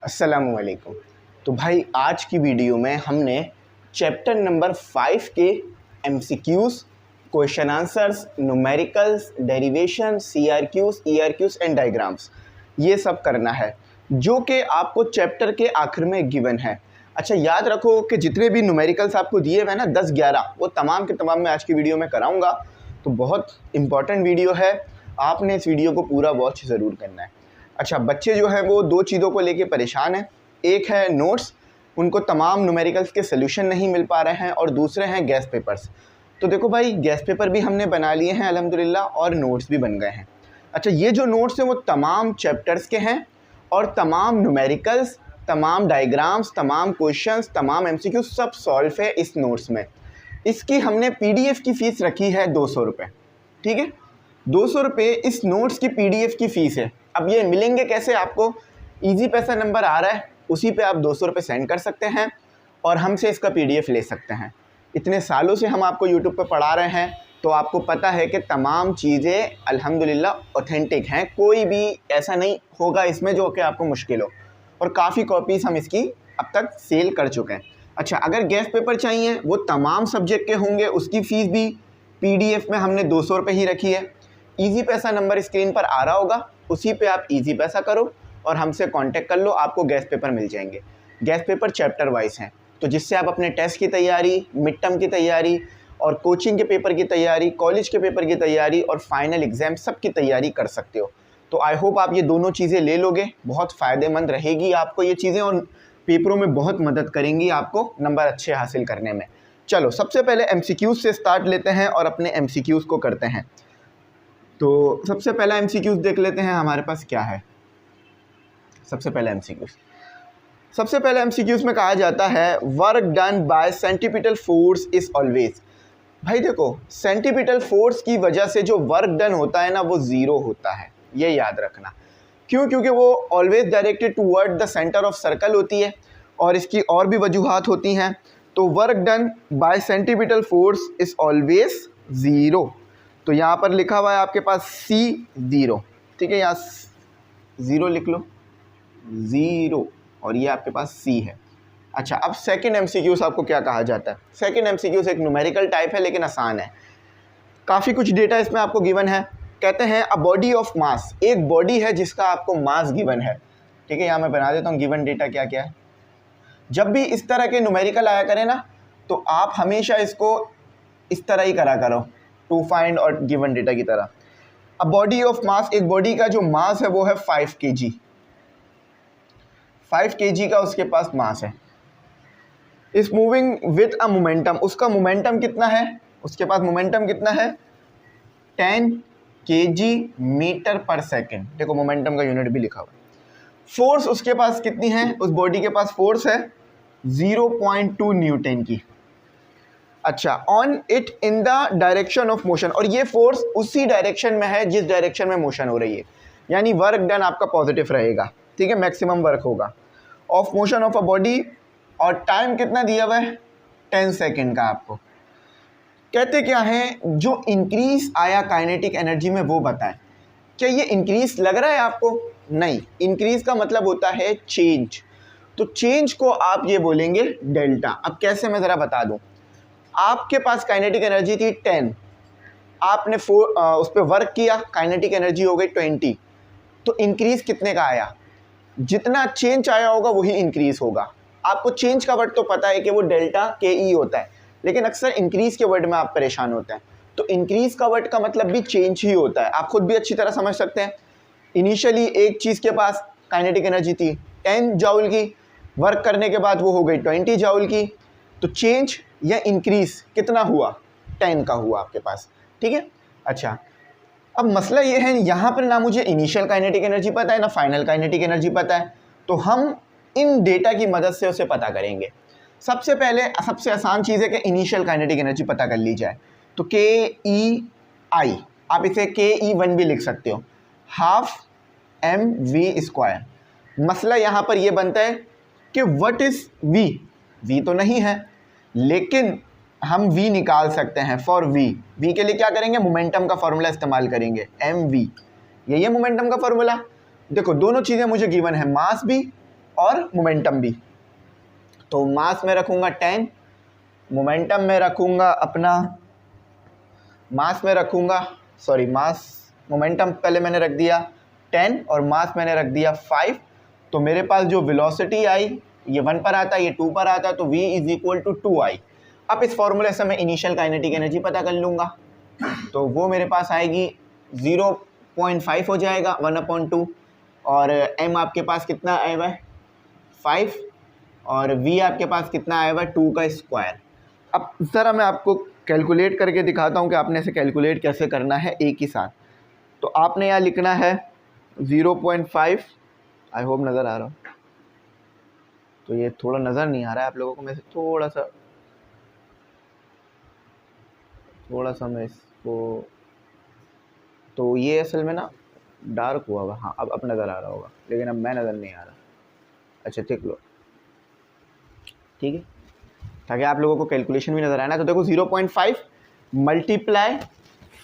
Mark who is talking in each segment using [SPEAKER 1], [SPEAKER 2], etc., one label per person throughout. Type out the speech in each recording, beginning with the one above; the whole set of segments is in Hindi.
[SPEAKER 1] अस्सलामुअलैकुम। तो भाई आज की वीडियो में हमने चैप्टर नंबर 5 के MCQs, question answers, numericals, derivation, CRQs, ERQs and diagrams ये सब करना है जो कि आपको चैप्टर के आखिर में गिवन है। अच्छा याद रखो कि जितने भी न्यूमेरिकल्स आपको दिए हुए हैं ना 10-11 वो तमाम के तमाम मैं आज की वीडियो में कराऊंगा। तो बहुत इंपॉर्टेंट वीडियो है, आपने इस वीडियो को पूरा वॉच ज़रूर करना है। अच्छा बच्चे जो हैं वो दो चीज़ों को लेके परेशान हैं, एक है नोट्स, उनको तमाम न्यूमेरिकल्स के सलूशन नहीं मिल पा रहे हैं, और दूसरे हैं गैस पेपर्स। तो देखो भाई गैस पेपर भी हमने बना लिए हैं अल्हम्दुलिल्लाह और नोट्स भी बन गए हैं। अच्छा ये जो नोट्स हैं वो तमाम चैप्टर्स के हैं और तमाम न्यूमेरिकल्स, तमाम डायग्राम्स, तमाम क्वेश्चंस, तमाम MCQ सब सॉल्व है इस नोट्स में। इसकी हमने PDF की फ़ीस रखी है 200 रुपये, ठीक है। 200 रुपये इस नोट्स की PDF की फ़ीस है। अब ये मिलेंगे कैसे आपको? ईजी पैसा नंबर आ रहा है, उसी पे आप 200 रुपये सेंड कर सकते हैं और हमसे इसका PDF ले सकते हैं। इतने सालों से हम आपको यूट्यूब पे पढ़ा रहे हैं तो आपको पता है कि तमाम चीज़ें अल्हम्दुलिल्लाह ऑथेंटिक हैं, कोई भी ऐसा नहीं होगा इसमें जो कि आपको मुश्किल हो, और काफ़ी कॉपीज़ हम इसकी अब तक सेल कर चुके हैं। अच्छा अगर गैस पेपर चाहिए वो तमाम सब्जेक्ट के होंगे, उसकी फ़ीस भी PDF में हमने 200 रुपये ही रखी है। ईजी पैसा नंबर स्क्रीन पर आ रहा होगा, उसी पे आप ईजी पैसा करो और हमसे कांटेक्ट कर लो, आपको गैस पेपर मिल जाएंगे। गैस पेपर चैप्टर वाइज हैं तो जिससे आप अपने टेस्ट की तैयारी, मिड टर्म की तैयारी और कोचिंग के पेपर की तैयारी, कॉलेज के पेपर की तैयारी और फाइनल एग्ज़ाम सब की तैयारी कर सकते हो। तो आई होप आप ये दोनों चीज़ें ले लोगे, बहुत फ़ायदेमंद रहेगी आपको ये चीज़ें और पेपरों में बहुत मदद करेंगी आपको नंबर अच्छे हासिल करने में। चलो सबसे पहले MCQs से स्टार्ट लेते हैं और अपने MCQs को करते हैं। तो सबसे पहला MCQs देख लेते हैं हमारे पास क्या है। सबसे पहला MCQs में कहा जाता है work done bye centripetal force is always. भाई देखो सेंट्रीपिटल फोर्स की वजह से जो वर्क डन होता है ना वो ज़ीरो होता है, ये याद रखना। क्यों? क्योंकि वो always directed toward the centre of circle होती है और इसकी और भी वजूहात होती हैं। तो work done bye centripetal force is always zero. तो यहाँ पर लिखा हुआ है आपके पास C0, ठीक है, यहाँ 0 लिख लो, 0, और ये आपके पास C है। अच्छा अब सेकंड MCQs आपको क्या कहा जाता है? सेकंड MCQs एक न्यूमेरिकल टाइप है लेकिन आसान है, काफ़ी कुछ डेटा इसमें आपको गिवन है। कहते हैं अ बॉडी ऑफ मास, एक बॉडी है जिसका आपको मास गिवन है, ठीक है। यहाँ मैं बना देता हूँ गिवन डेटा क्या क्या है। जब भी इस तरह के न्यूमेरिकल आया करें ना तो आप हमेशा इसको इस तरह ही करा करो, टू फाइंड और गिवन डेटा की तरह। अ बॉडी ऑफ मास, एक बॉडी का जो मास है वो है 5 kg, 5 kg का उसके पास मास है। इस मूविंग विथ अ मोमेंटम, उसका मोमेंटम कितना है? उसके पास मोमेंटम कितना है? 10 kg मीटर पर सेकेंड। देखो मोमेंटम का यूनिट भी लिखा हुआ है। फोर्स उसके पास कितनी है? उस बॉडी के पास फोर्स है 0.2 न्यूटन की। अच्छा on it in the direction of motion, और ये फोर्स उसी डायरेक्शन में है जिस डायरेक्शन में मोशन हो रही है, यानी वर्क डन आपका पॉजिटिव रहेगा, ठीक है, मैक्सिमम वर्क होगा of motion of a body. और टाइम कितना दिया हुआ है? 10 सेकेंड का आपको। कहते क्या है जो इंक्रीज आया काइनेटिक एनर्जी में वो बताएं। क्या ये इंक्रीज लग रहा है आपको? नहीं, इंक्रीज का मतलब होता है चेंज। तो चेंज को आप ये बोलेंगे डेल्टा। अब कैसे मैं ज़रा बता दूं। आपके पास काइनेटिक एनर्जी थी 10, आपने उस पर वर्क किया, काइनेटिक एनर्जी हो गई 20, तो इंक्रीज कितने का आया? जितना चेंज आया होगा वही इंक्रीज होगा। आपको चेंज का वर्ड तो पता है कि वो डेल्टा KE होता है, लेकिन अक्सर इंक्रीज के वर्ड में आप परेशान होते हैं। तो इंक्रीज का वर्ड का मतलब भी चेंज ही होता है, आप खुद भी अच्छी तरह समझ सकते हैं। इनिशियली एक चीज़ के पास काइनेटिक एनर्जी थी 10 जूल की, वर्क करने के बाद वो हो गई 20 जूल की, तो चेंज या इंक्रीज कितना हुआ? 10 का हुआ आपके पास, ठीक है। अच्छा अब मसला ये है यहाँ पर ना मुझे इनिशियल काइनेटिक एनर्जी पता है ना फाइनल काइनेटिक एनर्जी पता है, तो हम इन डेटा की मदद से उसे पता करेंगे। सबसे पहले सबसे आसान चीज़ है कि इनिशियल काइनेटिक एनर्जी पता कर ली जाए। तो KEI, आप इसे KE1 भी लिख सकते हो, हाफ mv²। मसला यहाँ पर यह बनता है कि व्हाट इज़ v तो नहीं है, लेकिन हम v निकाल सकते हैं फॉर v के लिए क्या करेंगे? मोमेंटम का फॉर्मूला इस्तेमाल करेंगे, mv। यही है मोमेंटम का फॉर्मूला। देखो दोनों चीज़ें मुझे गिवन है, मास भी और मोमेंटम भी। तो मास में रखूँगा 10, मोमेंटम में रखूँगा अपना मोमेंटम पहले मैंने रख दिया 10 और मास मैंने रख दिया 5। तो मेरे पास जो वेलोसिटी आई ये 1 पर आता है, ये 2 पर आता है, तो v is equal to 2i। अब इस फॉर्मूले से मैं इनिशियल काइनेटिक एनर्जी पता कर लूँगा, तो वो मेरे पास आएगी 0.5 हो जाएगा 1/2, और m आपके पास कितना आया हुआ है 5, और v आपके पास कितना आया हुआ है 2 का स्क्वायर। अब ज़रा मैं आपको कैलकुलेट करके दिखाता हूँ कि आपने इसे कैलकुलेट कैसे करना है एक ही साथ। तो आपने यहाँ लिखना है 0.5, आई होप नज़र आ रहा हो, तो ये थोड़ा नज़र नहीं आ रहा है आप लोगों को, मैं थोड़ा सा मैं इसको, तो ये असल में ना डार्क हुआ हुआ, हाँ अब नज़र आ रहा होगा, लेकिन अब मैं नज़र नहीं आ रहा। अच्छा ठीक लो, ठीक है, ताकि आप लोगों को कैलकुलेशन भी नज़र आए ना। तो देखो 0.5 मल्टीप्लाई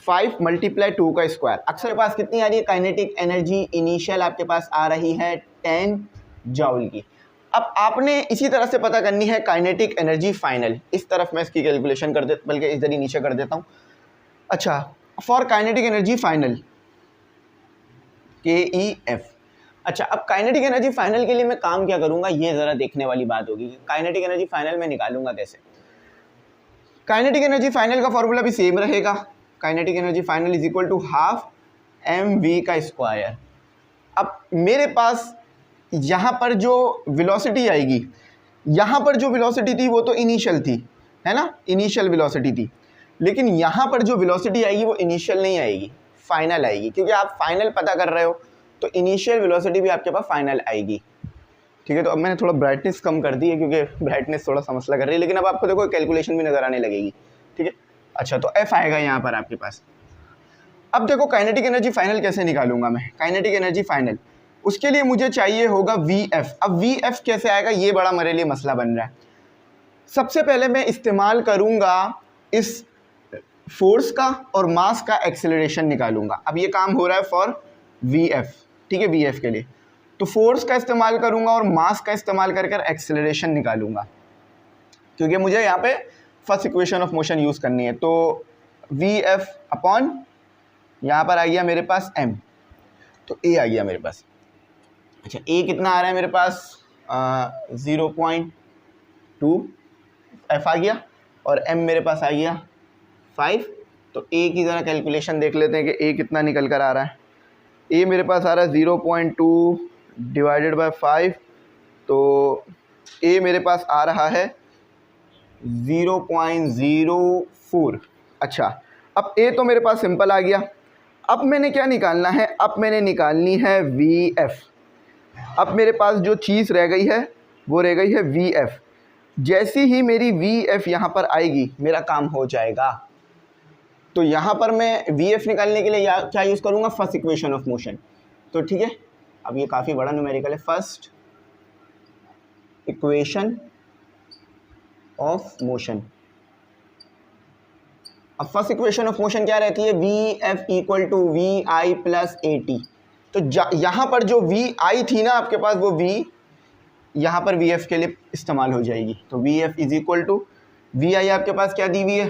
[SPEAKER 1] 5 मल्टीप्लाई 2 का स्क्वायर। अक्सर के पास कितनी आ रही है काइनेटिक एनर्जी इनिशियल, आपके पास आ रही है 10 जूल की। अब आपने इसी तरह से पता करनी है काइनेटिक एनर्जी फाइनल। इस तरफ मैं इसकी कैलकुलेशन कर देता, बल्कि इधर ही नीचे कर देता हूँ। अच्छा, for kinetic energy final KEF। अच्छा, अब काइनेटिक एनर्जी फाइनल के लिए मैं काम क्या करूँगा, ये ज़रा देखने वाली बात होगी। काइनेटिक एनर्जी फाइनल में निकालूंगा कैसे। काइनेटिक एनर्जी फाइनल का फॉर्मूला भी सेम रहेगा, kinetic energy final is equal to half mv का स्क्वायर। अब मेरे पास यहाँ पर जो वेलोसिटी आएगी, यहाँ पर जो वेलोसिटी थी वो तो इनिशियल थी, है ना, इनिशियल वेलोसिटी थी, लेकिन यहाँ पर जो वेलोसिटी आएगी वो इनिशियल नहीं आएगी, फाइनल आएगी, क्योंकि आप फाइनल पता कर रहे हो तो इनिशियल वेलोसिटी भी आपके पास फाइनल आएगी। ठीक है, तो अब मैंने थोड़ा ब्राइटनेस कम कर दी है, क्योंकि ब्राइटनेस थोड़ा सा मसला कर रही है, लेकिन अब आपको देखो कैलकुलेशन भी नज़र आने लगेगी। ठीक है, अच्छा, तो F आएगा यहाँ पर आपके पास। अब देखो काइनेटिक एनर्जी फाइनल कैसे निकालूंगा मैं, काइनेटिक एनर्जी फाइनल, उसके लिए मुझे चाहिए होगा VF। अब VF कैसे आएगा, ये बड़ा मेरे लिए मसला बन रहा है। सबसे पहले मैं इस्तेमाल करूंगा इस फोर्स का और मास का एक्सेलरेशन निकालूंगा। अब ये काम हो रहा है फॉर VF, ठीक है, VF के लिए तो फोर्स का इस्तेमाल करूंगा और मास का इस्तेमाल कर एक्सेलरेशन निकालूंगा, क्योंकि मुझे यहाँ पे first equation of motion use करनी है। तो VF अपॉन यहाँ पर आ गया मेरे पास m, तो A आ गया मेरे पास। अच्छा, A कितना आ रहा है मेरे पास 0.2 F आ गया, और m मेरे पास आ गया 5। तो A की ज़रा कैलकुलेशन देख लेते हैं कि A कितना निकल कर आ रहा है। A मेरे पास आ रहा है 0.2 डिवाइडेड बाय 5, तो A मेरे पास आ रहा है 0.04। अच्छा, अब A तो मेरे पास सिंपल आ गया। अब मैंने क्या निकालना है, अब मैंने निकालनी है VF। अब मेरे पास जो चीज़ रह गई है वो रह गई है VF। जैसी ही मेरी VF यहाँ पर आएगी मेरा काम हो जाएगा। तो यहाँ पर मैं VF निकालने के लिए क्या यूज़ करूँगा, फर्स्ट इक्वेशन ऑफ मोशन। तो ठीक है, अब ये काफ़ी बड़ा न्यूमेरिकल है, फर्स्ट इक्वेशन ऑफ मोशन। अब फर्स्ट इक्वेशन ऑफ मोशन क्या रहती है, VF equal to VI plus AT। तो यहाँ पर जो VI थी ना आपके पास, वो V यहाँ पर VF के लिए इस्तेमाल हो जाएगी। तो VF is equal to VI आपके पास क्या दी हुई है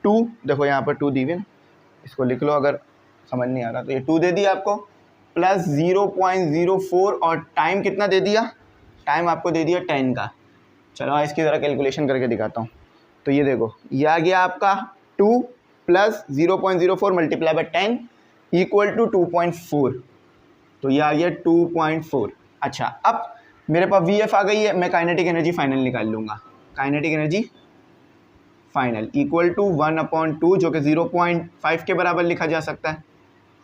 [SPEAKER 1] 2, देखो यहाँ पर 2 दी हुई है ना, इसको लिख लो अगर समझ नहीं आ रहा तो। ये 2 दे दिया आपको, प्लस 0.04, और टाइम कितना दे दिया, टाइम आपको दे दिया 10 का। चलो इसकी ज़रा कैलकुलेशन करके दिखाता हूँ। तो ये देखो, ये आ गया आपका 2 plus 0.04 multiply by 10 equal to 2.4। तो ये आ गया 2.4। अच्छा, अब मेरे पास VF आ गई है, मैं काइनेटिक एनर्जी फाइनल निकाल लूँगा। Kinetic energy final equal to 1/2, जो कि 0.5 के बराबर लिखा जा सकता है।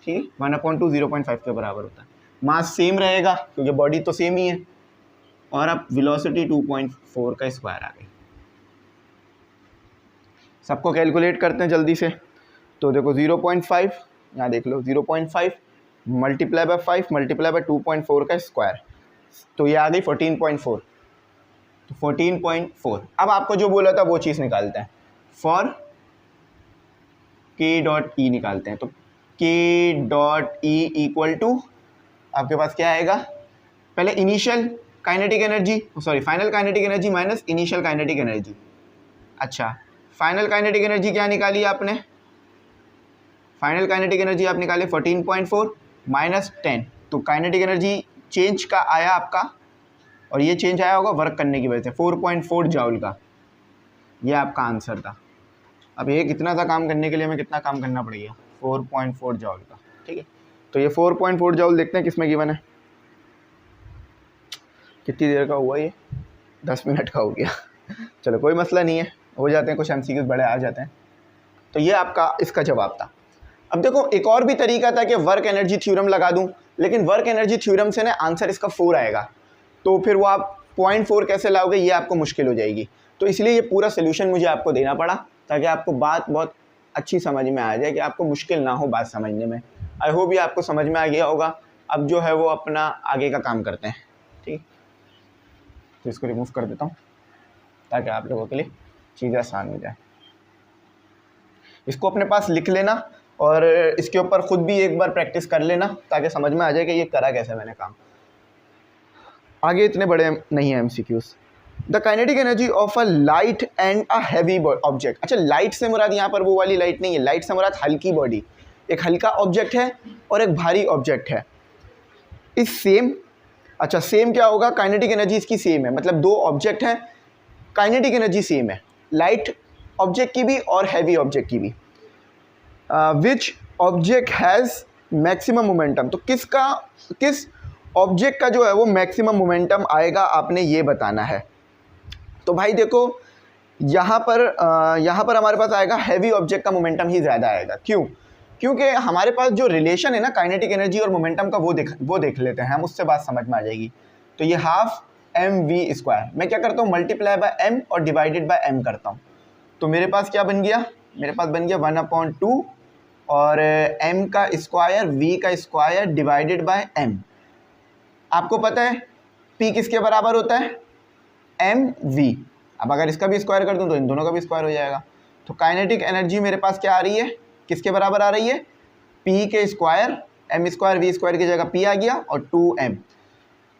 [SPEAKER 1] ठीक, 1/2 0.5 के बराबर होता है। मास सेम रहेगा क्योंकि बॉडी तो सेम ही है, और अब वेलोसिटी 2.4 का स्क्वायर आ गई। सबको कैलकुलेट करते हैं जल्दी से। तो देखो 0.5, यहाँ देख लो 0.5 मल्टीप्लाई बाय 5 मल्टीप्लाई बाय 2.4 का स्क्वायर, तो ये आ गई 14.4। तो 14.4। अब आपको जो बोला था वो चीज़ निकालते हैं, फॉर K.E निकालते हैं। तो K.E इक्वल टू आपके पास क्या आएगा, पहले initial kinetic energy, sorry final kinetic energy minus initial kinetic energy. अच्छा, फाइनल काइनेटिक एनर्जी क्या निकाली आपने? फाइनल काइनेटिक एनर्जी आप निकाले 14.4 माइनस 10, तो काइनेटिक एनर्जी चेंज का आया आपका, और ये चेंज आया होगा वर्क करने की वजह से 4.4 जॉल का, ये आपका आंसर था। अब ये कितना था काम करने के लिए हमें कितना काम करना पड़ेगा? 4.4 जॉल का, ठीक है। तो ये 4.4 जॉल देखते हैं किसमें गिवन है। कितनी देर का हुआ ये? 10 मिनट का हो गया। चलो कोई मसला नहीं है, हो जाते हैं, कुछ एमसीक्यूज बड़े आ जाते हैं। तो ये आपका इसका जवाब था। अब देखो एक और भी तरीका था कि वर्क एनर्जी थ्योरम लगा दूं, लेकिन वर्क एनर्जी थ्योरम से ना आंसर इसका 4 आएगा, तो फिर वो आप 0.4 कैसे लाओगे, ये आपको मुश्किल हो जाएगी। तो इसलिए ये पूरा सोल्यूशन मुझे आपको देना पड़ा, ताकि आपको बात बहुत अच्छी समझ में आ जाए, कि आपको मुश्किल ना हो बात समझने में। आई होप ये आपको समझ में आ गया होगा। अब जो है वो अपना आगे का काम करते हैं, ठीक। तो इसको रिमूव कर देता हूँ ताकि आप लोगों के लिए चीज़ें आसान हो जाए। इसको अपने पास लिख लेना और इसके ऊपर ख़ुद भी एक बार प्रैक्टिस कर लेना, ताकि समझ में आ जाए कि ये करा कैसे मैंने काम। आगे इतने बड़े नहीं है MCQs. The kinetic energy of a light and a heavy object. अच्छा, लाइट से मुराद यहाँ पर वो वाली लाइट नहीं है, लाइट से मुराद हल्की बॉडी, एक हल्का ऑब्जेक्ट है और एक भारी ऑब्जेक्ट है। इस सेम, अच्छा सेम क्या होगा? काइनेटिक एनर्जी इसकी सेम है, मतलब दो ऑब्जेक्ट हैं, काइनेटिक एनर्जी सेम है, लाइट ऑब्जेक्ट की भी और हैवी ऑब्जेक्ट की भी। Which object has maximum momentum, तो किस ऑब्जेक्ट का जो है वो मैक्सिमम मोमेंटम आएगा, आपने ये बताना है। तो भाई देखो यहाँ पर हमारे पास आएगा हैवी ऑब्जेक्ट का मोमेंटम ही ज़्यादा आएगा। क्यों? क्योंकि हमारे पास जो रिलेशन है ना काइनेटिक एनर्जी और मोमेंटम का, वो देख लेते हैं हम, उससे बात समझ में आ जाएगी। तो ये हाफ mv², मैं क्या करता हूँ मल्टीप्लाई बाय m और डिवाइडेड बाय m करता हूँ। तो मेरे पास क्या बन गया? मेरे पास बन गया 1/2 और m का स्क्वायर v का स्क्वायर डिवाइडेड बाय m। आपको पता है p किसके बराबर होता है? mv। अब अगर इसका भी स्क्वायर कर दूँ तो इन दोनों का भी स्क्वायर हो जाएगा। तो काइनेटिक एनर्जी मेरे पास क्या आ रही है, किसके बराबर आ रही है? p के square, m square v square की जगह p आ गया और 2m।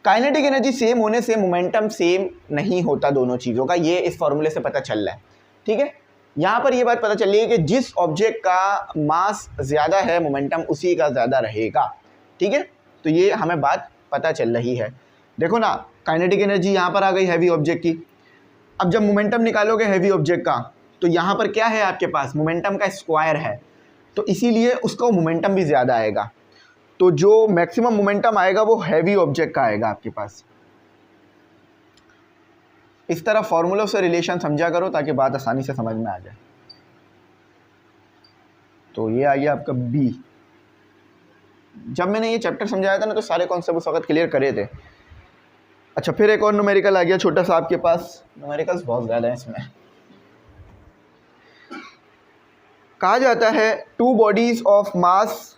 [SPEAKER 1] काइनेटिक एनर्जी सेम होने से मोमेंटम सेम नहीं होता दोनों चीज़ों का, ये इस फॉर्मूले से पता चल रहा है, ठीक है। यहाँ पर ये बात पता चल रही है कि जिस ऑब्जेक्ट का मास ज़्यादा है मोमेंटम उसी का ज़्यादा रहेगा, ठीक है। तो ये हमें बात पता चल रही है। देखो ना काइनेटिक एनर्जी यहाँ पर आ गई हैवी ऑब्जेक्ट की। अब जब मोमेंटम निकालोगे हैवी ऑब्जेक्ट का, तो यहाँ पर क्या है आपके पास? मोमेंटम का स्क्वायर है, तो इसीलिए उसका मोमेंटम भी ज़्यादा आएगा। तो जो मैक्सिमम मोमेंटम आएगा वो हैवी ऑब्जेक्ट का आएगा आपके पास। इस तरह फॉर्मूलों से रिलेशन समझा करो ताकि बात आसानी से समझ में आ जाए। तो ये आ गया आपका बी। जब मैंने ये चैप्टर समझाया था ना तो सारे कॉन्सेप्ट उस वक्त क्लियर करे थे। अच्छा, फिर एक और न्यूमेरिकल आ गया छोटा सा आपके पास। न्यूमेरिकल्स बहुत ज़्यादा है इसमें। कहा जाता है two bodies of mass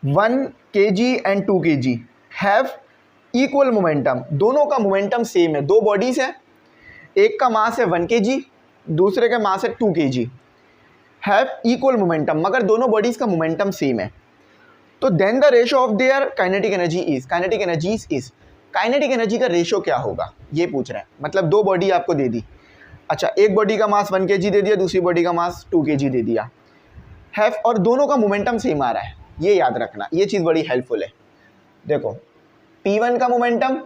[SPEAKER 1] 1 kg and 2 kg have equal momentum. दोनों का मोमेंटम सेम है, दो बॉडीज़ हैं, एक का मास है 1 kg, दूसरे का मास है 2 kg, हैव इक्वल मोमेंटम, मगर दोनों बॉडीज़ का मोमेंटम सेम है। तो then the ratio of their kinetic energy is, kinetic energies is, kinetic energy का रेशो क्या होगा ये पूछ रहे हैं। मतलब दो बॉडी आपको दे दी, अच्छा एक बॉडी का मास 1 kg दे दिया, दूसरी बॉडी का मास 2 kg दे दिया, हैव, और दोनों का मोमेंटम सेम आ रहा है। ये याद रखना, ये चीज़ बड़ी हेल्पफुल है। देखो P1 का मोमेंटम,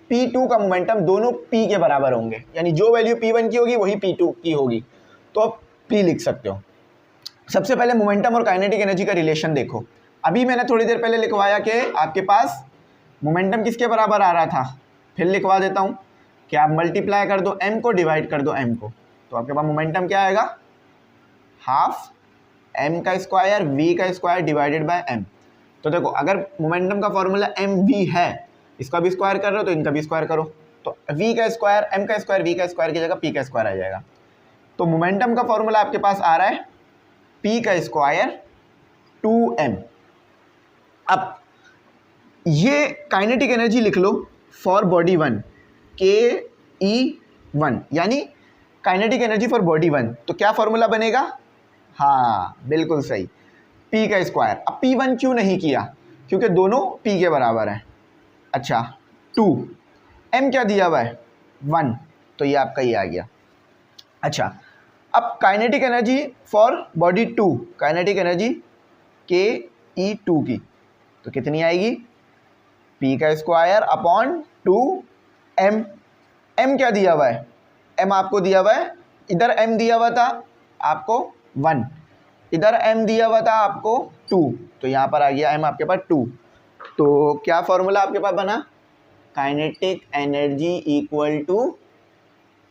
[SPEAKER 1] P2 का मोमेंटम दोनों P के बराबर होंगे, यानी जो वैल्यू P1 की होगी वही P2 की होगी, तो आप P लिख सकते हो। सबसे पहले मोमेंटम और काइनेटिक एनर्जी का रिलेशन देखो। अभी मैंने थोड़ी देर पहले लिखवाया कि आपके पास मोमेंटम किसके बराबर आ रहा था, फिर लिखवा देता हूँ कि आप मल्टीप्लाई कर दो m को, डिवाइड कर दो m को, तो आपके पास मोमेंटम क्या आएगा? हाफ m का स्क्वायर v का स्क्वायर डिवाइडेड बाय m। तो देखो अगर मोमेंटम का फॉर्मूला mv है, इसका भी स्क्वायर कर रहे हो तो इनका भी स्क्वायर करो, तो v का स्क्वायर m का स्क्वायर v का स्क्वायर की जगह p का स्क्वायर आ जाएगा। तो मोमेंटम का फॉर्मूला आपके पास आ रहा है p का स्क्वायर 2m। अब ये काइनेटिक एनर्जी लिख लो फॉर बॉडी 1 ke1, यानी काइनेटिक एनर्जी फॉर बॉडी 1। तो क्या फॉर्मूला बनेगा? हाँ बिल्कुल सही, p का स्क्वायर। अब p1 क्यों नहीं किया? क्योंकि दोनों p के बराबर हैं। अच्छा 2, m क्या दिया हुआ है 1, तो ये आपका ये आ गया। अच्छा, अब kinetic energy for body 2, kinetic energy KE2 की तो कितनी आएगी, P का स्क्वायर अपॉन 2m। m क्या दिया हुआ है, m आपको दिया हुआ है, इधर m दिया हुआ था आपको 1, इधर m दिया हुआ था आपको 2, तो यहाँ पर आ गया m आपके पास 2। तो क्या फॉर्मूला आपके पास बना, kinetic energy equal to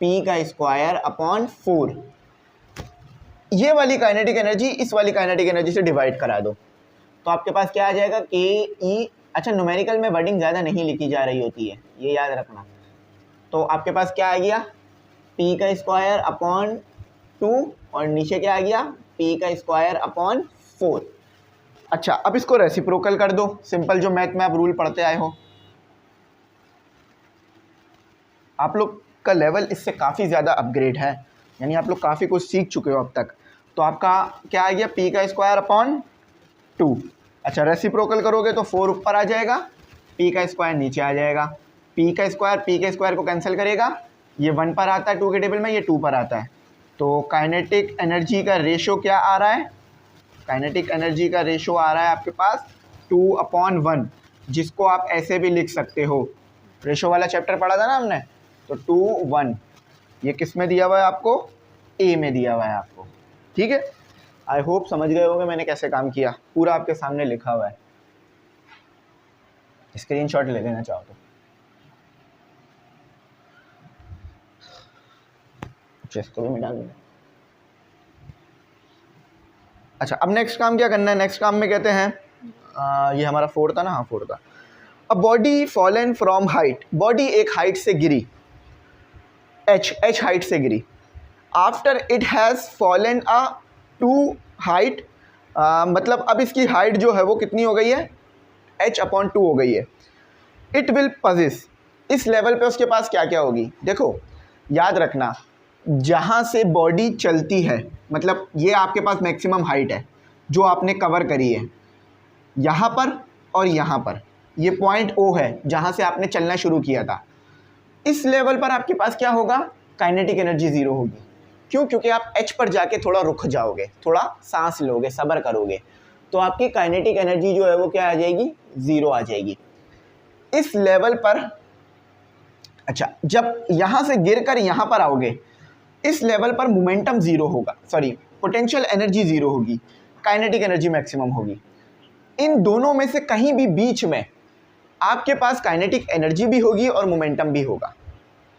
[SPEAKER 1] P का स्क्वायर अपॉन 4। ये वाली काइनेटिक एनर्जी इस वाली काइनेटिक एनर्जी से डिवाइड करा दो तो आपके पास क्या आ जाएगा KE। अच्छा, न्यूमेरिकल में वर्डिंग ज़्यादा नहीं लिखी जा रही होती है, ये याद रखना। तो आपके पास क्या आ गया, P का स्क्वायर अपॉन 2 और नीचे क्या आ गया, P का स्क्वायर अपॉन 4। अच्छा, अब इसको रेसिप्रोकल कर दो, सिंपल जो मैथ में आप रूल पढ़ते आए हो। आप लोग का लेवल इससे काफ़ी ज़्यादा अपग्रेड है, यानी आप लोग काफ़ी कुछ सीख चुके हो अब तक। तो आपका क्या आ गया, P का स्क्वायर अपॉन 2। अच्छा, रेसिप्रोकल करोगे तो 4 ऊपर आ जाएगा, P का स्क्वायर नीचे आ जाएगा। P का स्क्वायर P के स्क्वायर को कैंसिल करेगा, ये 1 पर आता है 2 के टेबल में, ये 2 पर आता है। तो काइनेटिक एनर्जी का रेशो क्या आ रहा है, काइनेटिक एनर्जी का रेशो आ रहा है आपके पास 2/1, जिसको आप ऐसे भी लिख सकते हो। रेशो वाला चैप्टर पढ़ा था ना हमने, तो 2:1 ये किस में दिया हुआ है आपको, A में दिया हुआ है आपको। ठीक है, आई होप समझ गए होंगे मैंने कैसे काम किया, पूरा आपके सामने लिखा हुआ है, स्क्रीनशॉट ले लेना चाहो तो। इसको भी मिटा दूंगा। अच्छा, अब नेक्स्ट काम क्या करना है, नेक्स्ट काम में कहते हैं ये हमारा 4 था ना, हाँ 4 था। अब body fallen from height, body एक हाइट से गिरी, h हाइट से गिरी। After it has fallen a two height, मतलब अब इसकी हाइट जो है वो कितनी हो गई है, h/2 हो गई है। इट विल पजेस, इस लेवल पे उसके पास क्या क्या होगी, देखो याद रखना, जहाँ से बॉडी चलती है, मतलब ये आपके पास मैक्सिमम हाइट है जो आपने कवर करी है, यहाँ पर और यहाँ पर, ये पॉइंट O है जहाँ से आपने चलना शुरू किया था। इस लेवल पर आपके पास क्या होगा, काइनेटिक एनर्जी ज़ीरो होगी। क्यों, क्योंकि आप H पर जाके थोड़ा रुक जाओगे, थोड़ा सांस लोगे, सब्र करोगे, तो आपकी काइनेटिक एनर्जी जो है वो क्या आ जाएगी, ज़ीरो आ जाएगी इस लेवल पर। अच्छा, जब यहाँ से गिरकर यहाँ पर आओगे, इस लेवल पर मोमेंटम ज़ीरो होगा, सॉरी पोटेंशियल एनर्जी ज़ीरो होगी, काइनेटिक एनर्जी मैक्सिमम होगी। इन दोनों में से कहीं भी बीच में आपके पास काइनेटिक एनर्जी भी होगी और मोमेंटम भी होगा।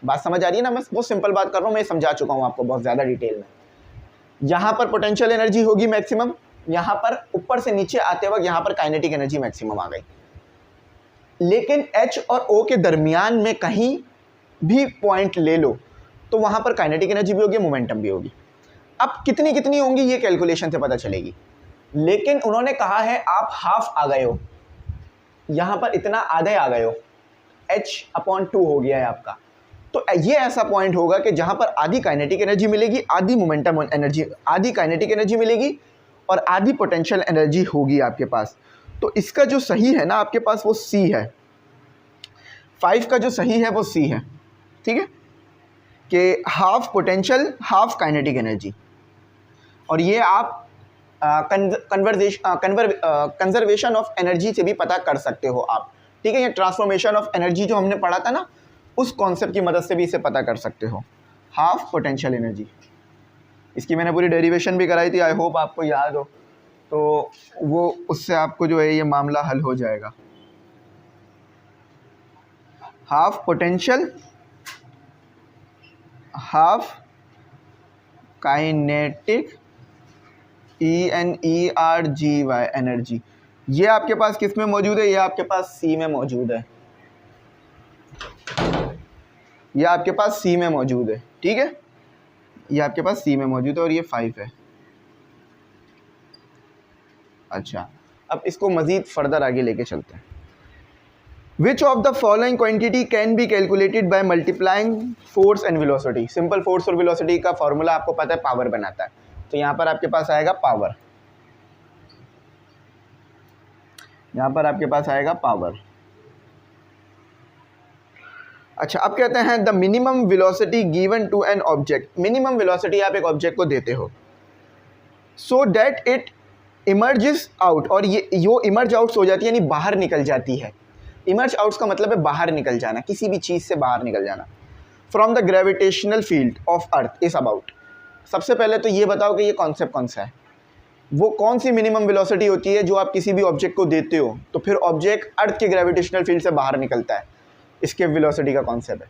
[SPEAKER 1] बात समझ आ रही है ना, मैं बहुत सिंपल बात कर रहा हूँ, मैं समझा चुका हूँ आपको बहुत ज़्यादा डिटेल में। यहाँ पर पोटेंशियल एनर्जी होगी मैक्सिमम, यहाँ पर ऊपर से नीचे आते वक्त यहाँ पर काइनेटिक एनर्जी मैक्सिमम आ गई। लेकिन H और O के दरमियान में कहीं भी पॉइंट ले लो तो वहाँ पर काइनेटिक एनर्जी भी होगी, मोमेंटम भी होगी। अब कितनी कितनी होंगी ये कैलकुलेशन से पता चलेगी, लेकिन उन्होंने कहा है आप हाफ आ गए हो, यहाँ पर इतना आधे आ गए हो, h/2 हो गया है आपका। तो ये ऐसा पॉइंट होगा कि जहाँ पर आधी काइनेटिक एनर्जी मिलेगी, आधी मोमेंटम एनर्जी, आधी काइनेटिक एनर्जी मिलेगी और आधी पोटेंशियल एनर्जी होगी आपके पास। तो इसका जो सही है ना आपके पास वो C है, 5 का जो सही है वो C है। ठीक है, कि half potential half kinetic energy, और ये आप कंजर्वेशन ऑफ एनर्जी से भी पता कर सकते हो आप। ठीक है, ये ट्रांसफॉर्मेशन ऑफ एनर्जी जो हमने पढ़ा था ना, उस कॉन्सेप्ट की मदद से भी इसे पता कर सकते हो, हाफ पोटेंशियल एनर्जी। इसकी मैंने पूरी डेरिवेशन भी कराई थी, आई होप आपको याद हो, तो वो उससे आपको जो है ये मामला हल हो जाएगा। Half potential half kinetic ENERGY energy, ये आपके पास किस में मौजूद है, ये आपके पास C में मौजूद है, ये आपके पास C में मौजूद है। ठीक है, ये आपके पास C में मौजूद है और ये 5 है। अच्छा, अब इसको मज़ीद फर्दर आगे लेके चलते हैं। Which of the following quantity can be calculated by multiplying force and velocity. Simple force और वेलोसिटी का फॉर्मूला आपको पता है, पावर बनाता है, तो यहाँ पर आपके पास आएगा पावर, यहाँ पर आपके पास आएगा पावर। अच्छा, अब कहते हैं the minimum velocity given to an object. Minimum velocity आप एक ऑब्जेक्ट को देते हो so that it emerges out, और ये यो इमर्ज आउट्स हो जाती है यानी बाहर निकल जाती है। इमर्ज आउट्स का मतलब है बाहर निकल जाना, किसी भी चीज़ से बाहर निकल जाना। From the gravitational field of earth is about. सबसे पहले तो ये बताओ कि ये कॉन्सेप्ट कौन सा है, वो कौन सी मिनिमम वेलोसिटी होती है जो आप किसी भी ऑब्जेक्ट को देते हो तो फिर ऑब्जेक्ट अर्थ के ग्रेविटेशनल फील्ड से बाहर निकलता है। इसके वेलोसिटी का कॉन्सेप्ट है।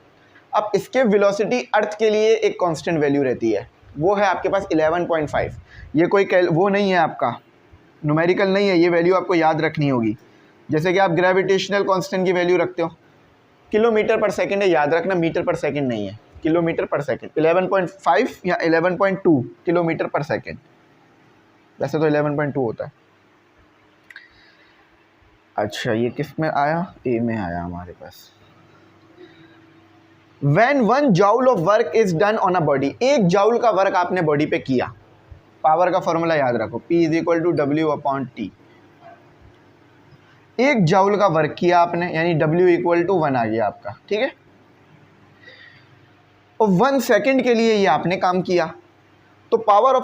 [SPEAKER 1] अब इसके वेलोसिटी अर्थ के लिए एक कांस्टेंट वैल्यू रहती है, वो है आपके पास 11.5। ये कोई वो नहीं है आपका न्यूमेरिकल नहीं है, ये वैल्यू आपको याद रखनी होगी। जैसे कि आप ग्रेविटेशनल कांस्टेंट की वैल्यू रखते हो, किलोमीटर पर सेकंड है, याद रखना मीटर पर सेकंड नहीं है, किलोमीटर पर सेकंड। 11.5 या 11.2 किलोमीटर पर सेकंड, वैसे तो 11.2 होता है। अच्छा, ये किस में आया, ए में आया हमारे पास। When 1 joule of work is done on a body, 1 joule का वर्क आपने बॉडी पे किया, पावर का फॉर्मूला याद रखो, P is equal to W/T। 1 joule का वर्क किया आपने यानी W इक्वल टू 1 आ गया आपका, ठीक है। और 1 सेकेंड के लिए ये आपने काम किया, तो power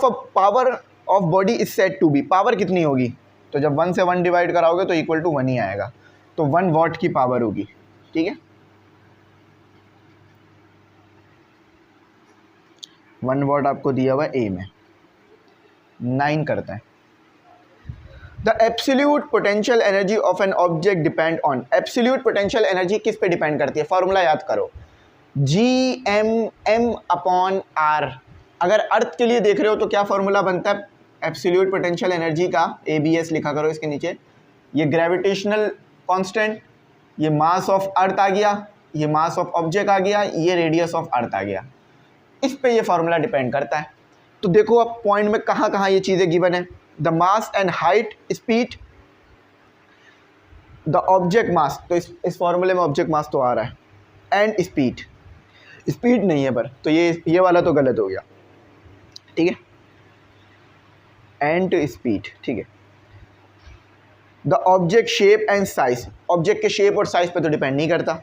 [SPEAKER 1] of body is said to be, power कितनी होगी, तो जब 1 से 1 डिवाइड कराओगे तो इक्वल टू 1 ही आएगा, तो 1 वॉट की पावर होगी, ठीक है। 1 वॉट आपको दिया हुआ ए में। 9 करता है। The absolute potential energy of an object depend on. Absolute potential energy किस पे डिपेंड करती है, फॉर्मूला याद करो, Gm/m/r। अगर अर्थ के लिए देख रहे हो तो क्या फॉर्मूला बनता है एब्सोल्यूट पोटेंशियल एनर्जी का, ABS लिखा करो इसके नीचे। ये ग्रेविटेशनल कांस्टेंट, ये मास ऑफ अर्थ आ गया, ये मास ऑफ ऑब्जेक्ट आ गया, ये रेडियस ऑफ अर्थ आ गया, इस पे ये फार्मूला डिपेंड करता है। तो देखो अब पॉइंट में कहाँ कहाँ ये चीज़ें गिवन है, the mass and height, speed, the object मास, तो इस फॉर्मूले में ऑब्जेक्ट मास तो आ रहा है, एंड स्पीड, स्पीड नहीं है पर, तो ये वाला तो गलत हो गया, ठीक है, एंड स्पीड, ठीक है। The object shape and size, object के शेप और साइज पे तो डिपेंड नहीं करता।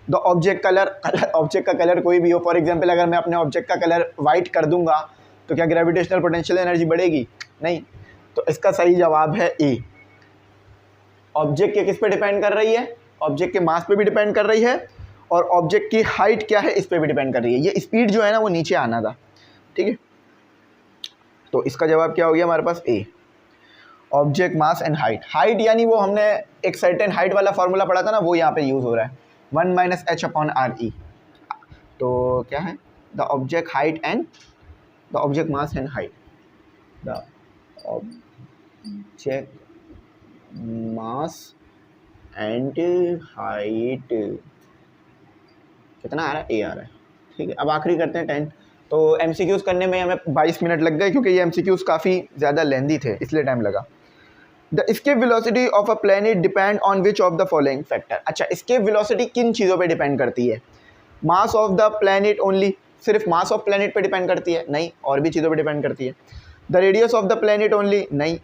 [SPEAKER 1] द ऑब्जेक्ट कलर, ऑब्जेक्ट का कलर कोई भी हो, फॉर एग्जांपल अगर मैं अपने ऑब्जेक्ट का कलर वाइट कर दूंगा तो क्या ग्रेविटेशनल पोटेंशियल एनर्जी बढ़ेगी, नहीं, तो इसका सही जवाब है ए। ऑब्जेक्ट के किस पे डिपेंड कर रही है, ऑब्जेक्ट के मास पे भी डिपेंड कर रही है, और ऑब्जेक्ट की हाइट क्या है इस पे भी डिपेंड कर रही है। ये स्पीड जो है ना वो नीचे आना था, ठीक है, तो इसका जवाब क्या हो गया हमारे पास a, object mass and height. Height यानी वो हमने एक सर्टेन हाइट वाला फॉर्मूला पढ़ा था ना, वो यहाँ पे यूज़ हो रहा है, 1 - h/re। तो क्या है, the object height and the object mass and height, the object mass and height, कितना आ रहा है, ए आ रहा है, ठीक है। अब आखिरी करते हैं 10। तो MCQs करने में हमें 22 मिनट लग गए क्योंकि ये MCQs काफ़ी ज़्यादा लेंदी थे, इसलिए टाइम लगा। The escape velocity of a planet depend on which of the following factor। अच्छा, escape velocity किन चीज़ों पे डिपेंड करती है, mass of the planet only, सिर्फ मास ऑफ प्लैनेट पे डिपेंड करती है, नहीं, और भी चीज़ों पे डिपेंड करती है। The radius of the planet only, नहीं,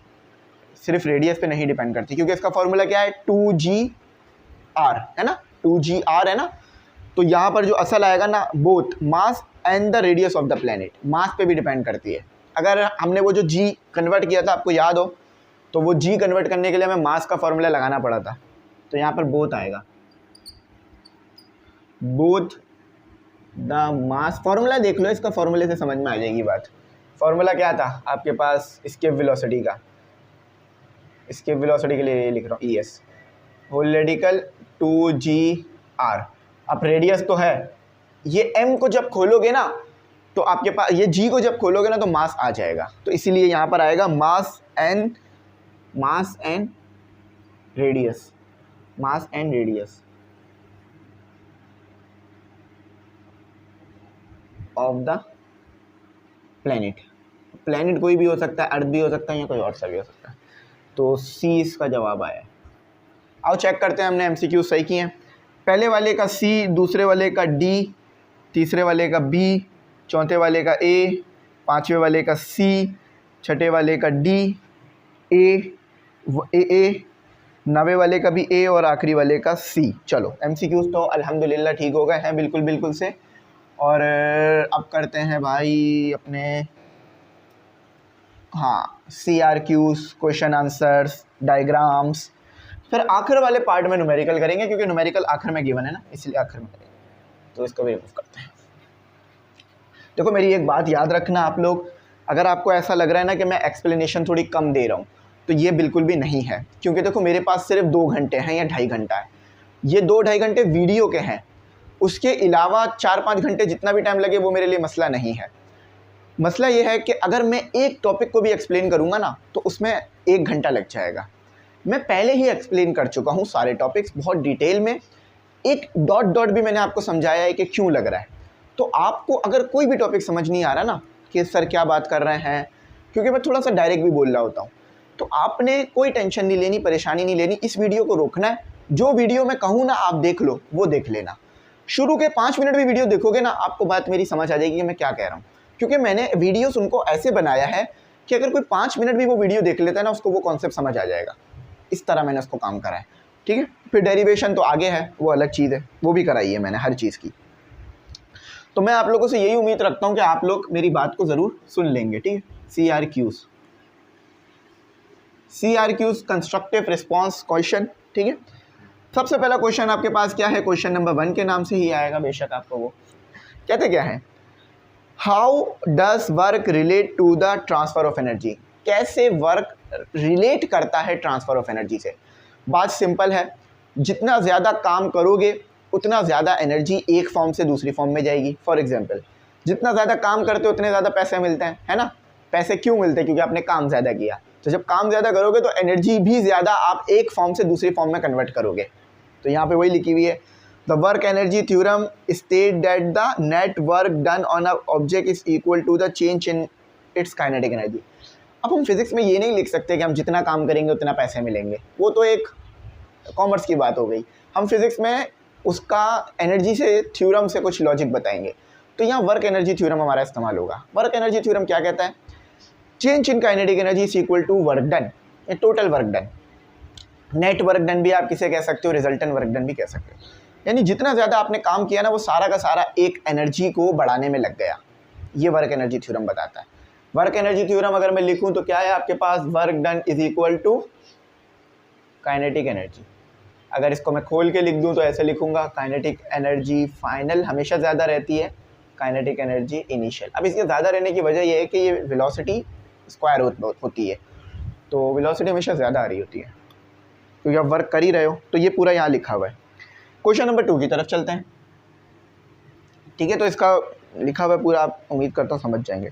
[SPEAKER 1] सिर्फ रेडियस पे नहीं डिपेंड करती, क्योंकि इसका फॉर्मूला क्या है, 2gr है ना, 2gr है ना। तो यहाँ पर जो असल आएगा ना, both mass and the radius of the planet, mass पे भी डिपेंड करती है। अगर हमने वो जो g कन्वर्ट किया था आपको याद हो, तो वो g कन्वर्ट करने के लिए हमें मास का फॉर्मूला लगाना पड़ा था, तो यहाँ पर बोथ आएगा, बोथ द मास। फॉर्मूला देख लो, इसका फॉर्मूले से समझ में आ जाएगी बात। फॉर्मूला क्या था आपके पास escape वेलोसिटी का, escape वेलोसिटी के लिए ये लिख रहा हूँ, ES होल रेडिकल 2gr। अब रेडियस तो है, ये m को जब खोलोगे ना तो आपके पास, ये g को जब खोलोगे ना तो मास आ जाएगा, तो इसीलिए यहाँ पर आएगा mass and radius, mass and radius of the planet. Planet कोई भी हो सकता है, अर्थ भी हो सकता है या कोई और सा भी हो सकता है, तो C इसका जवाब आया। आओ चेक करते हैं हमने MCQ सही किए हैं। पहले वाले का C, दूसरे वाले का D, तीसरे वाले का B, चौथे वाले का A, पांचवें वाले का C, छठे वाले का D, A, 90 वाले का भी ए और आखिरी वाले का सी। चलो MCQs तो अल्हम्दुलिल्लाह ठीक हो गए हैं बिल्कुल बिल्कुल से। और अब करते हैं भाई अपने CRQs, क्वेश्चन आंसर्स, डायग्राम्स। फिर आखिर वाले पार्ट में न्यूमेरिकल करेंगे, क्योंकि न्यूमेरिकल आखिर में गिवन है ना, इसलिए आखिर में करेंगे। तो इसको भी रिमूव करते हैं। देखो मेरी एक बात याद रखना आप लोग, अगर आपको ऐसा लग रहा है ना कि मैं एक्सप्लेनेशन थोड़ी कम दे रहा हूँ, तो ये बिल्कुल भी नहीं है। क्योंकि देखो मेरे पास सिर्फ 2 घंटे हैं या 2.5 घंटा है। ये 2-2.5 घंटे वीडियो के हैं, उसके अलावा 4-5 घंटे जितना भी टाइम लगे वो मेरे लिए मसला नहीं है। मसला ये है कि अगर मैं एक टॉपिक को भी एक्सप्लेन करूँगा ना, तो उसमें 1 घंटा लग जाएगा। मैं पहले ही एक्सप्लेन कर चुका हूँ सारे टॉपिक्स बहुत डिटेल में, एक डॉट डॉट भी मैंने आपको समझाया है कि क्यों लग रहा है। तो आपको अगर कोई भी टॉपिक समझ नहीं आ रहा ना कि सर क्या बात कर रहे हैं, क्योंकि मैं थोड़ा सा डायरेक्ट भी बोल रहा होता हूँ, तो आपने कोई टेंशन नहीं लेनी, परेशानी नहीं लेनी, इस वीडियो को रोकना है। जो वीडियो मैं कहूँ ना आप देख लो, वो देख लेना। शुरू के 5 मिनट भी वीडियो देखोगे ना, आपको बात मेरी समझ आ जाएगी कि मैं क्या कह रहा हूँ। क्योंकि मैंने वीडियोस उनको ऐसे बनाया है कि अगर कोई 5 मिनट भी वो वीडियो देख लेता है ना, उसको वो कॉन्सेप्ट समझ आ जाएगा। इस तरह मैंने उसको काम करा है, ठीक है। फिर डेरिवेशन तो आगे है, वो अलग चीज़ है, वो भी कराई है मैंने हर चीज़ की। तो मैं आप लोगों से यही उम्मीद रखता हूँ कि आप लोग मेरी बात को ज़रूर सुन लेंगे, ठीक है। CRQs कंस्ट्रक्टिव रिस्पॉन्स क्वेश्चन, ठीक है। सबसे पहला क्वेश्चन आपके पास क्या है, क्वेश्चन नंबर 1 के नाम से ही आएगा बेशक आपको। वो कहते क्या है, how does work relate to the transfer of energy. कैसे वर्क रिलेट करता है ट्रांसफ़र ऑफ एनर्जी से। बात सिंपल है, जितना ज़्यादा काम करोगे उतना ज़्यादा एनर्जी एक फॉर्म से दूसरी फॉर्म में जाएगी। फॉर एग्जांपल, जितना ज़्यादा काम करते हो उतने ज़्यादा पैसे मिलते हैं, है ना। पैसे क्यों मिलते हैं, क्योंकि आपने काम ज़्यादा किया। तो जब काम ज़्यादा करोगे तो एनर्जी भी ज़्यादा आप एक फॉर्म से दूसरी फॉर्म में कन्वर्ट करोगे। तो यहाँ पे वही लिखी हुई है, the work energy theorem state that the net work done on a object is equal to the change in its kinetic energy. अब हम फिजिक्स में ये नहीं लिख सकते कि हम जितना काम करेंगे उतना पैसे मिलेंगे, वो तो एक कॉमर्स की बात हो गई। हम फिजिक्स में उसका एनर्जी से थ्योरम से कुछ लॉजिक बताएंगे। तो यहाँ वर्क एनर्जी थ्योरम हमारा इस्तेमाल होगा। वर्क एनर्जी थ्योरम क्या कहता है, change in kinetic energy is equal to work done, ये total work done. Net work done भी आप किसे कह सकते हो, रिजल्टेंट वर्क डन भी कह सकते हो। यानी जितना ज़्यादा आपने काम किया ना, वो सारा का सारा एक एनर्जी को बढ़ाने में लग गया। ये वर्क एनर्जी थ्योरम बताता है। वर्क एनर्जी थ्योरम अगर मैं लिखूं तो क्या है आपके पास, work done is equal to kinetic energy. अगर इसको मैं खोल के लिख दूं तो ऐसे लिखूंगा, काइनेटिक एनर्जी फाइनल हमेशा ज़्यादा रहती है, काइनेटिक एनर्जी इनिशियल। अब इसके ज़्यादा रहने की वजह यह है कि ये वेलोसिटी स्क्वायर होती है, तो वेलोसिटी हमेशा ज़्यादा आ रही होती है, क्योंकि आप वर्क कर ही रहे हो। तो ये पूरा यहाँ लिखा हुआ है। क्वेश्चन नंबर 2 की तरफ चलते हैं, ठीक है। तो इसका लिखा हुआ पूरा आप उम्मीद करता हूँ समझ जाएंगे।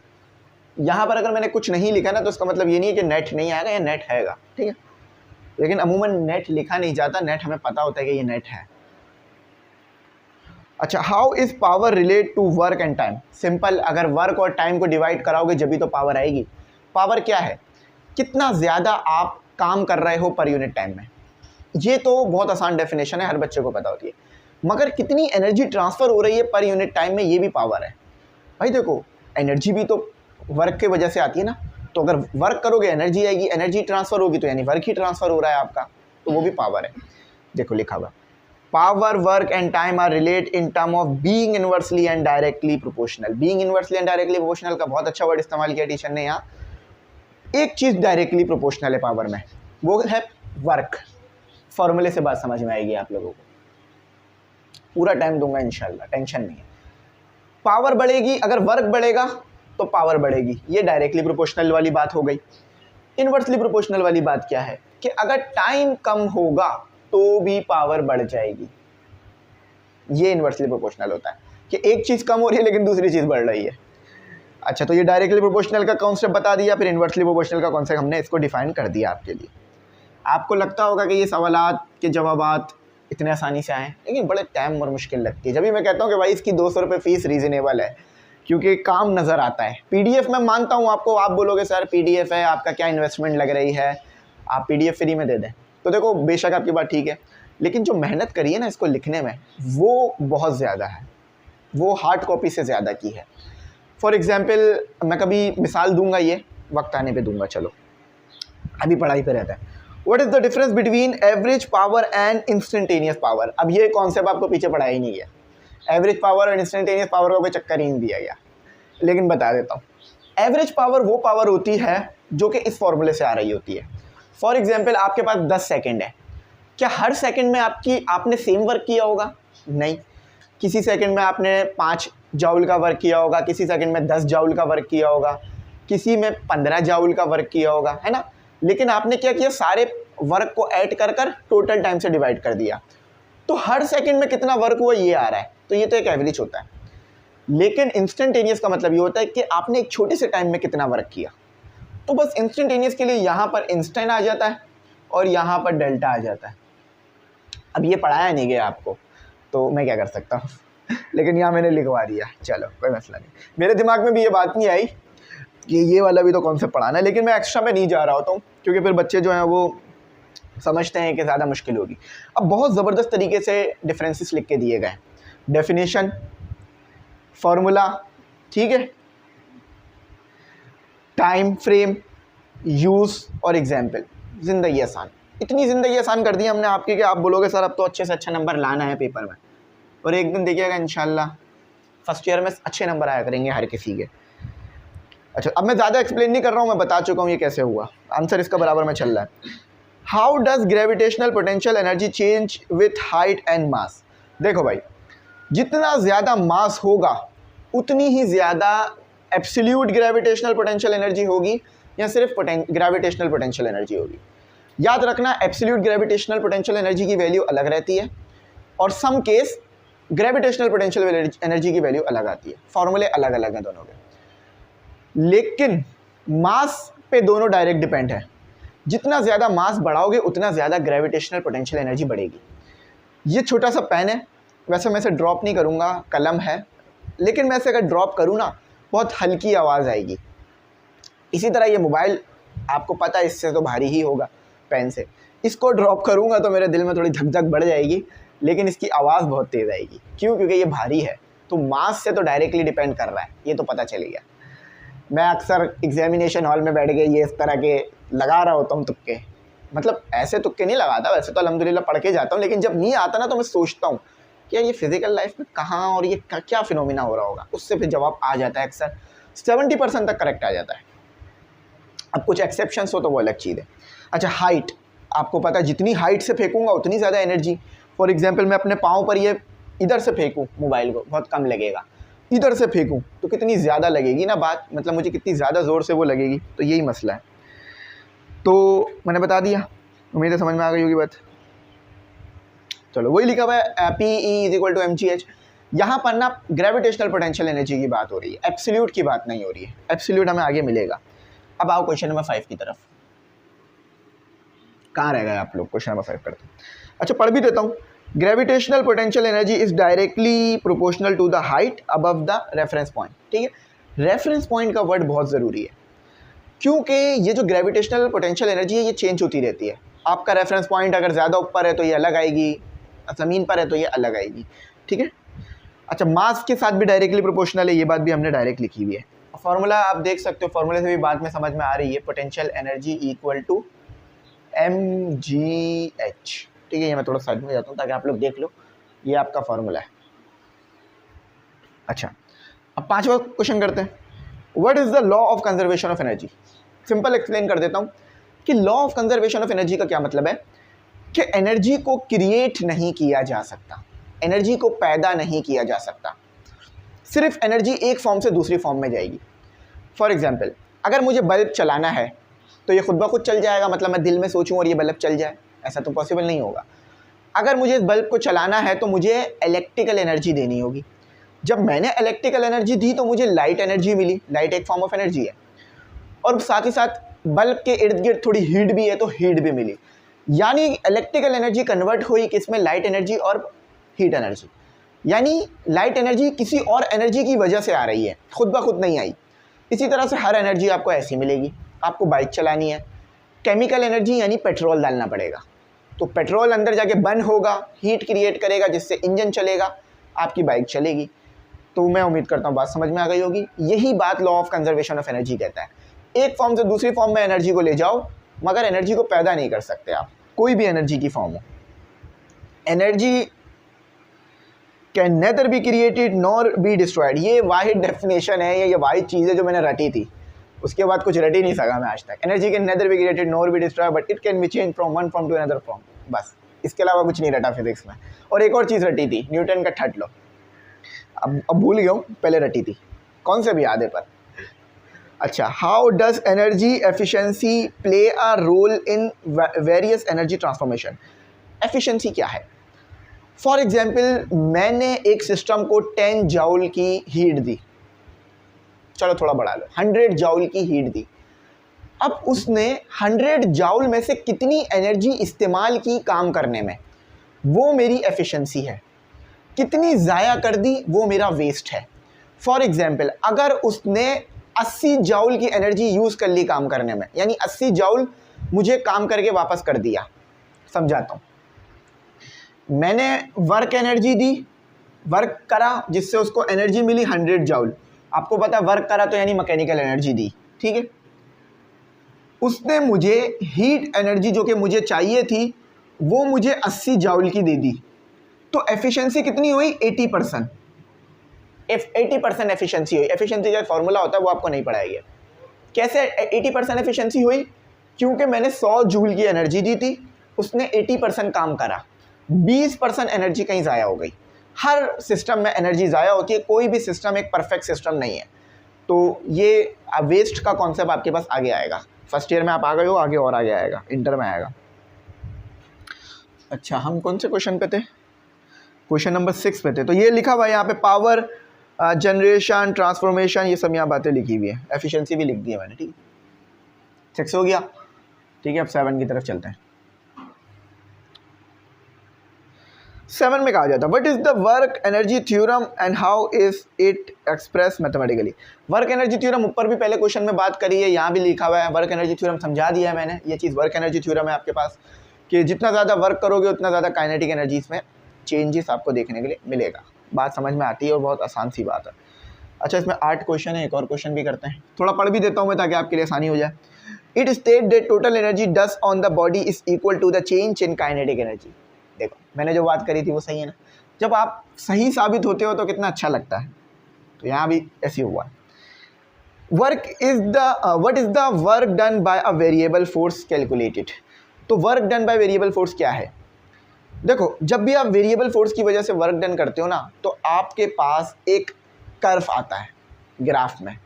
[SPEAKER 1] यहाँ पर अगर मैंने कुछ नहीं लिखा ना, तो इसका मतलब ये नहीं है कि नेट नहीं आएगा, या नेट आएगा, ठीक है। लेकिन अमूमन नेट लिखा नहीं जाता, नेट हमें पता होता है कि ये नेट है। अच्छा, how is power relate to work and time. Simple, अगर वर्क और टाइम को डिवाइड कराओगे जब भी तो पावर आएगी। पावर क्या है, कितना ज़्यादा आप काम कर रहे हो पर यूनिट टाइम में। ये तो बहुत आसान डेफिनेशन है, हर बच्चे को पता होती है। मगर कितनी एनर्जी ट्रांसफ़र हो रही है पर यूनिट टाइम में, ये भी पावर है। भाई देखो, एनर्जी भी तो वर्क की वजह से आती है ना। तो अगर वर्क करोगे एनर्जी आएगी, एनर्जी ट्रांसफ़र होगी तो यानी वर्क ही ट्रांसफ़र हो रहा है आपका, तो वो भी पावर है। देखो लिखा हुआ, power, work and time are relate in term of being inversely and directly proportional. Being inversely and directly proportional का बहुत अच्छा वर्ड इस्तेमाल किया टीचर ने यहाँ। एक चीज़ डायरेक्टली प्रोपोर्शनल है पावर में, वो है वर्क। फॉर्मूले से बात समझ में आएगी आप लोगों को, पूरा टाइम दूंगा इंशाल्लाह, टेंशन नहीं है। पावर बढ़ेगी, अगर वर्क बढ़ेगा तो पावर बढ़ेगी, ये डायरेक्टली प्रोपोर्शनल वाली बात हो गई। इनवर्सली प्रोपोर्शनल वाली बात क्या है कि अगर टाइम कम होगा तो भी पावर बढ़ जाएगी। ये इनवर्सली प्रोपोर्शनल होता है कि एक चीज़ कम हो रही है लेकिन दूसरी चीज़ बढ़ रही है। अच्छा, तो ये डायरेक्टली प्रोपोर्शनल का कॉन्सेप्ट बता दिया, फिर इनवर्सली प्रोपोर्शनल का कॉन्सेप्ट हमने इसको डिफाइन कर दिया आपके लिए। आपको लगता होगा कि ये सवालात के जवाबात इतने आसानी से आए, लेकिन बड़े टाइम और मुश्किल लगती है। जब भी मैं कहता हूँ कि भाई इसकी 200 रुपये फ़ीस रीज़नेबल है, क्योंकि काम नज़र आता है। PDF में मानता हूँ आपको, आप बोलोगे सर PDF है, आपका क्या इन्वेस्टमेंट लग रही है, आप PDF फ्री में दे दें। तो देखो बेशक आपकी बात ठीक है, लेकिन जो मेहनत करी है ना इसको लिखने में, वो बहुत ज़्यादा है, वो हार्ड कॉपी से ज़्यादा की है। फॉर एग्ज़ाम्पल, मैं कभी मिसाल दूंगा, ये वक्त आने पे दूंगा, चलो अभी पढ़ाई पे रहता है। What is the difference between average power and instantaneous power. अब ये कॉन्सेप्ट आपको पीछे पढ़ाया ही नहीं गया, एवरेज पावर और इंस्टेंटेनियस पावर का कोई चक्कर ही नहीं दिया गया, लेकिन बता देता हूँ। एवरेज पावर वो पावर होती है जो कि इस फॉर्मूले से आ रही होती है। फॉर एग्जाम्पल आपके पास 10 सेकेंड है, क्या हर सेकंड में आपने सेम वर्क किया होगा? नहीं, किसी सेकंड में आपने 5 जाउल का वर्क किया होगा, किसी सेकंड में 10 जाउल का वर्क किया होगा, किसी में 15 जाउल का वर्क किया होगा, है ना। लेकिन आपने क्या किया, सारे वर्क को ऐड कर टोटल टाइम से डिवाइड कर दिया, तो हर सेकंड में कितना वर्क हुआ ये आ रहा है, तो ये तो एक एवरेज होता है। लेकिन इंस्टेंटेनियस का मतलब ये होता है कि आपने एक छोटे से टाइम में कितना वर्क किया। तो बस इंस्टेंटेनियस के लिए यहाँ पर इंस्टेंट आ जाता है और यहाँ पर डेल्टा आ जाता है। अब ये पढ़ाया नहीं गया आपको, तो मैं क्या कर सकता हूँ लेकिन यहाँ मैंने लिखवा दिया, चलो कोई मसला नहीं। मेरे दिमाग में भी ये बात नहीं आई कि ये वाला भी तो कॉन्सेप्ट पढ़ाना है, लेकिन मैं एक्स्ट्रा में नहीं जा रहा होता हूँ क्योंकि फिर बच्चे जो हैं वो समझते हैं कि ज़्यादा मुश्किल होगी। अब बहुत ज़बरदस्त तरीके से डिफरेंसेस लिख के दिए गए हैं, डेफिनेशन, फार्मूला, ठीक है, टाइम फ्रेम, यूज़ और एग्जाम्पल। ज़िंदगी आसान, इतनी ज़िंदगी आसान कर दी हमने आपकी कि आप बोलोगे सर अब तो अच्छे से अच्छा नंबर लाना है पेपर में, और एक दिन देखिएगा इंशाल्लाह फर्स्ट ईयर में अच्छे नंबर आया करेंगे हर किसी के। अच्छा, अब मैं ज़्यादा एक्सप्लेन नहीं कर रहा हूँ, मैं बता चुका हूँ ये कैसे हुआ, आंसर इसका बराबर में चल रहा है। How does gravitational potential energy change with height and mass. देखो भाई, जितना ज़्यादा मास होगा उतनी ही ज़्यादा एब्सोल्यूट ग्रेविटेशनल पोटेंशियल एनर्जी होगी या सिर्फ ग्रेविटेशनल पोटेंशियल एनर्जी होगी। याद रखना, एब्सोल्यूट ग्रेविटेशनल पोटेंशियल एनर्जी की वैल्यू अलग रहती है और some case gravitational potential energy की वैल्यू अलग आती है, फॉर्मूले अलग अलग हैं दोनों के। लेकिन मास पे दोनों डायरेक्ट डिपेंड है, जितना ज़्यादा मास बढ़ाओगे उतना ज़्यादा ग्रेविटेशनल पोटेंशियल एनर्जी बढ़ेगी। ये छोटा सा पेन है, वैसे मैं इसे ड्रॉप नहीं करूँगा, कलम है, लेकिन मैं इसे अगर ड्रॉप करूँ ना बहुत हल्की आवाज़ आएगी। इसी तरह ये मोबाइल आपको पता है इससे तो भारी ही होगा पेन से, इसको ड्रॉप करूँगा तो मेरे दिल में थोड़ी धक धक बढ़ जाएगी, लेकिन इसकी आवाज़ बहुत तेज़ आएगी। क्यों? क्योंकि ये भारी है, तो मास से तो डायरेक्टली डिपेंड कर रहा है, ये तो पता चल गया। मैं अक्सर एग्जामिनेशन हॉल में बैठ के ये इस तरह के लगा रहा होता हूँ तुक्के, मतलब ऐसे तुक्के नहीं लगाता, वैसे तो अल्हम्दुलिल्लाह पढ़ के जाता हूँ, लेकिन जब नहीं आता ना तो मैं सोचता हूँ कि यार ये फिज़िकल लाइफ में कहाँ और ये क्या फिनोमिना हो रहा होगा, उससे फिर जवाब आ जाता है, अक्सर 70% तक करेक्ट आ जाता है। अब कुछ एक्सेप्शंस हो तो वो अलग चीज़ है। अच्छा, हाइट, आपको पता है जितनी हाइट से फेंकूंगा उतनी ज़्यादा एनर्जी। फॉर एग्जांपल मैं अपने पाँव पर ये इधर से फेंकूँ मोबाइल को बहुत कम लगेगा, इधर से फेंकूँ तो कितनी ज़्यादा लगेगी ना बात, मतलब मुझे कितनी ज़्यादा ज़ोर से वो लगेगी, तो यही मसला है। तो मैंने बता दिया, उम्मीद है समझ में आ गई होगी बात। चलो, वही लिखा हुआ है PE = mgh। यहाँ पर ना ग्रेविटेशनल पोटेंशियल एनर्जी की बात हो रही है, एब्सोल्यूट की बात नहीं हो रही है, एब्सोल्यूट हमें आगे मिलेगा। अब आओ क्वेश्चन नंबर 5 की तरफ। कहाँ रह गए आप लोग? क्वेश्चन नंबर 5 करते हैं। अच्छा, पढ़ भी देता हूँ। Gravitational potential energy is directly proportional to the height above the reference point. ठीक है, रेफरेंस पॉइंट का वर्ड बहुत ज़रूरी है, क्योंकि ये जो ग्रेविटेशनल पोटेंशियल एनर्जी है ये चेंज होती रहती है। आपका रेफरेंस पॉइंट अगर ज़्यादा ऊपर है तो ये अलग आएगी, ज़मीन पर है तो ये अलग आएगी। ठीक है। अच्छा, मास के साथ भी डायरेक्टली प्रोपोर्शनल है, ये बात भी हमने डायरेक्ट लिखी हुई है। फॉर्मूला आप देख सकते हो, फॉर्मूले से भी बात में समझ में आ रही है, पोटेंशियल एनर्जी = mgh। ठीक है, ये मैं थोड़ा साइड में जाता हूँ ताकि आप लोग देख लो, ये आपका फॉर्मूला है। अच्छा, अब 5वां क्वेश्चन करते हैं। What is the law of conservation of energy. Simple explain कर देता हूँ कि law of conservation of energy का क्या मतलब है कि एनर्जी को क्रिएट नहीं किया जा सकता, एनर्जी को पैदा नहीं किया जा सकता, सिर्फ एनर्जी एक फॉर्म से दूसरी फॉर्म में जाएगी। फॉर एग्जांपल, अगर मुझे बल्ब चलाना है तो ये खुद ब खुद चल जाएगा, मतलब मैं दिल में सोचूं और ये बल्ब चल जाए, ऐसा तो पॉसिबल नहीं होगा। अगर मुझे इस बल्ब को चलाना है तो मुझे इलेक्ट्रिकल एनर्जी देनी होगी। जब मैंने इलेक्ट्रिकल एनर्जी दी तो मुझे लाइट एनर्जी मिली, लाइट एक फॉर्म ऑफ एनर्जी है, और साथ ही साथ बल्ब के इर्द गिर्द थोड़ी हीट भी है तो हीट भी मिली, यानी इलेक्ट्रिकल एनर्जी कन्वर्ट हुई किसमें, लाइट एनर्जी और हीट एनर्जी। यानी लाइट एनर्जी किसी और एनर्जी की वजह से आ रही है, खुद ब खुद नहीं आई। इसी तरह से हर एनर्जी आपको ऐसी मिलेगी। आपको बाइक चलानी है, केमिकल एनर्जी यानी पेट्रोल डालना पड़ेगा, तो पेट्रोल अंदर जाके बर्न होगा, हीट क्रिएट करेगा जिससे इंजन चलेगा, आपकी बाइक चलेगी। तो मैं उम्मीद करता हूँ बात समझ में आ गई होगी। यही बात law of conservation of energy कहता है, एक फॉर्म से दूसरी फॉर्म में एनर्जी को ले जाओ मगर एनर्जी को पैदा नहीं कर सकते आप, कोई भी एनर्जी की फॉर्म हो। Energy can neither be created nor be destroyed, ये वाहिद डेफिनेशन है, ये वाहिद चीज़ है जो मैंने रटी थी, उसके बाद कुछ रट ही नहीं सका मैं आज तक। Energy can neither be created nor be destroyed but it can be change from one form to another form, बस इसके अलावा कुछ नहीं रटा फिजिक्स में। और एक और चीज़ रटी थी, न्यूटन का थर्ड लॉ, अब भूल गया हूँ, पहले रटी थी, कौन से भी याद है पर। अच्छा, how does energy efficiency play a role in various energy transformation. Efficiency क्या है? फॉर एग्जाम्पल मैंने एक सिस्टम को 10 जाउल की हीट दी, चलो थोड़ा बढ़ा लो, 100 जाउल की हीट दी। अब उसने 100 जाउल में से कितनी एनर्जी इस्तेमाल की काम करने में, वो मेरी एफिशिएंसी है। कितनी ज़ाया कर दी, वो मेरा वेस्ट है। फॉर एग्जाम्पल अगर उसने 80 जाउल की एनर्जी यूज़ कर ली काम करने में, यानी 80 जाउल मुझे काम करके वापस कर दिया, समझाता हूँ। मैंने वर्क एनर्जी दी, वर्क करा जिससे उसको एनर्जी मिली 100 जाउल, आपको पता है वर्क करा तो यानी मैकेनिकल एनर्जी दी, ठीक है। उसने मुझे हीट एनर्जी जो कि मुझे चाहिए थी वो मुझे 80 जाउल की दे दी, तो एफिशिएंसी कितनी हुई? 80%। 80% एफिशिएंसी हुई। एफिशिएंसी का फॉर्मूला होता है वो आपको नहीं पढ़ाएंगे। कैसे 80% एफिशिएंसी हुई? क्योंकि मैंने 100 जूल की एनर्जी दी थी, उसने 80% काम करा, 20% एनर्जी कहीं ज़ाया हो गई। हर सिस्टम में एनर्जी ज़ाया होती है, कोई भी सिस्टम एक परफेक्ट सिस्टम नहीं है। तो ये वेस्ट का कॉन्सेप्ट आपके पास आगे आएगा, फर्स्ट ईयर में आप आ गए हो, आगे और आगे आएगा, इंटर में आएगा। अच्छा, हम कौन से क्वेश्चन पे थे? क्वेश्चन नंबर 6 पे थे। तो ये लिखा हुआ है यहाँ पे पावर जनरेशन ट्रांसफॉर्मेशन, ये सब यहाँ बातें लिखी हुई है, एफिशिएंसी भी लिख दी है मैंने, ठीक है। 6 हो गया, ठीक है। अब 7 की तरफ चलते हैं। 7 में कहा जाता है what is the work energy theorem and how is it express mathematically. Work energy theorem ऊपर भी पहले क्वेश्चन में बात करी है, यहाँ भी लिखा हुआ है, वर्क एनर्जी थ्योरम समझा दिया है मैंने। ये चीज़ वर्क एनर्जी थ्योरम है आपके पास कि जितना ज़्यादा वर्क करोगे उतना ज़्यादा काइनेटिक एनर्जी में चेंजेस आपको देखने के लिए मिलेगा। बात समझ में आती है और बहुत आसान सी बात है। अच्छा, इसमें 8 क्वेश्चन है, एक और क्वेश्चन भी करते हैं, थोड़ा पढ़ भी देता हूँ मैं ताकि आपके लिए आसानी हो जाए। It state that total energy dust on the body is equal to the change in kinetic energy. देखो मैंने जो बात करी थी वो सही है ना, जब आप सही साबित होते हो तो कितना अच्छा लगता है। तो यहाँ भी ऐसे हुआ। Work is the what is the work done by a variable force calculated. तो work done by variable force क्या है? देखो, जब भी आप वेरिएबल फोर्स की वजह से वर्क डन करते हो ना, तो आपके पास एक कर्व आता है ग्राफ में।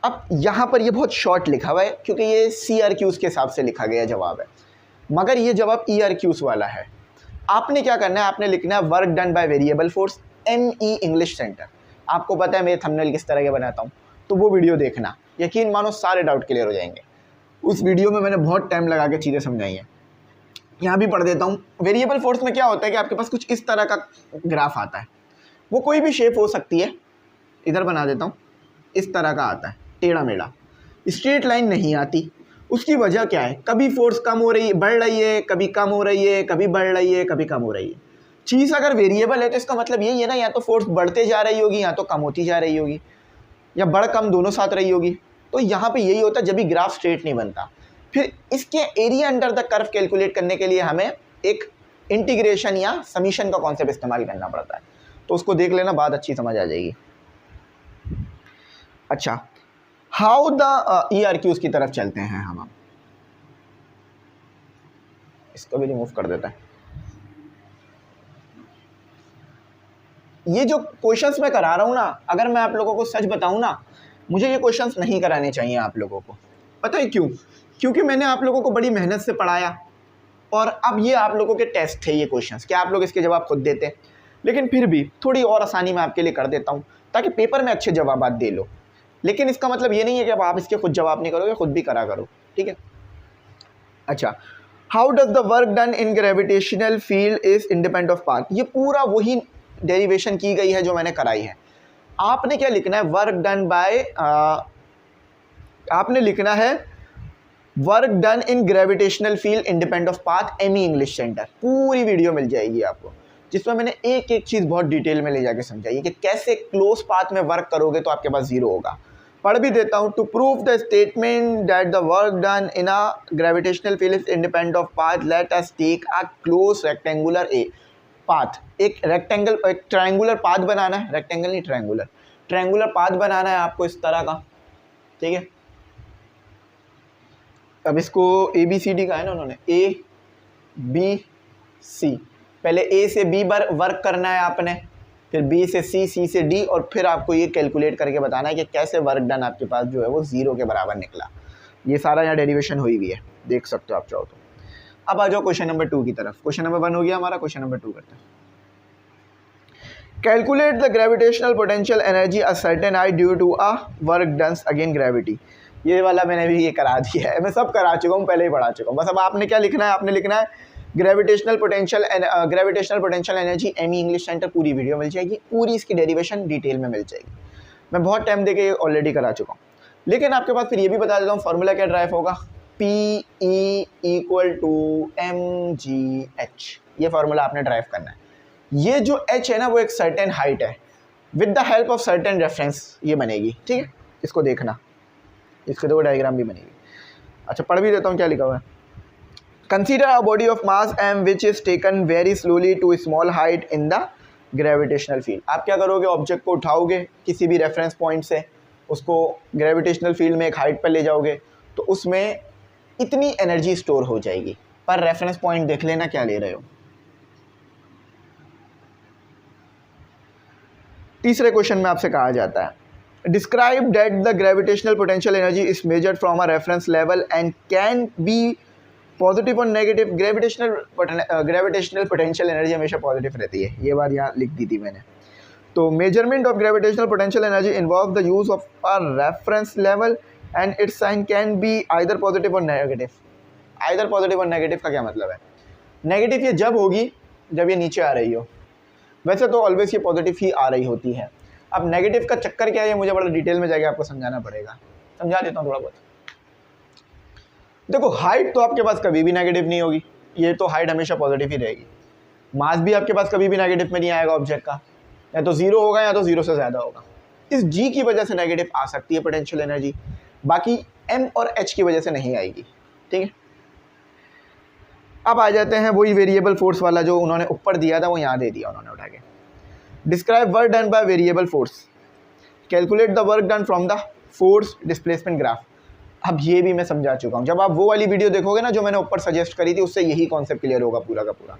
[SPEAKER 1] अब यहाँ पर ये बहुत शॉर्ट लिखा हुआ है क्योंकि ये CRQs के हिसाब से लिखा गया जवाब है, मगर ये जवाब ERQs वाला है। आपने क्या करना है, आपने लिखना है work done by variable force ME English Center. आपको पता है मेरे थंबनेल किस तरह के बनाता हूँ, तो वो वीडियो देखना, यकीन मानो सारे डाउट क्लियर हो जाएंगे। उस वीडियो में मैंने बहुत टाइम लगा के चीज़ें समझाई हैं। यहाँ भी पढ़ देता हूँ। वेरिएबल फोर्स में क्या होता है कि आपके पास कुछ इस तरह का ग्राफ आता है, वो कोई भी शेप हो सकती है, इधर बना देता हूँ, इस तरह का आता है, टेढ़ा मेढ़ा, स्ट्रेट लाइन नहीं आती। उसकी वजह क्या है? कभी फोर्स कम हो रही है, बढ़ रही है, कभी कम हो रही है, कभी बढ़ रही है, कभी कम हो रही है। चीज़ अगर वेरिएबल है तो इसका मतलब यही है ना, या तो फोर्स बढ़ते जा रही होगी या तो कम होती जा रही होगी, या बढ़ कम दोनों साथ रही होगी। तो यहाँ पे यही होता है जब भी ग्राफ स्ट्रेट नहीं बनता। फिर इसके area under the curve calculate करने के लिए हमें एक इंटीग्रेशन या समीशन का कॉन्सेप्ट इस्तेमाल करना पड़ता है, तो उसको देख लेना, बात अच्छी समझ आ जाएगी। अच्छा, हाउ द ERQs की तरफ चलते हैं हम। इसको भी रिमूव कर देता है। ये जो क्वेश्चंस मैं करा रहा हूं ना, अगर मैं आप लोगों को सच बताऊं ना, मुझे ये क्वेश्चंस नहीं कराने चाहिए आप लोगों को। पता है क्यों? क्योंकि मैंने आप लोगों को बड़ी मेहनत से पढ़ाया और अब ये आप लोगों के टेस्ट थे ये क्वेश्चंस, क्या आप लोग इसके जवाब खुद देते? लेकिन फिर भी थोड़ी और आसानी मैं आपके लिए कर देता हूँ ताकि पेपर में अच्छे जवाब दे लो। लेकिन इसका मतलब ये नहीं है कि अब आप इसके खुद जवाब नहीं करोगे, खुद भी करा करो, ठीक है। अच्छा, how does the work done in gravitational field is independent of path. ये पूरा वही डेरिवेशन की गई है जो मैंने कराई है। आपने क्या लिखना है? वर्क डन बाय, आपने लिखना है work done in gravitational field independent of path ME English Center. पूरी वीडियो मिल जाएगी आपको, जिसमें मैंने एक एक चीज़ बहुत डिटेल में ले जाके समझाई है कि कैसे क्लोज पाथ में वर्क करोगे तो आपके पास 0 होगा,
[SPEAKER 2] पढ़ भी देता हूँ। To prove the statement that the work done in a gravitational field is independent of path, let us take a close rectangular a path. एक ट्रायंगुलर पाथ बनाना है, रेक्टेंगल नहीं ट्रायंगुलर पाथ बनाना है आपको इस तरह का, ठीक है। अब इसको ए बी सी डी का है ना उन्होंने, ए बी सी, पहले ए से बी वर्क करना है आपने, फिर बी से सी, सी से डी, और फिर आपको ये कैलकुलेट करके बताना है कि कैसे वर्क डन आपके पास जो है वो 0 के बराबर निकला। ये सारा यहाँ डेरिवेशन हुई हुई है, देख सकते हो आप चाहो तो। अब आ जाओ क्वेश्चन नंबर 2 की तरफ। क्वेश्चन नंबर 1 हो गया हमारा, क्वेश्चन नंबर 2 करते हैं। Calculate the gravitational potential energy a certain height due to a work done again gravity. ये वाला मैंने भी ये करा दिया है, मैं सब करा चुका हूँ, पहले ही पढ़ा चुका हूँ। बस अब आपने क्या लिखना है, आपने लिखना है gravitational potential energy Amy English Center, पूरी वीडियो मिल जाएगी, पूरी इसकी डेरिवेशन डिटेल में मिल जाएगी। मैं बहुत टाइम देके ऑलरेडी करा चुका हूँ, लेकिन आपके पास फिर ये भी बता देता हूँ फॉर्मूला क्या ड्राइव होगा, PE = mgh। ये फार्मूला आपने ड्राइव करना है। ये जो h है ना वो एक सर्टेन हाइट है, with the help of certain reference ये बनेगी, ठीक है। इसको देखना, इसके दो डायग्राम भी बनेगी। अच्छा पढ़ भी देता हूँ क्या लिखा हुआ है। Consider a body of mass m which is taken very slowly to small height in the gravitational field. आप क्या करोगे, ऑब्जेक्ट को उठाओगे किसी भी रेफरेंस पॉइंट से, उसको ग्रेविटेशनल फील्ड में एक हाइट पर ले जाओगे, तो उसमें इतनी एनर्जी स्टोर हो जाएगी। पर रेफरेंस पॉइंट देख लेना क्या ले रहे हो। तीसरे क्वेश्चन में आपसे कहा जाता है describe that the gravitational potential energy is measured from a reference level and can be positive or negative. Gravitational potential energy हमेशा पॉजिटिव रहती है, ये बात यहाँ लिख दी थी मैंने। तो measurement of gravitational potential energy involve the use of a reference level and its sign can be either positive or negative. Either positive or negative का क्या मतलब है, नेगेटिव ये जब होगी जब ये नीचे आ रही हो, वैसे तो ऑलवेज ये पॉजिटिव ही आ रही होती है। अब नेगेटिव का चक्कर क्या है, मुझे बड़ा डिटेल में जाके आपको समझाना पड़ेगा, समझा देता हूँ थोड़ा बहुत। देखो हाइट तो आपके पास कभी भी नेगेटिव नहीं होगी, ये तो हाइट हमेशा पॉजिटिव ही रहेगी। मास भी आपके पास कभी भी नेगेटिव में नहीं आएगा ऑब्जेक्ट का, या तो 0 होगा या तो 0 से ज़्यादा होगा। इस g की वजह से नेगेटिव आ सकती है पोटेंशियल एनर्जी, बाकी m और h की वजह से नहीं आएगी, ठीक है। अब आ जाते हैं वही वेरिएबल फोर्स वाला जो उन्होंने ऊपर दिया था, वो यहाँ दे दिया उन्होंने उठा के। Describe work done by variable force, calculate the work done from the force displacement graph. अब ये भी मैं समझा चुका हूँ, जब आप वो वाली वीडियो देखोगे ना जो मैंने ऊपर सजेस्ट करी थी, उससे यही कॉन्सेप्ट क्लियर होगा पूरा का पूरा।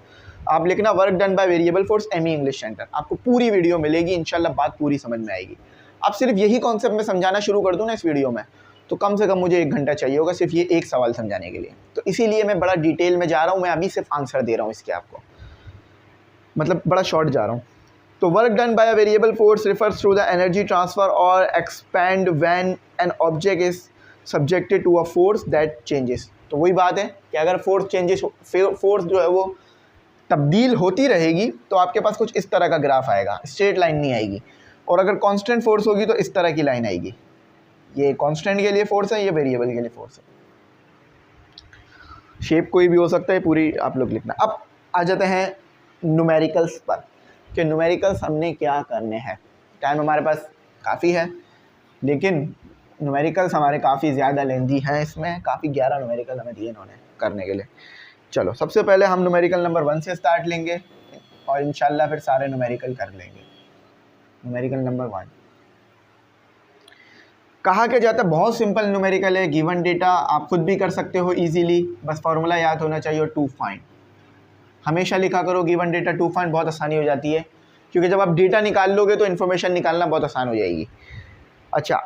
[SPEAKER 2] आप लिखना work done by variable force Amy English Center, आपको पूरी वीडियो मिलेगी, इंशाल्लाह बात पूरी समझ में आएगी। अब सिर्फ यही कॉन्सेप्ट मैं समझाना शुरू कर दूँ ना इस वीडियो में, तो कम से कम मुझे 1 घंटा चाहिए होगा सिर्फ ये एक सवाल समझाने के लिए। तो इसीलिए मैं बड़ा डिटेल में जा रहा हूँ, मैं अभी सिर्फ आंसर दे रहा हूँ इसके आपको, मतलब बड़ा शॉर्ट जा रहा हूँ। तो work done by a variable force refers to the energy transfer और expand when an object is subjected to a force that changes. तो वही बात है कि अगर फोर्स जो है वो तब्दील होती रहेगी तो आपके पास कुछ इस तरह का ग्राफ आएगा, स्ट्रेट लाइन नहीं आएगी। और अगर कांस्टेंट फोर्स होगी तो इस तरह की लाइन आएगी। ये कांस्टेंट के लिए फोर्स है, ये वेरिएबल के लिए फोर्स है। शेप कोई भी हो सकता है, पूरी आप लोग लिखना। अब आ जाते हैं न्यूमेरिकल्स पर कि न्यूमेरिकल्स हमने क्या करने हैं। टाइम हमारे पास काफ़ी है, लेकिन न्यूमेरिकल्स हमारे काफ़ी ज़्यादा लेंदी हैं, इसमें काफ़ी 11 न्यूमेरिकल हमें दिए इन्होंने करने के लिए। चलो सबसे पहले हम न्यूमेरिकल नंबर 1 से स्टार्ट लेंगे और इंशाल्लाह फिर सारे न्यूमेरिकल कर लेंगे। न्यूमेरिकल नंबर 1 कहा क्या जाता है, बहुत सिंपल न्यूमेरिकल है। गिवन डेटा आप खुद भी कर सकते हो इजीली, बस फार्मूला याद होना चाहिए। टू फाइंड हमेशा लिखा करो, गिवन डेटा टू फाइंड, बहुत आसानी हो जाती है, क्योंकि जब आप डेटा निकाल लोगे तो इन्फॉर्मेशन निकालना बहुत आसान हो जाएगी। अच्छा,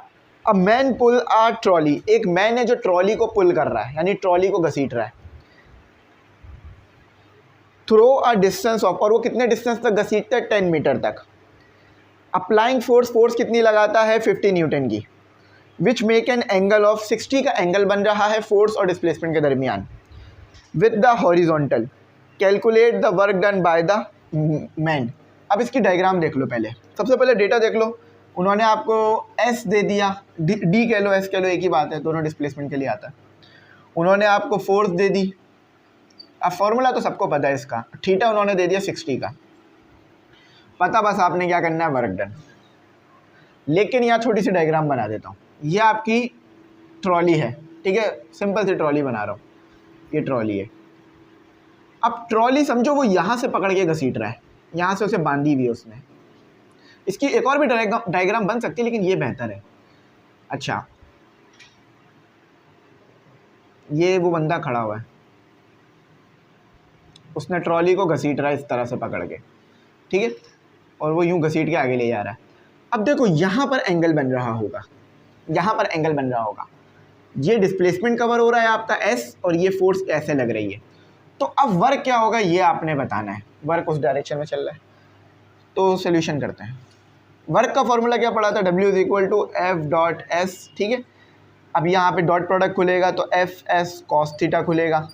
[SPEAKER 2] अब मैन पुल आ ट्रॉली, एक मैन है जो ट्रॉली को पुल कर रहा है, यानी ट्रॉली को घसीट रहा है, थ्रो अ डिस्टेंस ऑफ, और वो कितने डिस्टेंस तक घसीटता है, 10 मीटर तक। अप्लाइंग फोर्स कितनी लगाता है, 50 न्यूटन की, which make an angle of 60 का एंगल बन रहा है फोर्स और डिस्प्लेसमेंट के दरमियान with the horizontal. Calculate the work done by the man. अब इसकी डायग्राम देख लो, पहले सबसे पहले डेटा देख लो। उन्होंने आपको एस दे दिया, डी कह लो, एस कह लो, एक ही बात है, दोनों डिस्प्लेसमेंट के लिए आता है। उन्होंने आपको फोर्स दे दी, अब फॉर्मूला तो सबको पता है इसका, थीटा उन्होंने दे दिया 60 का, पता बस आपने क्या करना है, वर्क डन। लेकिन यहाँ छोटी सी डायग्राम बना देता हूँ।
[SPEAKER 1] ये आपकी ट्रॉली है, ठीक है, सिंपल सी ट्रॉली बना रहा हूँ, ये ट्रॉली है। अब ट्रॉली समझो वो यहाँ से पकड़ के घसीट रहा है, यहाँ से उसे बांधी हुई है उसने। इसकी एक और भी डायग्राम बन सकती है लेकिन ये बेहतर है। अच्छा, ये वो बंदा खड़ा हुआ है, उसने ट्रॉली को घसीट रहा है इस तरह से पकड़ के, ठीक है, और वो यूं घसीट के आगे ले जा रहा है। अब देखो यहाँ पर एंगल बन रहा होगा, यहाँ पर एंगल बन रहा होगा, ये डिस्प्लेसमेंट कवर हो रहा है आपका एस और ये फोर्स ऐसे लग रही है। तो अब वर्क क्या होगा ये आपने बताना है, वर्क उस डायरेक्शन में चल रहा है। तो सोल्यूशन करते हैं। वर्क का फॉर्मूला क्या पड़ा था, W is equal to F dot S, ठीक है। अब यहाँ पे डॉट प्रोडक्ट खुलेगा तो एफ एस कॉस थीटा खुलेगा,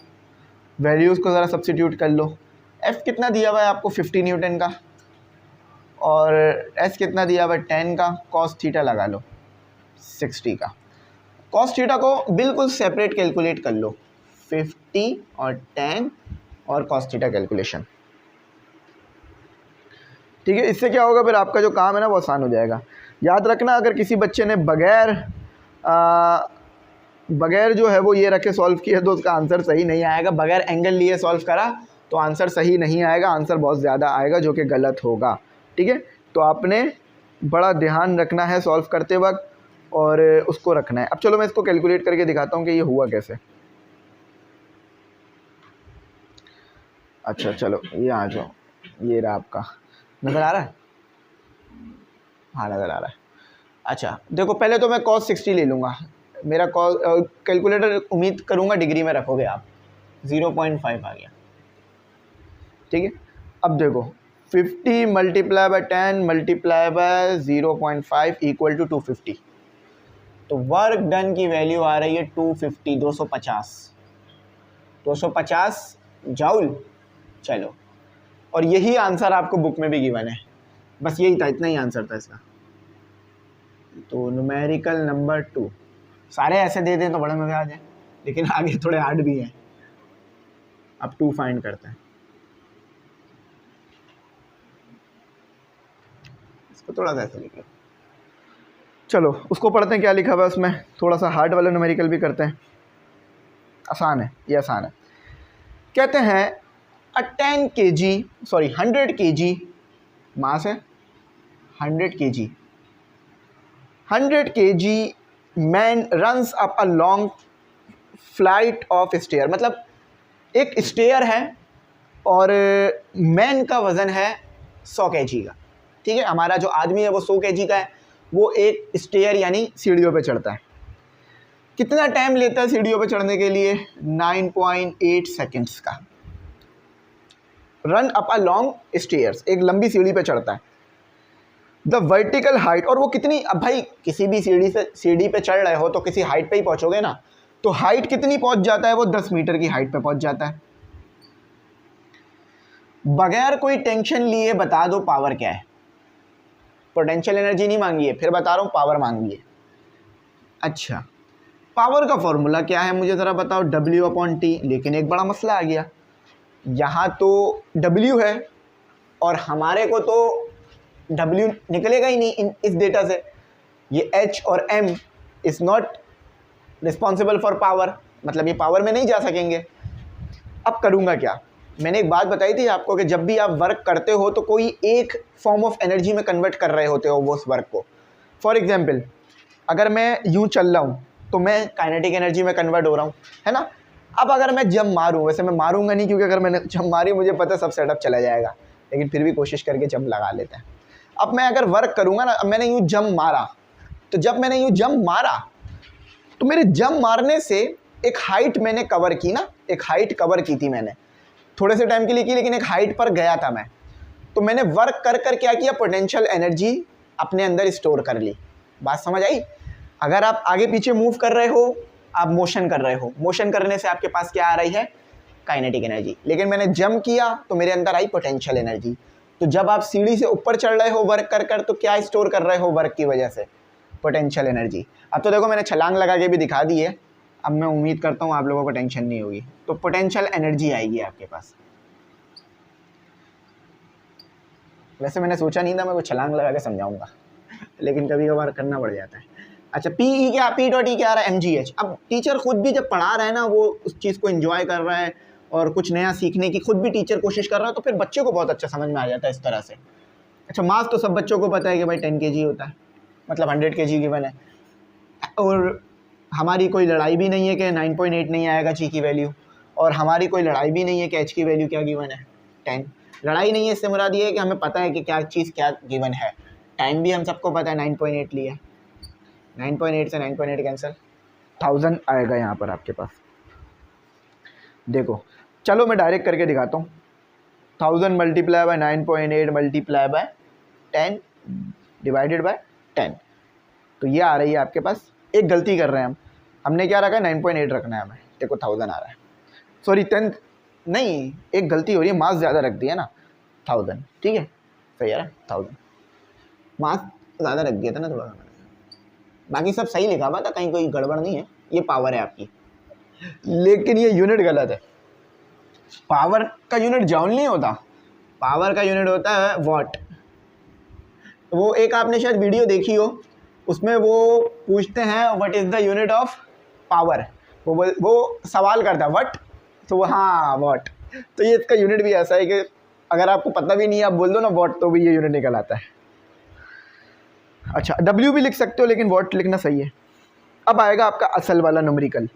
[SPEAKER 1] वैल्यूज़ को ज़रा सब्सिट्यूट कर लो। एफ कितना दिया हुआ है आपको 50 न्यूटन का, और एस कितना दिया हुआ है 10 का, कॉस थीटा लगा लो 60 का। कॉस थीटा को बिल्कुल सेपरेट कैलकुलेट कर लो, 50 और 10 और कॉस थीटा कैलकुलेशन, ठीक है। इससे क्या होगा, फिर आपका जो काम है ना वो आसान हो जाएगा। याद रखना, अगर किसी बच्चे ने बगैर जो है वो ये रखे सॉल्व किया तो उसका आंसर सही नहीं आएगा। बगैर एंगल लिए सॉल्व करा तो आंसर सही नहीं आएगा, आंसर बहुत ज़्यादा आएगा जो कि गलत होगा, ठीक है। तो आपने बड़ा ध्यान रखना है सॉल्व करते वक्त और उसको रखना है। अब चलो मैं इसको कैलकुलेट करके दिखाता हूँ कि ये हुआ कैसे। अच्छा चलो ये आ जाओ, ये रहा आपका, नज़र आ रहा है, हाँ नज़र आ रहा है। अच्छा देखो, पहले तो मैं cos 60 ले लूँगा, मेरा कैलकुलेटर उम्मीद करूँगा डिग्री में रखोगे आप, 0.5 आ गया, ठीक है। अब देखो 50 multiply by 10 multiply by 0.5 equal to 250, तो वर्क डन की वैल्यू आ रही है 250, 250 जूल। चलो, और यही आंसर आपको बुक में भी गिवन है, बस यही था, इतना ही आंसर था इसका। तो न्यूमेरिकल नंबर 2, सारे ऐसे दे दें तो बड़ा मज़ा आ जाए, लेकिन आगे थोड़े हार्ड भी हैं। अब 2 फाइंड करते हैं, इसको थोड़ा सा ऐसे लिख लो। चलो उसको पढ़ते हैं क्या लिखा हुआ है उसमें, थोड़ा सा हार्ड वाला न्यूमेरिकल भी करते हैं। आसान है, ये आसान है। कहते हैं 100 kg मास है, 100 kg man runs up a long flight of stair, मतलब एक स्टेयर है और मैन का वज़न है 100 kg का, ठीक है। हमारा जो आदमी है वो 100 kg का है, वो एक स्टेयर यानी सीढ़ियों पे चढ़ता है। कितना टाइम लेता है सीढ़ियों पे चढ़ने के लिए, 9.8 सेकेंड्स का। Run up a long stairs, एक लंबी सीढ़ी पे चढ़ता है। द वर्टिकल हाइट, और वो कितनी, अब भाई किसी भी सीढ़ी पे चढ़ रहे हो तो किसी हाइट पे ही पहुंचोगे ना, तो हाइट कितनी पहुंच जाता है, वो 10 मीटर की हाइट पे पहुंच जाता है। बगैर कोई टेंशन लिए बता दो पावर क्या है। पोटेंशियल एनर्जी नहीं मांगी है, फिर बता रहा हूँ पावर मांगी है। अच्छा, पावर का फॉर्मूला क्या है मुझे ज़रा बताओ, W/T। लेकिन एक बड़ा मसला आ गया, यहाँ तो W है और हमारे को तो W निकलेगा ही नहीं इस डेटा से। ये H और M is not responsible for power, मतलब ये पावर में नहीं जा सकेंगे। अब करूँगा क्या, मैंने एक बात बताई थी आपको कि जब भी आप वर्क करते हो तो कोई एक फॉर्म ऑफ एनर्जी में कन्वर्ट कर रहे होते हो वो उस वर्क को। फॉर एग्जाम्पल, अगर मैं यूँ चल रहा हूँ तो मैं काइनेटिक एनर्जी में कन्वर्ट हो रहा हूँ, है ना। अब अगर मैं जंप मारूँ, वैसे मैं मारूंगा नहीं क्योंकि अगर मैंने जंप मारी मुझे पता है सब सेटअप चला जाएगा, लेकिन फिर भी कोशिश करके जंप लगा लेते हैं। अब मैं अगर वर्क करूँगा ना, अब मैंने यूँ जंप मारा, तो जब मैंने यूँ जंप मारा तो मेरे जंप मारने से एक हाइट मैंने कवर की ना, एक हाइट कवर की थी मैंने, थोड़े से टाइम के लिए की, लेकिन एक हाइट पर गया था मैं। तो मैंने वर्क कर कर क्या किया, पोटेंशियल एनर्जी अपने अंदर स्टोर कर ली। बात समझ आई। अगर आप आगे पीछे मूव कर रहे हो, आप मोशन कर रहे हो, मोशन करने से आपके पास क्या आ रही है, काइनेटिक एनर्जी। लेकिन मैंने जंप किया तो मेरे अंदर आई पोटेंशियल एनर्जी। तो जब आप सीढ़ी से ऊपर चढ़ रहे हो वर्क कर कर, तो क्या स्टोर कर रहे हो वर्क की वजह से, पोटेंशियल एनर्जी। अब तो देखो मैंने छलांग लगा के भी दिखा दी है, अब मैं उम्मीद करता हूँ आप लोगों को टेंशन नहीं होगी। तो पोटेंशियल एनर्जी आएगी आपके पास। वैसे मैंने सोचा नहीं था मैं को छलांग लगा के समझाऊंगा, लेकिन कभी कभार करना पड़ जाता है। अच्छा पी क्या, पी डॉट ई क्या आ रहा है, mgh। अब टीचर खुद भी जब पढ़ा रहा है ना, वो उस चीज़ को एंजॉय कर रहा है और कुछ नया सीखने की खुद भी टीचर कोशिश कर रहा है, तो फिर बच्चे को बहुत अच्छा समझ में आ जाता है इस तरह से। अच्छा मास तो सब बच्चों को पता है कि भाई 10 kg होता है, मतलब 100 kg गिवन है, और हमारी कोई लड़ाई भी नहीं है कि 9.8 नहीं आएगा ची की वैल्यू, और हमारी कोई लड़ाई भी नहीं है कि एच की वैल्यू क्या गिवन है, 10। लड़ाई नहीं है, इससे मुराद ये है कि हमें पता है कि क्या चीज़ क्या गिवन है। टाइम भी हम सबको पता है 9.8 लिया, 9.8 से 9.8 कैंसिल,
[SPEAKER 2] 1000 आएगा यहाँ पर आपके पास। देखो चलो मैं डायरेक्ट करके दिखाता हूँ। 1000 multiply by 9.8 multiply by 10 divided by 10, तो ये आ रही है आपके पास। एक गलती कर रहे हैं हमने क्या रखा है, 9.8 रखना है हमें। देखो 1000 आ रहा है, सॉरी 10 नहीं, एक गलती हो रही है, मास ज़्यादा रख दिया ना, 1000 ठीक है, सही है 1000,
[SPEAKER 1] मास ज़्यादा रख दिया था ना थोड़ा सा, बाकी सब सही लिखा हुआ था, कहीं कोई गड़बड़ नहीं है। ये पावर है आपकी,
[SPEAKER 2] लेकिन ये यूनिट गलत है।
[SPEAKER 1] पावर का यूनिट जॉल नहीं होता, पावर का यूनिट होता है वॉट। वो एक आपने शायद वीडियो देखी हो, उसमें वो पूछते हैं what is the unit of power, वो सवाल करता है व्हाट, तो वो हाँ वॉट।
[SPEAKER 2] तो ये इसका यूनिट भी ऐसा है कि अगर आपको पता भी नहीं है, आप बोल दो ना वॉट, तो भी ये यूनिट निकल आता है। अच्छा डब्ल्यू भी लिख सकते हो, लेकिन वॉट लिखना सही है। अब आएगा आपका असल वाला न्यूमेरिकल,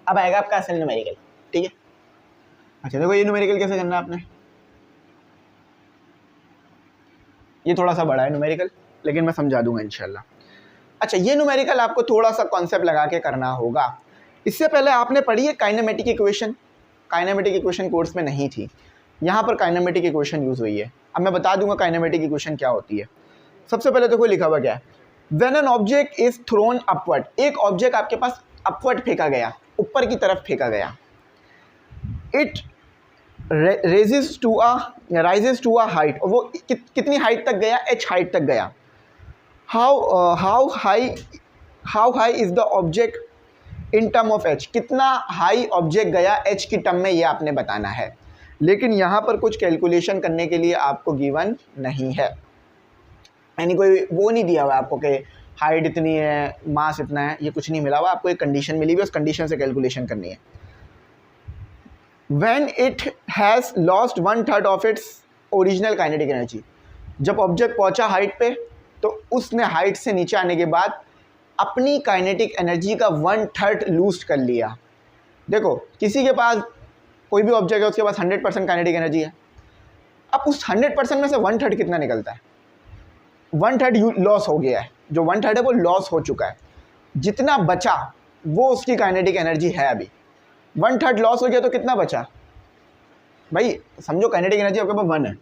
[SPEAKER 1] अब आएगा आपका असल न्यूमेरिकल, ठीक है। अच्छा देखो ये न्यूमेरिकल कैसे करना है आपने, ये थोड़ा सा बड़ा है न्यूमेरिकल,
[SPEAKER 2] लेकिन मैं समझा दूंगा इंशाल्लाह।
[SPEAKER 1] अच्छा ये न्यूमेरिकल आपको थोड़ा सा कॉन्सेप्ट लगा के करना होगा।
[SPEAKER 2] इससे पहले आपने पढ़ी है
[SPEAKER 1] kinematic equation, kinematic equation course में नहीं थी, यहाँ पर काइनेमेटिक इक्वेशन यूज़ हुई है। अब मैं बता दूंगा काइनेमेटिक इक्वेशन क्या होती है। सबसे पहले देखो लिखा हुआ क्या है, when an object is throne upward, एक ऑब्जेक्ट आपके पास अपवर्ड फेंका गया, ऊपर की तरफ फेंका गया, it rises to a height, और वो कितनी हाइट तक गया, h हाइट तक गया। How high is the object in term of h, कितना हाई ऑब्जेक्ट गया h की टर्म में, ये आपने बताना है।
[SPEAKER 2] लेकिन यहाँ पर कुछ कैलकुलेशन करने के लिए आपको गिवन नहीं है,
[SPEAKER 1] यानी कोई वो नहीं दिया हुआ आपको कि हाइट इतनी है, मास इतना है, ये कुछ नहीं मिला हुआ आपको। एक कंडीशन मिली हुई है, उस कंडीशन से कैलकुलेशन करनी है।
[SPEAKER 2] When it has lost 1/3 of its original kinetic energy,
[SPEAKER 1] जब ऑब्जेक्ट पहुंचा हाइट पे, तो उसने हाइट से नीचे आने के बाद अपनी काइनेटिक एनर्जी का 1/3 लूज कर लिया। देखो किसी के पास कोई भी ऑब्जेक्ट है, उसके पास 100% काइनेटिक एनर्जी है। अब उस 100% में से 1/3 कितना निकलता है, 1/3 लॉस हो गया है, जो 1/3 है वो लॉस हो चुका है। जितना बचा वो उसकी काइनेटिक एनर्जी है। अभी 1/3 लॉस हो गया तो कितना बचा भाई, समझो काइनेटिक एनर्जी आपके पास 1 है,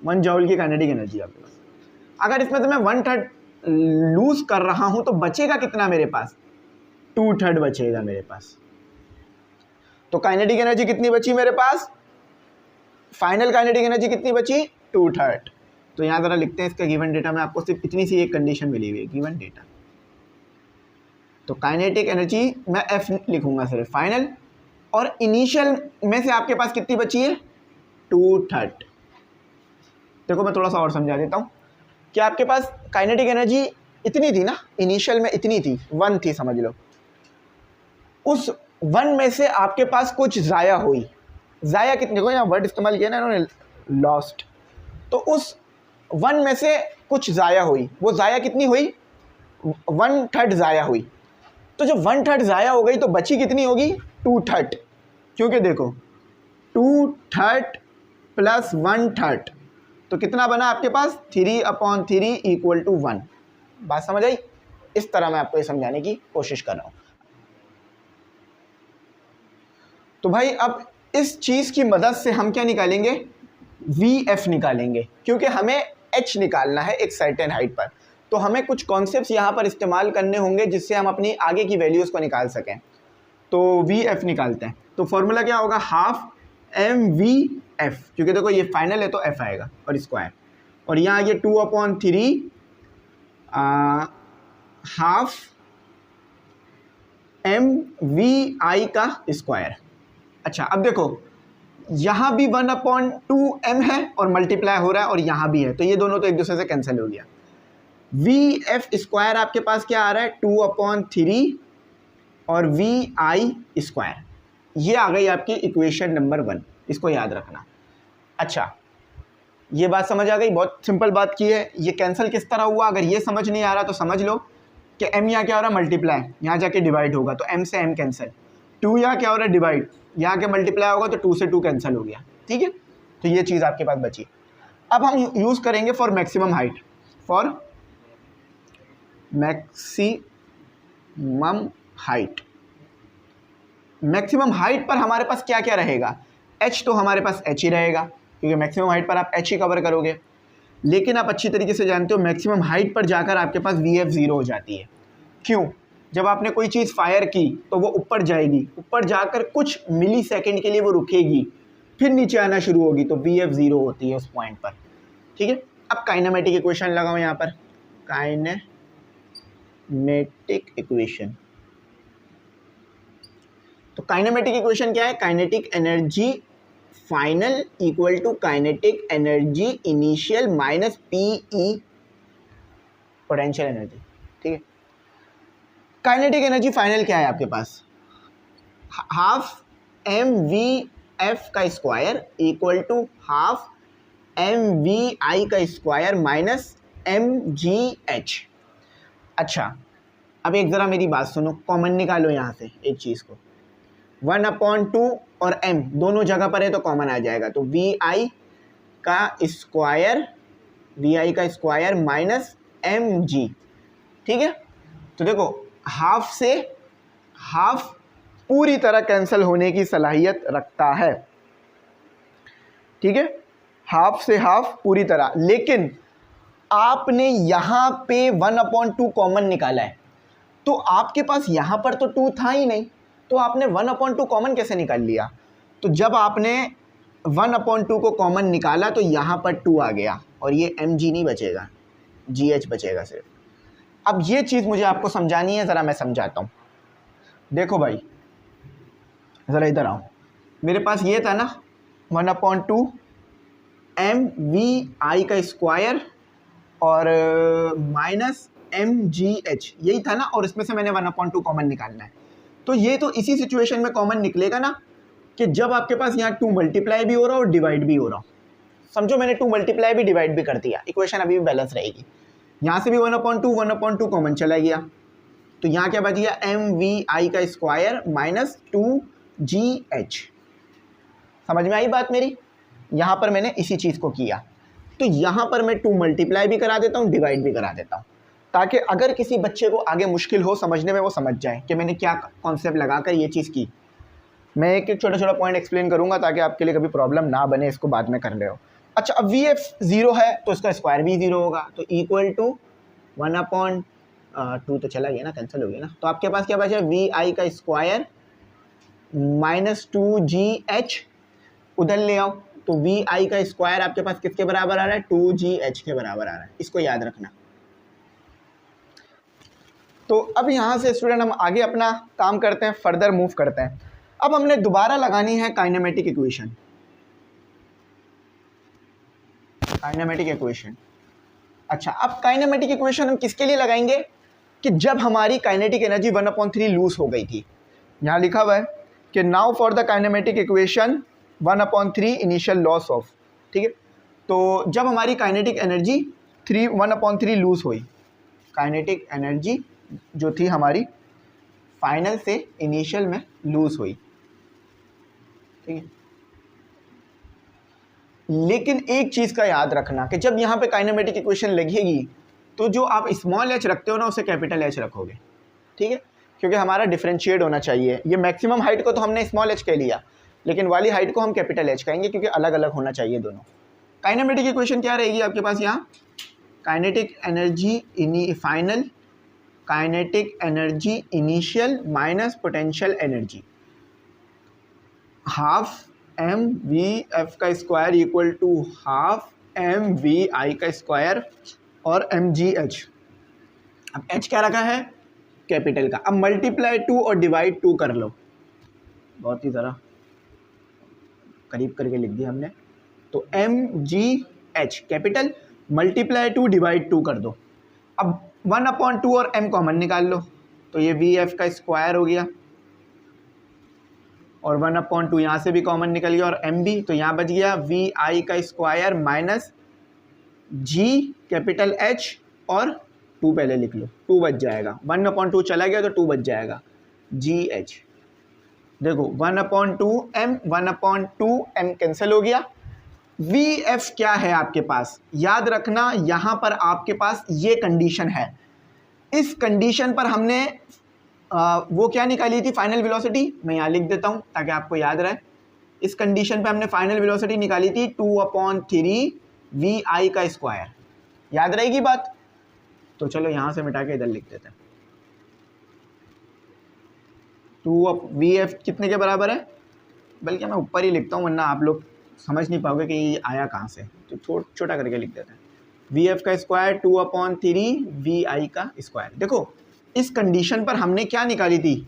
[SPEAKER 1] 1 जॉल की काइनेटिक एनर्जी आपके पास। अगर इसमें से मैं 1/3 लूज कर रहा हूं तो बचेगा कितना मेरे पास, 2/3 बचेगा मेरे पास। तो काइनेटिक एनर्जी कितनी बची मेरे पास, फाइनल काइनेटिक एनर्जी कितनी बची, 2/3। तो यहाँ ज़रा लिखते हैं इसका गिवन डेटा में, आपको सिर्फ इतनी सी एक कंडीशन मिली हुई है, गिवन डेटा। तो काइनेटिक एनर्जी मैं F लिखूंगा सिर्फ फाइनल, और इनिशियल में से आपके पास कितनी बची है, 2/3। देखो मैं थोड़ा सा और समझा देता हूँ कि आपके पास काइनेटिक एनर्जी इतनी थी ना, इनिशियल में इतनी थी, 1 थी समझ लो। उस 1 में से आपके पास कुछ ज़ाया हुई, ज़ाया कितनी, देखो यहाँ वर्ड इस्तेमाल किया ना इन्होंने, लॉस्ट। तो उस 1 में से कुछ ज़ाया हुई, वो ज़ाया कितनी हुई, 1/3 ज़ाया हुई। तो जब 1/3 ज़ाया हो गई तो बची कितनी होगी, 2/3, क्योंकि देखो 2/3 प्लस 1/3, तो कितना बना आपके पास, 3/3 इक्वल टू 1। बात समझ आई, इस तरह मैं आपको ये समझाने की कोशिश कर रहा हूँ। तो भाई अब इस चीज़ की मदद से हम क्या निकालेंगे, VF निकालेंगे, क्योंकि हमें H निकालना है एक सर्टेन हाइट पर। तो हमें कुछ कॉन्सेप्ट्स यहाँ पर इस्तेमाल करने होंगे जिससे हम अपनी आगे की वैल्यूज़ को निकाल सकें। तो VF निकालते हैं, तो फॉर्मूला क्या होगा, हाफ MVF, क्योंकि देखो ये फाइनल है तो F आएगा और स्क्वायर, और यहाँ ये 2/3 हाफ MVI का स्क्वायर। अच्छा अब देखो यहाँ भी 1/2m है और मल्टीप्लाई हो रहा है, और यहाँ भी है, तो ये दोनों तो एक दूसरे से कैंसिल हो गया। वी एफ स्क्वायर आपके पास क्या आ रहा है 2/3 और वी आई स्क्वायर, ये आ गई आपकी इक्वेशन नंबर 1, इसको याद रखना। अच्छा, ये बात समझ आ गई, बहुत सिंपल बात की है। ये कैंसिल किस तरह हुआ, अगर ये समझ नहीं आ रहा तो समझ लो कि m यहाँ क्या हो रहा है मल्टीप्लाई, यहाँ जाके डिवाइड होगा तो m से m कैंसिल, 2 यहाँ क्या हो रहा है डिवाइड, यहाँ के मल्टीप्लाई होगा तो 2 से 2 कैंसिल हो गया, ठीक है। तो ये चीज़ आपके पास बची। अब हम यूज़ करेंगे for maximum height, for maximum height. Maximum height पर हमारे पास क्या क्या रहेगा, h तो हमारे पास h ही रहेगा, क्योंकि मैक्सिमम हाइट पर आप h ही कवर करोगे। लेकिन आप अच्छी तरीके से जानते हो मैक्सिमम हाइट पर जाकर आपके पास VF 0 हो जाती है। क्यों, जब आपने कोई चीज़ फायर की तो वो ऊपर जाएगी, ऊपर जाकर कुछ मिली सेकेंड के लिए वो रुकेगी, फिर नीचे आना शुरू होगी, तो VF 0 होती है उस पॉइंट पर, ठीक है। अब काइनेमेटिक इक्वेशन लगाओ यहाँ पर, काइनेमेटिक इक्वेशन। तो काइनेमेटिक इक्वेशन क्या है, kinetic energy final equal to kinetic energy initial minus PE potential energy, ठीक है। काइनेटिक एनर्जी फाइनल क्या है आपके पास, हाफ mvf का square equal to half mvi का स्क्वायर माइनस mgh। अच्छा, अब एक ज़रा मेरी बात सुनो, कॉमन निकालो यहाँ से एक चीज़ को, 1/2 और m दोनों जगह पर है तो कॉमन आ जाएगा, तो vi का स्क्वायर माइनस mg, ठीक है। तो देखो हाफ से हाफ पूरी तरह कैंसिल होने की सलाहियत रखता है, ठीक है, हाफ से हाफ पूरी तरह। लेकिन आपने यहाँ पे 1/2 कॉमन निकाला है, तो आपके पास यहाँ पर तो 2 था ही नहीं, तो आपने 1/2 कॉमन कैसे निकाल लिया। तो जब आपने 1/2 को कॉमन निकाला तो यहाँ पर 2 आ गया और ये mg नहीं बचेगा, gh बचेगा सिर्फ। अब ये चीज़ मुझे आपको समझानी है, ज़रा मैं समझाता हूँ। देखो भाई ज़रा इधर आओ, मेरे पास ये था ना 1/2 mvi का स्क्वायर और माइनस mgh, यही था ना, और इसमें से मैंने 1/2 कॉमन निकालना है। तो ये तो इसी सिचुएशन में कॉमन निकलेगा ना कि जब आपके पास यहाँ 2 मल्टीप्लाई भी हो रहा हो और डिवाइड भी हो रहा हो। समझो मैंने 2 मल्टीप्लाई भी डिवाइड भी कर दिया, इक्वेशन अभी भी बैलेंस रहेगी। यहाँ से भी 1/2 कॉमन चला गया, तो यहाँ क्या बच गया mvi का स्क्वायर माइनस 2gh। समझ में आई बात मेरी, यहाँ पर मैंने इसी चीज़ को किया। तो यहाँ पर मैं 2 मल्टीप्लाई भी करा देता हूँ, डिवाइड भी करा देता हूँ, ताकि अगर किसी बच्चे को आगे मुश्किल हो समझने में वो समझ जाए कि मैंने क्या कॉन्सेप्ट लगाकर ये चीज़ की। मैं एक छोटा छोटा पॉइंट एक्सप्लेन करूँगा ताकि आपके लिए कभी प्रॉब्लम ना बने, इसको बाद में कर ले हो। अच्छा, अब VF 0 है तो इसका स्क्वायर भी 0 होगा, तो इक्वल टू 1/2 तो चला गया ना, कैंसिल हो गया ना, तो आपके पास क्या बचा VI का स्क्वायर माइनस 2gh, उधर ले आओ, तो VI का स्क्वायर आपके पास किसके बराबर आ रहा है 2gh के बराबर आ रहा है, इसको याद रखना। तो अब यहाँ से स्टूडेंट हम आगे अपना काम करते हैं, फर्दर मूव करते हैं। अब हमने दोबारा लगानी है काइनेमेटिक इक्वेशन। काइनेमेटिक इक्वेशन, अच्छा, अब काइनेमेटिक इक्वेशन हम किसके लिए लगाएंगे कि जब हमारी काइनेटिक एनर्जी 1/3 लूज हो गई थी। यहाँ लिखा हुआ है कि now for the kinematic equation 1/3 initial loss of, ठीक है। तो जब हमारी काइनेटिक एनर्जी 1/3 लूज हुई, काइनेटिक एनर्जी जो थी हमारी फाइनल से इनिशियल में लूज हुई, ठीक है। लेकिन एक चीज़ का याद रखना कि जब यहाँ पे काइनेमेटिक इक्वेशन लगेगी तो जो आप स्मॉल h रखते हो ना उसे कैपिटल H रखोगे, ठीक है, क्योंकि हमारा डिफरेंशिएट होना चाहिए। ये मैक्सिमम हाइट को तो हमने स्मॉल h कह लिया, लेकिन वाली हाइट को हम कैपिटल H कहेंगे क्योंकि अलग अलग होना चाहिए दोनों। काइनेमेटिक इक्वेशन क्या रहेगी आपके पास यहाँ, kinetic energy final, kinetic energy initial minus potential energy, half mvf का square equal to half mvi का स्क्वायर और mgh। अब h क्या रखा है कैपिटल का, अब मल्टीप्लाई 2 और डिवाइड 2 कर लो, बहुत ही ज़रा करीब करके लिख दिया हमने। तो mgh कैपिटल, मल्टीप्लाई 2 डिवाइड 2 कर दो।
[SPEAKER 2] अब 1/2 और m कॉमन निकाल लो, तो ये VF का स्क्वायर हो गया, और 1/2 यहाँ से भी कॉमन निकल गया और m भी, तो यहाँ बच गया VI का square minus G capital H और 2 पहले लिख लो, 2 बच जाएगा, 1/2 चला गया तो 2 बच जाएगा GH। देखो 1/2 m कैंसिल हो गया। VF क्या है आपके पास, याद रखना यहाँ पर आपके पास ये कंडीशन है, इस कंडीशन पर हमने वो क्या निकाली थी, फाइनल वेलोसिटी, मैं यहाँ लिख देता हूँ ताकि आपको याद रहे। इस कंडीशन पे हमने फाइनल वेलोसिटी निकाली थी 2/3 VI का स्क्वायर, याद रहेगी बात। तो चलो यहाँ से मिटा के इधर लिख देते हैं, 2VF कितने के बराबर है, बल्कि मैं ऊपर ही लिखता हूँ वरना आप लोग समझ नहीं पाओगे कि ये आया कहाँ से, तो छोटा करके लिख देते हैं। VF का स्क्वायर 2/3 VI का स्क्वायर। देखो इस कंडीशन पर हमने क्या निकाली थी,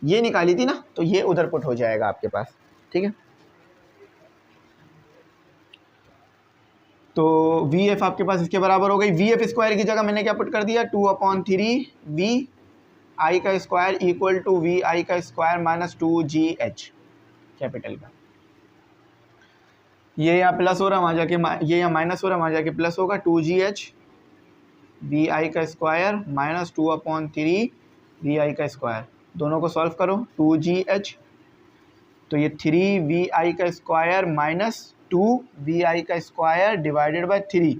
[SPEAKER 2] ये निकाली थी ना, तो ये उधर पुट हो जाएगा आपके पास, ठीक है। तो VF आपके पास इसके बराबर हो गई, VF स्क्वायर की जगह मैंने क्या पुट कर दिया, 2/3 VI का स्क्वायर इक्वल टू VI का स्क्वायर माइनस 2GH कैपिटल का। ये यहाँ प्लस हो रहा है, वहाँ जाके ये यहाँ माइनस हो रहा है, वहाँ जाके प्लस होगा, 2GH VI का स्क्वायर माइनस 2/3 VI का स्क्वायर, दोनों को सॉल्व करो, 2GH, तो ये 3VI का स्क्वायर माइनस 2VI का स्क्वायर डिवाइडेड बाय 3,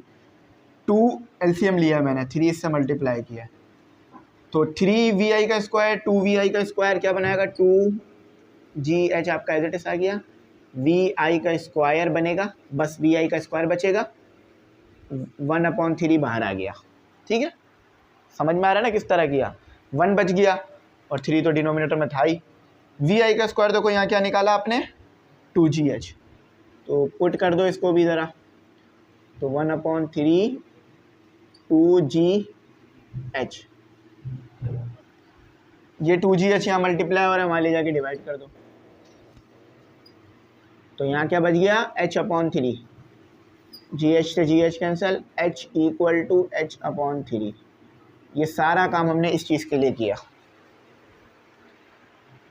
[SPEAKER 2] 2 LCM लिया है मैंने, 3 इससे मल्टीप्लाई किया, तो 3VI का स्क्वायर 2VI का स्क्वायर क्या बनाएगा, 2GH आपका एज इट इज आ गया, VI का स्क्वायर बनेगा, बस VI का स्क्वायर बचेगा, 1/3 बाहर आ गया, ठीक है। समझ में आ रहा है ना किस तरह किया, 1 बच गया और 3 तो डिनोमिनेटर में था ही। VI का स्क्वायर देखो यहाँ क्या निकाला आपने, 2GH, तो पुट कर दो इसको भी ज़रा, तो 1/3 2GH, ये 2GH यहाँ मल्टीप्लाई हो रहा है, वहाँ ले जाके डिवाइड कर दो, तो यहाँ क्या बच गया, H/3, GH से GH cancel, H equal to H/3। ये सारा काम हमने इस चीज़ के लिए किया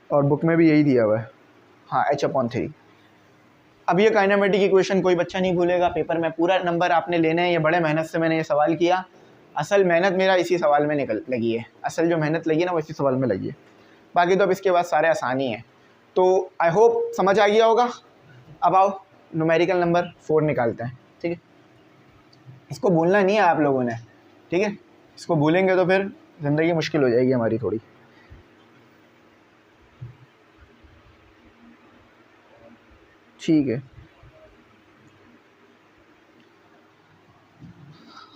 [SPEAKER 2] और बुक में भी यही दिया हुआ है, हाँ H/3। अब ये काइनेमेटिक इक्वेशन कोई बच्चा नहीं भूलेगा, पेपर में पूरा नंबर आपने लेने हैं, ये बड़े मेहनत से मैंने ये सवाल किया, असल मेहनत मेरा इसी सवाल में लगी है, असल जो मेहनत लगी है ना वो इसी सवाल में लगी है, बाकी तो अब इसके बाद सारे आसानी हैं। तो आई होप समझ आ गया होगा। अब आओ न्यूमेरिकल नंबर 4 निकालते हैं, ठीक है। इसको भूलना नहीं है आप लोगों ने, ठीक है, इसको भूलेंगे तो फिर ज़िंदगी मुश्किल हो जाएगी हमारी थोड़ी। ठीक है,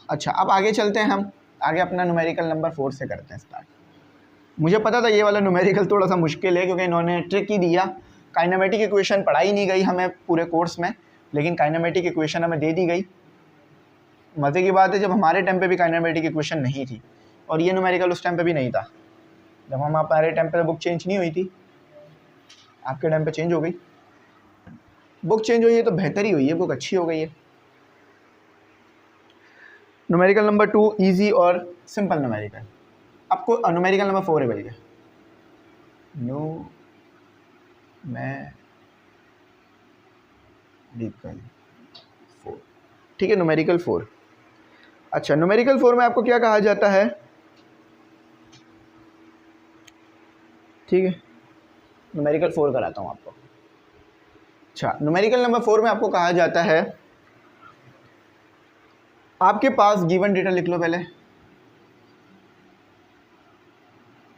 [SPEAKER 2] अच्छा अब आगे चलते हैं, हम आगे अपना न्यूमेरिकल नंबर 4 से करते हैं स्टार्ट। मुझे पता था ये वाला न्यूमेरिकल थोड़ा सा मुश्किल है क्योंकि इन्होंने ट्रिक ही दिया, काइनेमेटिक इक्वेशन पढ़ाई नहीं गई हमें पूरे कोर्स में, लेकिन काइनेमेटिक इक्वेशन हमें दे दी गई। मज़े की बात है जब हमारे टाइम पे भी काइनेमेटिक इक्वेशन नहीं थी और ये न्यूमेरिकल उस टाइम पे भी नहीं था, जब हम हमारे टाइम पे बुक चेंज नहीं हुई थी, आपके टाइम पे चेंज हो गई, बुक चेंज हुई है तो बेहतर ही हुई है, बुक अच्छी हो गई है। न्यूमेरिकल नंबर 2 इजी और सिंपल न्यूमेरिकल, आपको न्यूमेरिकल नंबर 4 है भैया, न्यूमेरिकल 4, ठीक है, न्यूमेरिकल 4। अच्छा न्यूमेरिकल 4 में आपको क्या कहा जाता है, ठीक है, न्यूमेरिकल 4 कराता हूँ आपको। अच्छा न्यूमेरिकल नंबर 4 में आपको कहा जाता है, आपके पास गिवन डेटा लिख लो पहले,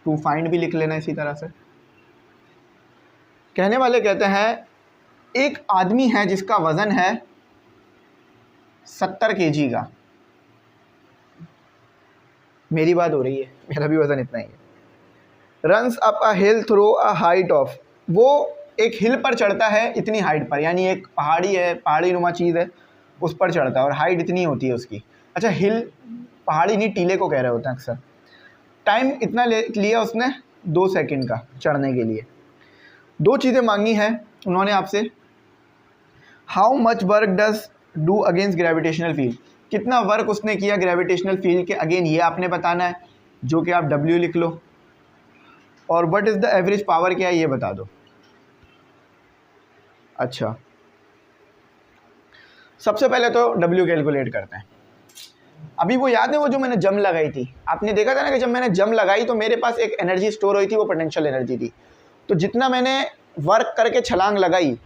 [SPEAKER 2] टू फाइंड भी लिख लेना इसी तरह से। कहने वाले कहते हैं एक आदमी है जिसका वजन है 70 kg का, मेरी बात हो रही है, मेरा भी वजन इतना ही है। Runs up a hill through a height of, वो एक हिल पर चढ़ता है इतनी हाइट पर, यानी एक पहाड़ी है, पहाड़ी नुमा चीज़ है, उस पर चढ़ता है और हाइट इतनी होती है उसकी। अच्छा हिल पहाड़ी नहीं, टीले को कह रहे होते हैं अक्सर। टाइम इतना लिया उसने 2 सेकंड का चढ़ने के लिए। 2 चीज़ें मांगी हैं उन्होंने आपसे, how much work does do against gravitational field, कितना वर्क उसने किया ग्रेविटेशनल फील्ड के, अगेन ये आपने बताना है, जो कि आप W लिख लो। और what is the average power क्या है ये बता दो। अच्छा, सबसे पहले तो W कैलकुलेट करते हैं। अभी वो याद है वो जो मैंने जम लगाई थी, आपने देखा था ना कि जब मैंने जम लगाई तो मेरे पास एक एनर्जी स्टोर हुई थी, वो पोटेंशियल एनर्जी थी। तो जितना मैंने वर्क करके छलांग लगाई,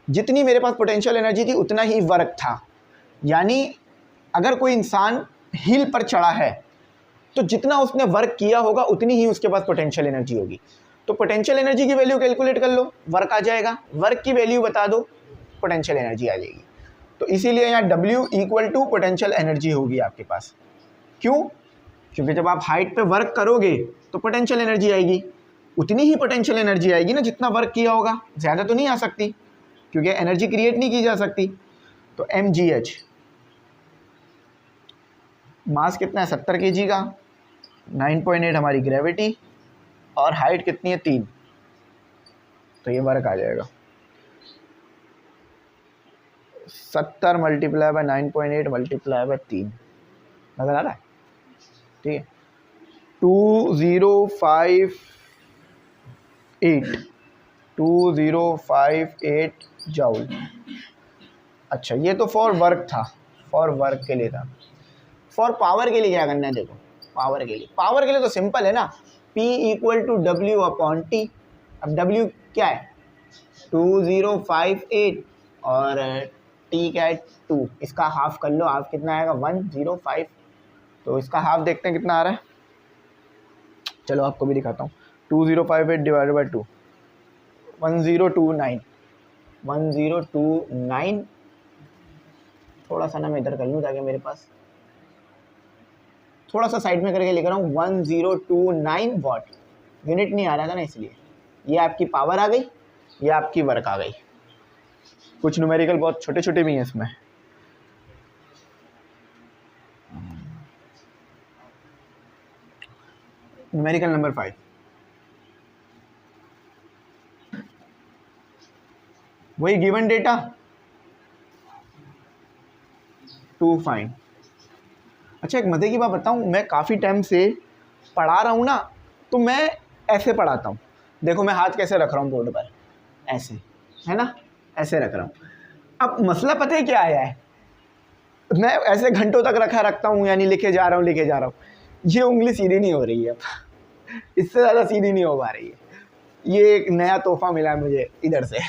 [SPEAKER 2] जितनी मेरे पास पोटेंशियल एनर्जी थी उतना ही वर्क था। यानी अगर कोई इंसान हिल पर चढ़ा है तो जितना उसने वर्क किया होगा उतनी ही उसके पास पोटेंशियल एनर्जी होगी। तो पोटेंशियल एनर्जी की वैल्यू कैलकुलेट कर लो, वर्क आ जाएगा, वर्क की वैल्यू बता दो, पोटेंशियल एनर्जी आ जाएगी। तो इसीलिए यहाँ W equal to potential energy होगी आपके पास। क्यों? क्योंकि जब आप हाइट पे वर्क करोगे तो पोटेंशियल एनर्जी आएगी, उतनी ही पोटेंशियल एनर्जी आएगी ना जितना वर्क किया होगा, ज़्यादा तो नहीं आ सकती क्योंकि एनर्जी क्रिएट नहीं की जा सकती। तो mgh, मास कितना है 70 kg का, 9.8 हमारी ग्रेविटी, और हाइट कितनी है 3, तो ये वर्क आ जाएगा 70 मल्टीप्लाई बाय 9.8 मल्टीप्लाई बाय 3, नजर आ रहा है? ठीक है, 2058 जाउल। अच्छा, ये तो फॉर वर्क था, फॉर वर्क के लिए था। फॉर पावर के लिए क्या करना है? देखो, पावर के लिए तो सिंपल है ना, P equal to W upon T। अब W क्या है 2058 और T क्या है 2, इसका हाफ कर लो, हाफ कितना आएगा 105। तो इसका हाफ देखते हैं कितना आ रहा है, चलो आपको भी दिखाता हूँ। 2058 डिवाइडेड बाई 2, 1029। थोड़ा सा ना मैं इधर कर लूँ ताकि मेरे पास, थोड़ा सा साइड में करके लिख रहा हूँ, 1029 वॉट। यूनिट नहीं आ रहा था ना, इसलिए ये आपकी पावर आ गई, ये आपकी वर्क आ गई। कुछ न्यूमेरिकल बहुत छोटे छोटे भी हैं इसमें। न्यूमेरिकल नंबर 5, वही गिवन डेटा टू फाइंड। अच्छा, एक मजे की बात बताऊं, मैं काफ़ी टाइम से पढ़ा रहा हूँ ना, तो मैं ऐसे पढ़ाता हूँ। देखो मैं हाथ कैसे रख रहा हूँ बोर्ड पर, ऐसे, है ना, ऐसे रख रहा हूँ। अब मसला पता है क्या आया है, मैं ऐसे घंटों तक रखता हूँ, यानी लिखे जा रहा हूँ, ये उंगली सीधी नहीं हो रही है, इससे ज़्यादा सीधी नहीं हो पा रही है। ये एक नया तोहफा मिला है मुझे इधर से,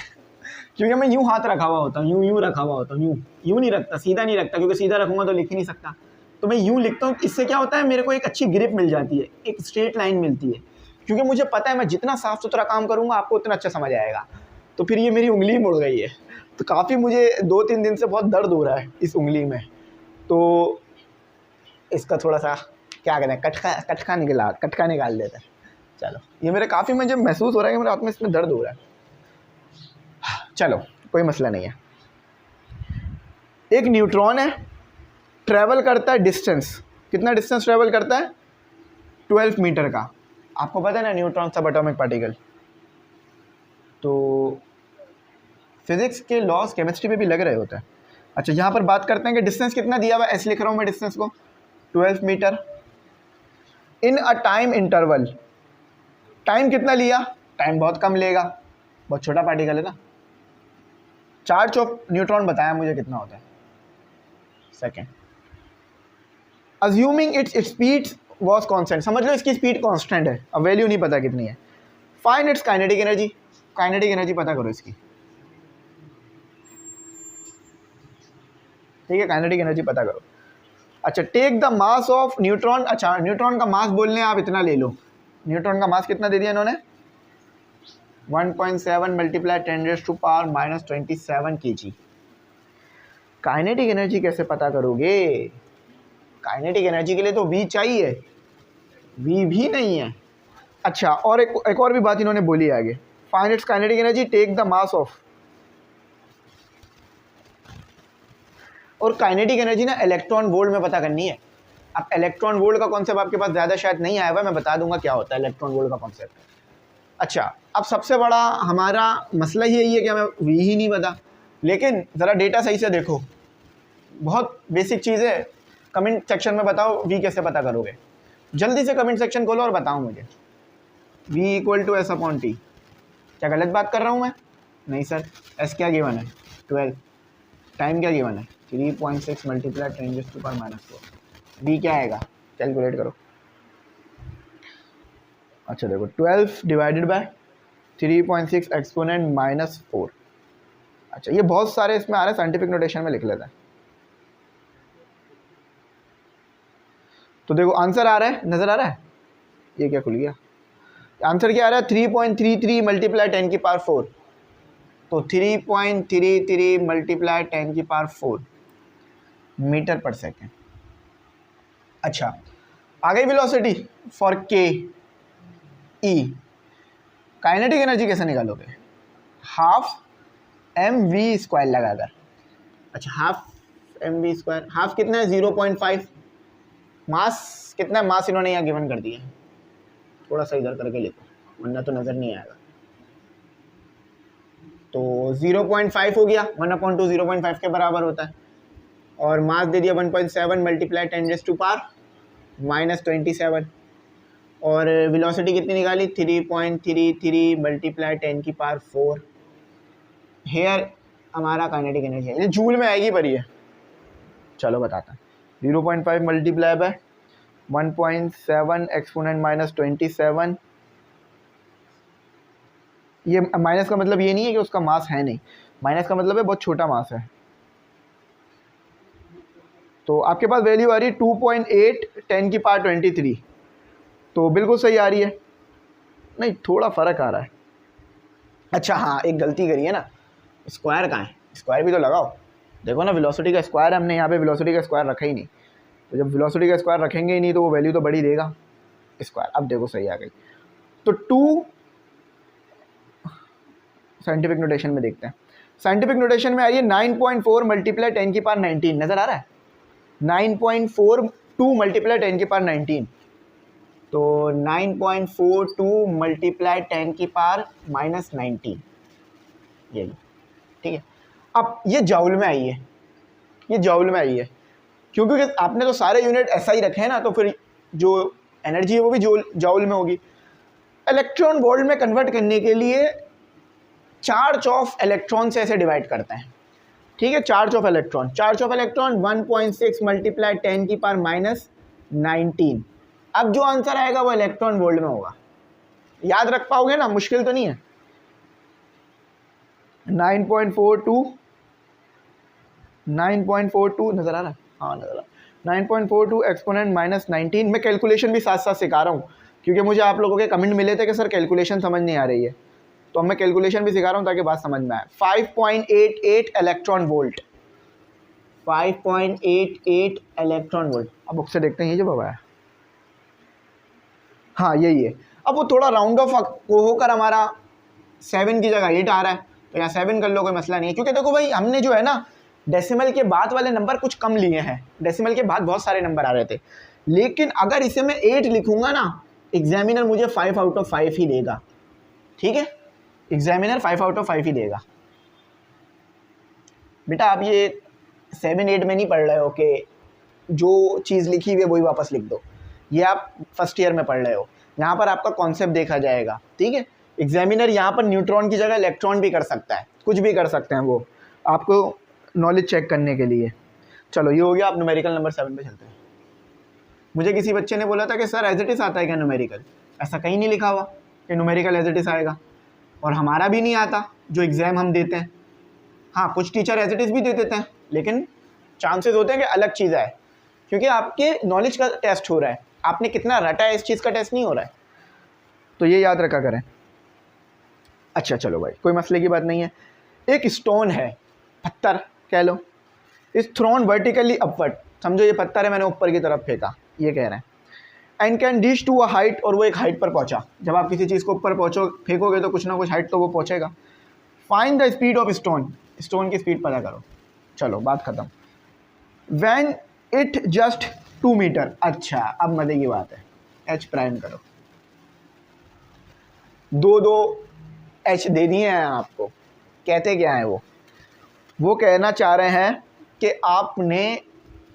[SPEAKER 2] क्योंकि मैं यूँ हाथ रखा हुआ होता हूँ, यूँ रखा हुआ होता हूँ, यूँ नहीं रखता, सीधा नहीं रखता, क्योंकि सीधा रखूँगा तो लिख ही नहीं सकता। तो मैं यूँ लिखता हूँ, इससे क्या होता है, मेरे को एक अच्छी ग्रिप मिल जाती है, एक स्ट्रेट लाइन मिलती है, क्योंकि मुझे पता है मैं जितना साफ़ सुथरा काम करूँगा आपको उतना अच्छा समझ आएगा। तो फिर ये मेरी उंगली मुड़ गई है, तो काफ़ी मुझे 2-3 दिन से बहुत दर्द हो रहा है इस उंगली में। तो इसका थोड़ा सा क्या कहते हैं, कटका निकाल देते हैं। चलो, ये मेरे काफ़ी मुझे महसूस हो रहा है कि मेरे हाथ में इसमें दर्द हो रहा है। चलो कोई मसला नहीं है। एक न्यूट्रॉन है, ट्रैवल करता है डिस्टेंस, कितना डिस्टेंस ट्रैवल करता है 12 मीटर का। आपको पता है ना न्यूट्रॉन सब एटॉमिक पार्टिकल, तो फिजिक्स के लॉज केमिस्ट्री में भी लग रहे होते हैं। अच्छा, यहाँ पर बात करते हैं कि डिस्टेंस कितना दिया हुआ है, ऐसे लिख रहा हूँ मैं डिस्टेंस को 12 metre in a time interval. Time कितना लिया, टाइम बहुत कम लेगा, बहुत छोटा पार्टिकल है ना। चार्ज ऑफ न्यूट्रॉन बताया मुझे कितना होता है second. Assuming its speed was constant, समझ लो इसकी स्पीड कॉन्स्टेंट है, अब वैल्यू नहीं पता कितनी है। Find its kinetic energy, kinetic energy पता करो इसकी, ठीक है, काइनेटिक एनर्जी पता करो। अच्छा, take the mass of neutron. अच्छा, न्यूट्रॉन का मास बोलने आप इतना ले लो, न्यूट्रॉन का मास कितना दे दिया इन्होंने 1.7 मल्टीप्लाई 10⁻⁻27 kg। काइनेटिक एनर्जी कैसे पता करोगे, काइनेटिक एनर्जी के लिए तो V चाहिए, V भी नहीं है। अच्छा, और एक और भी बात इन्होंने बोली है आगे, find its kinetic energy, take the mass of. और काइनेटिक एनर्जी ना इलेक्ट्रॉन वोल्ट में पता करनी है। अब इलेक्ट्रॉन वोल्ट का कॉन्सेप्ट आपके पास ज़्यादा शायद नहीं आया हुआ, मैं बता दूंगा क्या होता है इलेक्ट्रॉन वोल्ट का कॉन्सेप्ट। अच्छा, अब सबसे बड़ा हमारा मसला ही यही है कि हमें V ही नहीं पता, लेकिन ज़रा डेटा सही से देखो, बहुत बेसिक चीज़ है,
[SPEAKER 1] कमेंट सेक्शन में बताओ v कैसे पता करोगे, जल्दी से कमेंट सेक्शन खोलो और बताओ मुझे। v equal to S upon T, क्या गलत बात कर रहा हूँ मैं? नहीं सर, s क्या गिवन है 12, टाइम क्या गिवन है 3.6 मल्टीप्लाई 10⁻⁴, v क्या आएगा कैलकुलेट करो। अच्छा देखो 12 डिवाइडेड बाय 3.6 एक्सपोनेंट -4। अच्छा ये बहुत सारे इसमें आ रहे हैं, साइंटिफिक नोटेशन में लिख लेते हैं। तो देखो आंसर आ रहा है, नज़र आ रहा है, ये क्या खुल गया, आंसर क्या आ रहा है 3.33 मल्टीप्लाई 10⁻⁴। तो 3.33 मल्टीप्लाई 10⁻⁴ मीटर पर सेकेंड। अच्छा आ गई वेलोसिटी फॉर के ई। काइनेटिक एनर्जी कैसे निकालोगे? हाफ mv² लगाकर। अच्छा हाफ mv², हाफ कितना है 0.5, मास कितना है, मास इन्होंने यहाँ गिवन कर दिया है, थोड़ा सा इधर करके लिखो वरना तो नज़र नहीं आएगा। तो 0.5 हो गया, 1/2 0.5 के बराबर होता है, और मास दे दिया 1.7 मल्टीप्लाई 10⁻⁻27, और वेलोसिटी कितनी निकाली 3.33 मल्टीप्लाई 10⁻⁴। हेयर हमारा काइनेटिक एनर्जी है, ये जूल में आएगी पर ये, चलो बताता हूँ। 0.5 मल्टीप्लाई बाय 1.7 एक्सपोनेंट -27, ये माइनस का मतलब ये नहीं है कि उसका मास है नहीं, माइनस का मतलब है बहुत छोटा मास है। तो आपके पास वैल्यू आ रही है 2.8 10⁻23, तो बिल्कुल सही आ रही है, नहीं थोड़ा फ़र्क आ रहा है। अच्छा हाँ एक गलती करी है ना, स्क्वायर कहाँ है, स्क्वायर भी तो लगाओ। देखो ना वेलोसिटी का स्क्वायर, हमने यहाँ पे वेलोसिटी का स्क्वायर रखा ही नहीं, तो जब वेलोसिटी का स्क्वायर रखेंगे ही नहीं तो वो वैल्यू तो बड़ी देगा स्क्वायर। अब देखो सही आ गई। तो 2 साइंटिफिक नोटेशन में देखते हैं, साइंटिफिक नोटेशन में आ रही है 9.4 मल्टीप्लाई 10⁻19, नज़र आ रहा है 9.42 मल्टीप्लाई 10⁻19, तो 9.42 मल्टीप्लाई 10⁻−19 यही, ठीक है। अब ये जाउल में आई है, ये जाउल में आई है, क्योंकि आपने तो सारे यूनिट ऐसा ही रखे हैं ना, तो फिर जो एनर्जी है वो भी जाउल में होगी। इलेक्ट्रॉन वोल्ट में कन्वर्ट करने के लिए चार्ज ऑफ इलेक्ट्रॉन से ऐसे डिवाइड करते हैं, ठीक है। Charge of electron 1.6 multiply 10⁻−19। अब जो आंसर आएगा वो इलेक्ट्रॉन वोल्ट में होगा, याद रख पाओगे ना, मुश्किल तो नहीं है। 9.42 नज़र आ रहा है, हाँ नज़र आ रहा है, 9.42 एक्सपोनेंट -19। मैं कैलकुलेशन भी साथ साथ सिखा रहा हूँ, क्योंकि मुझे आप लोगों के कमेंट मिले थे कि सर कैलकुलेशन समझ नहीं आ रही है, तो मैं कैलकुलेशन भी सिखा रहा हूँ ताकि बात समझ में आए। 5.88 इलेक्ट्रॉन वोल्ट, 5.88 इलेक्ट्रॉन वोल्ट। अब बुक से देखते हैं ये जो बाबा है, हाँ यही है। अब वो थोड़ा राउंड ऑफ होकर हमारा 7 की जगह 8 आ रहा है, तो यहाँ 7 कर लो, कोई मसला नहीं है। क्योंकि देखो भाई हमने जो है ना डेसिमल के बाद वाले नंबर कुछ कम लिए हैं, डेसिमल के बाद बहुत सारे नंबर आ रहे थे, लेकिन अगर इसे मैं 8 लिखूंगा ना, एग्जामिनर मुझे 5/5 ही देगा, ठीक है, एग्जामिनर 5/5 ही देगा। बेटा आप ये 7-8 में नहीं पढ़ रहे हो कि जो चीज़ लिखी हुई है वही वापस लिख दो, ये आप फर्स्ट ईयर में पढ़ रहे हो। यहाँ पर आपका कॉन्सेप्ट देखा जाएगा, ठीक है। एग्जामिनर यहाँ पर न्यूट्रॉन की जगह इलेक्ट्रॉन भी कर सकता है, कुछ भी कर सकते हैं वो, आपको नॉलेज चेक करने के लिए। चलो ये हो गया, आप न्यूमेरिकल नंबर 7 पे चलते हैं। मुझे किसी बच्चे ने बोला था कि सर एज इट इज़ आता है क्या न्यूमेरिकल, ऐसा कहीं नहीं लिखा हुआ कि न्यूमेरिकल एज इट इज़ आएगा, और हमारा भी नहीं आता जो एग्ज़ाम हम देते हैं। हाँ कुछ टीचर एज इट इज़ भी दे देते हैं, लेकिन चांसेस होते हैं कि अलग चीज़ आए, क्योंकि आपके नॉलेज का टेस्ट हो रहा है, आपने कितना रटा है इस चीज़ का टेस्ट नहीं हो रहा है, तो ये याद रखा करें। अच्छा चलो भाई कोई मसले की बात नहीं है। एक स्टोन है, पत्थर कह लो, इस थ्रोन वर्टिकली अपवर्ड, समझो ये पत्थर है, मैंने ऊपर की तरफ फेंका, ये कह रहे हैं, and can reach to a height, और वो एक हाइट पर पहुंचा। जब आप किसी चीज़ को ऊपर फेंकोगे तो कुछ ना कुछ हाइट तो वो पहुंचेगा। Find the speed of stone, stone की स्पीड पता करो। चलो बात खत्म। व्हेन इट जस्ट 2 मीटर, अच्छा अब मजे की बात है, एच प्राइम करो, 2 एच दे दिए हैं आपको। कहते क्या है वो कहना चाह रहे हैं कि आपने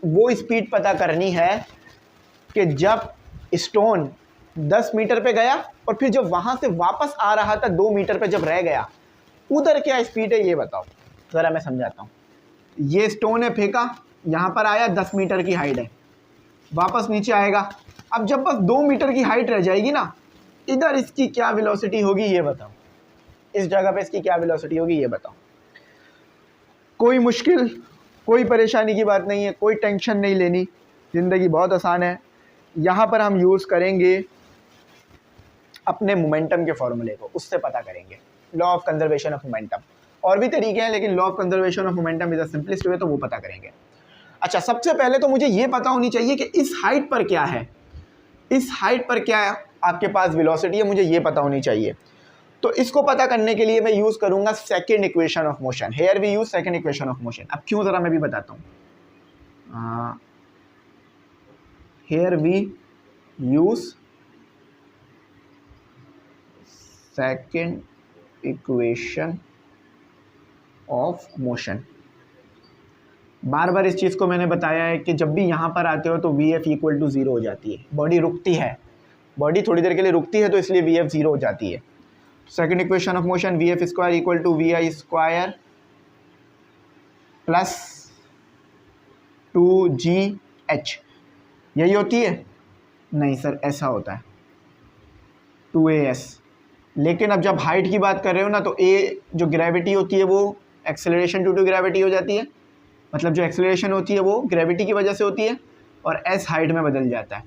[SPEAKER 2] वो स्पीड पता करनी है कि जब स्टोन 10 मीटर पे गया और फिर जब वहाँ से वापस आ रहा था 2 मीटर पे जब रह गया, उधर क्या स्पीड है ये बताओ। ज़रा मैं समझाता हूँ। ये स्टोन है, फेंका, यहाँ पर आया, 10 मीटर की हाइट है, वापस नीचे आएगा। अब जब बस 2 मीटर की हाइट रह जाएगी ना, इधर इसकी क्या वेलोसिटी होगी ये बताओ। इस जगह पे इसकी क्या वेलोसिटी होगी ये बताओ। कोई मुश्किल, कोई परेशानी की बात नहीं है, कोई टेंशन नहीं लेनी, ज़िंदगी बहुत आसान है। यहाँ पर हम यूज़ करेंगे अपने मोमेंटम के फॉर्मूले को, उससे पता करेंगे law of conservation of momentum. और भी तरीके हैं लेकिन law of conservation of momentum is the simplest way, तो वो पता करेंगे। अच्छा, सबसे पहले तो मुझे ये पता होनी चाहिए कि इस हाइट पर क्या है, इस हाइट पर क्या है आपके पास वेलोसिटी है, मुझे ये पता होनी चाहिए। तो इसको पता करने के लिए मैं यूज़ करूँगा second equation of motion. Here we use second equation of motion. अब क्यों, ज़रा मैं भी बताता हूँ। Here we use second equation of motion. बार बार इस चीज़ को मैंने बताया है कि जब भी यहाँ पर आते हो तो वी एफ इक्वल टू 0 हो जाती है, बॉडी रुकती है, बॉडी थोड़ी देर के लिए रुकती है, तो इसलिए वी एफ 0 हो जाती है। Second equation of motion, V F square equal to V I square plus 2GH, यही होती है? नहीं सर, ऐसा होता है 2AS। लेकिन अब जब हाइट की बात कर रहे हो ना, तो ए जो ग्रेविटी होती है वो एक्सेलरेशन ड्यू टू ग्रेविटी हो जाती है, मतलब जो एक्सेलरेशन होती है वो ग्रेविटी की वजह से होती है, और एस हाइट में बदल जाता है,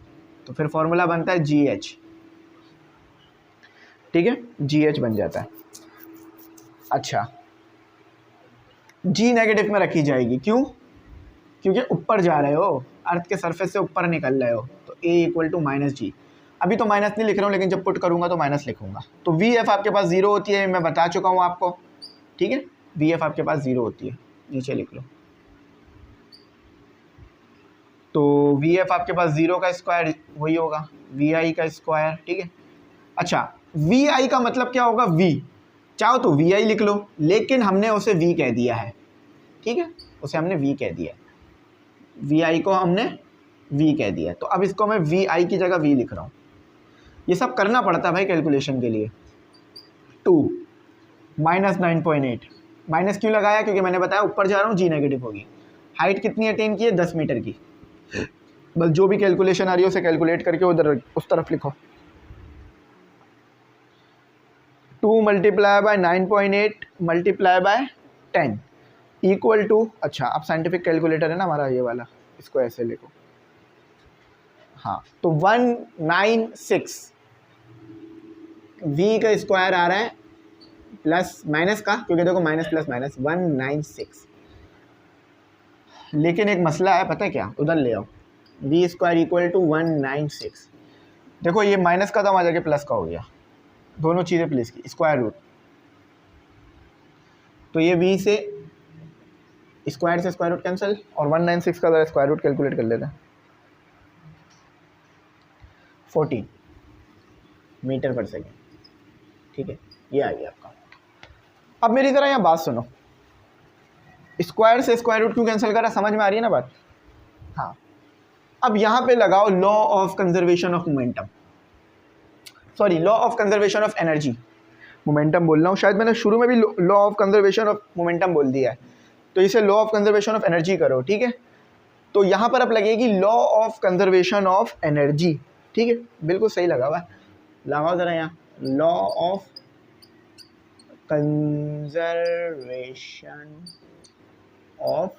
[SPEAKER 2] तो फिर फॉर्मूला बनता है GH। ठीक है, GH बन जाता है। अच्छा, G नेगेटिव में रखी जाएगी, क्यों? क्योंकि ऊपर जा रहे हो, अर्थ के सरफेस से ऊपर निकल रहे हो, तो A इक्वल टू -G। अभी तो माइनस नहीं लिख रहा हूँ, लेकिन जब पुट करूँगा तो माइनस लिखूँगा। तो वी एफ आपके पास 0 होती है, मैं बता चुका हूँ आपको। ठीक है, वी एफ आपके पास 0 होती है, नीचे लिख लो। तो वी एफ आपके पास 0 का स्क्वायर वही होगा वी आई का स्क्वायर। ठीक है, अच्छा, वी आई का मतलब क्या होगा? वी, चाहो तो वी आई लिख लो, लेकिन हमने उसे वी कह दिया है। ठीक है, उसे हमने वी कह दिया है, वी आई को हमने वी कह दिया है, तो अब इसको मैं वी आई की जगह वी लिख रहा हूँ। ये सब करना पड़ता है भाई कैलकुलेशन के लिए। 2 माइनस 9.8, माइनस क्यों लगाया? क्योंकि मैंने बताया ऊपर जा रहा हूँ, जी नेगेटिव होगी। हाइट कितनी अटेन की है? 10 मीटर की। बस जो भी कैलकुलेशन आ रही है उसे कैलकुलेट करके उधर उस तरफ लिखो। 2 multiply by 9.8 multiply by 10 equal to, अच्छा अब साइंटिफिक कैलकुलेटर है ना हमारा ये वाला, इसको ऐसे लिखो। हाँ, तो 196 वी का स्क्वायर आ रहा है प्लस माइनस का, क्योंकि देखो माइनस प्लस माइनस 196। लेकिन एक मसला है, पता है क्या? उधर ले आओ, वी स्क्वायर इक्वल टू 196। देखो ये माइनस का तो आ जाके प्लस का हो गया, दोनों चीज़ें प्लस की, स्क्वायर रूट। तो ये वी से स्क्वायर से स्क्वायर रूट कैंसिल, और 196 का स्क्वायर रूट कैलकुलेट कर लेते हैं। 14 मीटर पर सेकेंड। ठीक है, ये आ गया आपका। अब मेरी तरह यहाँ बात सुनो, स्क्वायर से स्क्वायर रूट क्यों कैंसिल करा? समझ में आ रही है ना बात? हाँ, अब यहाँ पे लगाओ law of conservation of momentum, sorry law of conservation of energy. Momentum बोल रहा हूँ, शायद मैंने शुरू में भी law of conservation of momentum बोल दिया है, तो इसे law of conservation of energy करो। ठीक है, तो यहाँ पर अब लगेगी law of conservation of energy. ठीक है, बिल्कुल सही लगा हुआ है, लगाओ ज़रा यहाँ, law of conservation of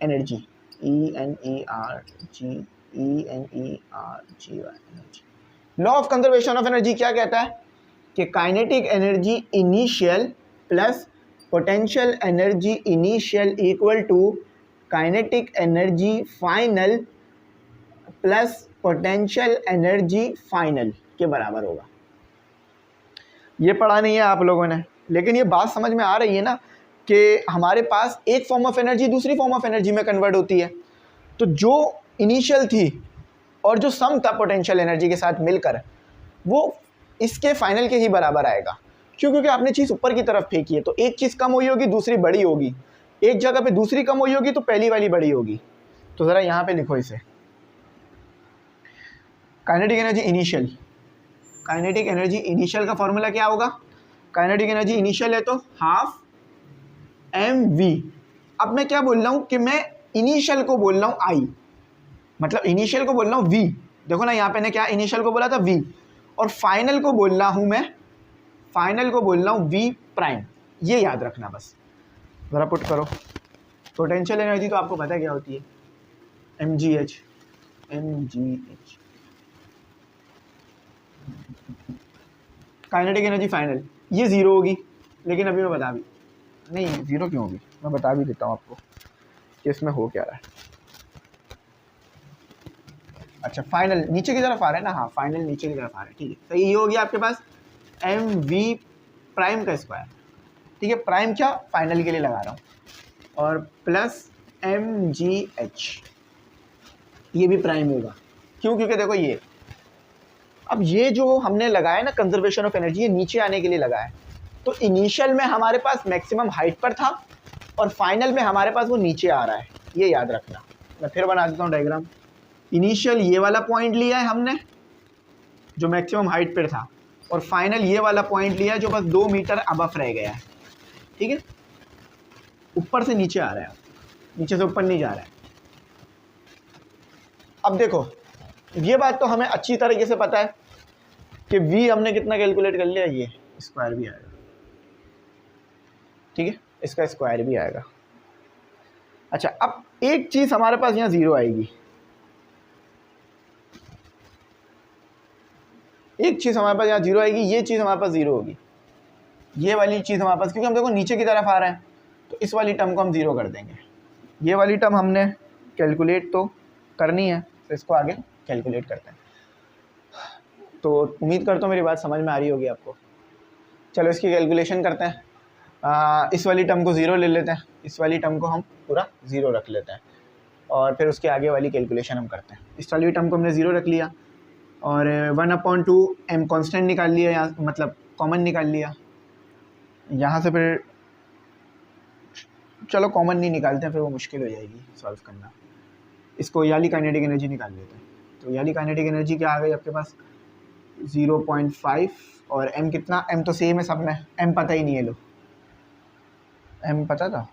[SPEAKER 2] energy, ENERGY, energy. Law of conservation of energy क्या कहता है? कि kinetic energy initial plus potential energy initial equal to kinetic energy final plus potential energy final के बराबर होगा। ये पढ़ा नहीं है आप लोगों ने, लेकिन ये बात समझ में आ रही है ना कि हमारे पास एक फॉर्म ऑफ एनर्जी दूसरी फॉर्म ऑफ एनर्जी में कन्वर्ट होती है। तो जो इनिशियल थी और जो सम था पोटेंशियल एनर्जी के साथ मिलकर, वो इसके फाइनल के ही बराबर आएगा। क्यों? क्योंकि आपने चीज़ ऊपर की तरफ फेंकी है, तो एक चीज़ कम हुई होगी दूसरी बड़ी होगी, एक जगह पे दूसरी कम हुई होगी तो पहली वाली बड़ी होगी। तो ज़रा यहाँ पे लिखो इसे, kinetic energy initial, kinetic energy initial का फॉर्मूला क्या होगा, काइनेटिक एनर्जी इनिशियल है तो हाफ mv। अब मैं क्या बोल रहा हूँ कि मैं इनिशियल को बोल रहा हूँ आई, मतलब इनिशियल को बोल रहा हूँ v, देखो ना यहाँ पे ने क्या इनिशियल को बोला था v, और फाइनल को बोल रहा हूँ मैं, फाइनल को बोल रहा हूँ v प्राइम। ये याद रखना बस, ज़रा पुट करो। पोटेंशियल एनर्जी तो आपको पता है क्या होती है, mgh, mgh। Kinetic energy final ये ज़ीरो होगी, लेकिन अभी मैं बता भी नहीं, ज़ीरो क्यों होगी मैं बता भी देता हूँ आपको कि इसमें हो क्या रहा है। अच्छा फाइनल नीचे की तरफ आ रहा है ना, हाँ फाइनल नीचे की तरफ आ रहा है, ठीक है। तो ये हो गया आपके पास एम वी प्राइम का स्क्वायर, ठीक है, प्राइम क्या फाइनल के लिए लगा रहा हूँ, और प्लस एम जी एच, ये भी प्राइम होगा, क्यों, क्योंकि देखो ये अब ये जो हमने लगाया ना कंजर्वेशन ऑफ एनर्जी, ये नीचे आने के लिए लगाया, तो इनिशियल में हमारे पास मैक्सिमम हाइट पर था और फाइनल में हमारे पास वो नीचे आ रहा है, ये याद रखना। मैं फिर बना देता हूँ डायग्राम। इनिशियल ये वाला पॉइंट लिया है हमने जो मैक्सिमम हाइट पर था, और फाइनल ये वाला पॉइंट लिया है जो बस 2 मीटर अबव रह गया है, ठीक है, ऊपर से नीचे आ रहा है, नीचे से ऊपर नहीं जा रहा है। अब देखो ये बात तो हमें अच्छी तरीके से पता है कि v हमने कितना कैलकुलेट कर लिया, ये स्क्वायर भी आएगा, ठीक है, इसका स्क्वायर भी आएगा। अच्छा अब एक चीज़ हमारे पास यहाँ ज़ीरो आएगी, एक चीज़ हमारे पास यहाँ जीरो आएगी, ये चीज़ हमारे पास ज़ीरो होगी, ये वाली चीज़ हमारे पास, क्योंकि हम देखो नीचे की तरफ आ रहे हैं तो इस वाली टर्म को हम ज़ीरो कर देंगे। ये वाली टर्म हमने कैलकुलेट तो करनी है, तो इसको आगे कैलकुलेट करते हैं। तो उम्मीद करता हूँ मेरी बात समझ में आ रही होगी आपको। चलो इसकी कैलकुलेशन करते हैं। इस वाली टर्म को ज़ीरो ले लेते हैं, इस वाली टर्म को हम पूरा ज़ीरो रख लेते हैं, और फिर उसके आगे वाली कैलकुलेशन हम करते हैं। इस वाली टर्म को हमने ज़ीरो रख लिया, और 1/2 m कांस्टेंट निकाल लिया, यहाँ मतलब कॉमन निकाल लिया। यहाँ से फिर चलो कॉमन नहीं निकालते हैं, फिर वो मुश्किल हो जाएगी सॉल्व करना। इसको याली काइनेटिक एनर्जी निकाल लेते हैं। तो याली काइनेटिक एनर्जी क्या आ गई आपके पास 0.5, और m कितना, m तो सेम है सब में, m पता ही नहीं है, लो m पता था,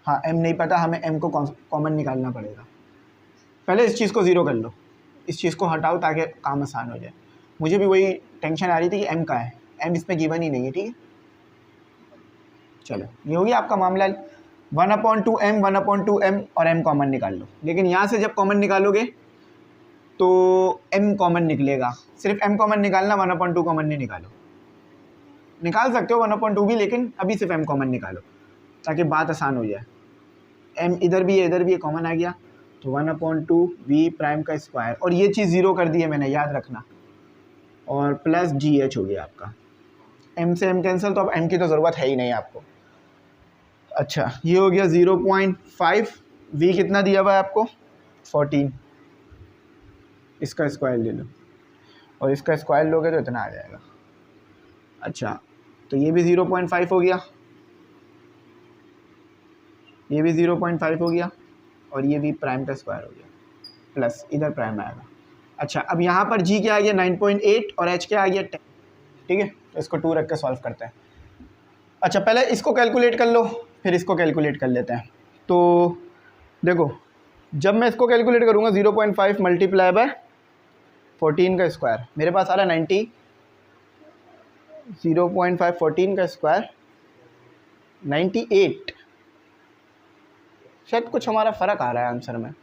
[SPEAKER 2] हाँ m नहीं पता, हमें m को कॉमन निकालना पड़ेगा। पहले इस चीज़ को ज़ीरो कर लो, इस चीज़ को हटाओ ताकि काम आसान हो जाए। मुझे भी वही टेंशन आ रही थी कि m का है, m इसमें गिवन ही नहीं है, ठीक है। चलो ये हो गया आपका मामला, 1/2m 1/2m, और m कॉमन निकाल लो। लेकिन यहाँ से जब कॉमन निकालोगे तो m कॉमन निकलेगा, सिर्फ m कॉमन निकालना, 1/2 कॉमन नहीं निकालो। निकाल सकते हो 1/2 भी, लेकिन अभी सिर्फ m कॉमन निकालो ताकि बात आसान हो जाए। m इधर भी है इधर भी है, कॉमन आ गया, तो 1/2 v प्राइम का स्क्वायर, और ये चीज़ ज़ीरो कर दी है मैंने, याद रखना, और प्लस जी एच हो गया आपका। m से m कैंसिल, तो अब m की तो ज़रूरत है ही नहीं आपको। अच्छा ये हो गया 0.5, v कितना दिया हुआ है आपको 14, इसका स्क्वायर ले लो, और इसका स्क्वायर लोगे तो इतना आ जाएगा। अच्छा तो ये भी 0.5 हो गया, ये भी 0.5 हो गया, और ये भी प्राइम का स्क्वायर हो गया, प्लस इधर प्राइम आएगा। अच्छा अब यहाँ पर g क्या आ गया 9.8, और h क्या आ गया 10, ठीक है। तो इसको 2 रख के सॉल्व करते हैं। अच्छा पहले इसको कैलकुलेट कर लो, फिर इसको कैलकुलेट कर लेते हैं। तो देखो जब मैं इसको कैलकुलेट करूँगा 0.5 मल्टीप्लाई बाय 14 का स्क्वायर, मेरे पास आ रहा है 90, 0.5 14 का स्क्वायर 98, शायद कुछ हमारा फ़र्क आ रहा है आंसर में,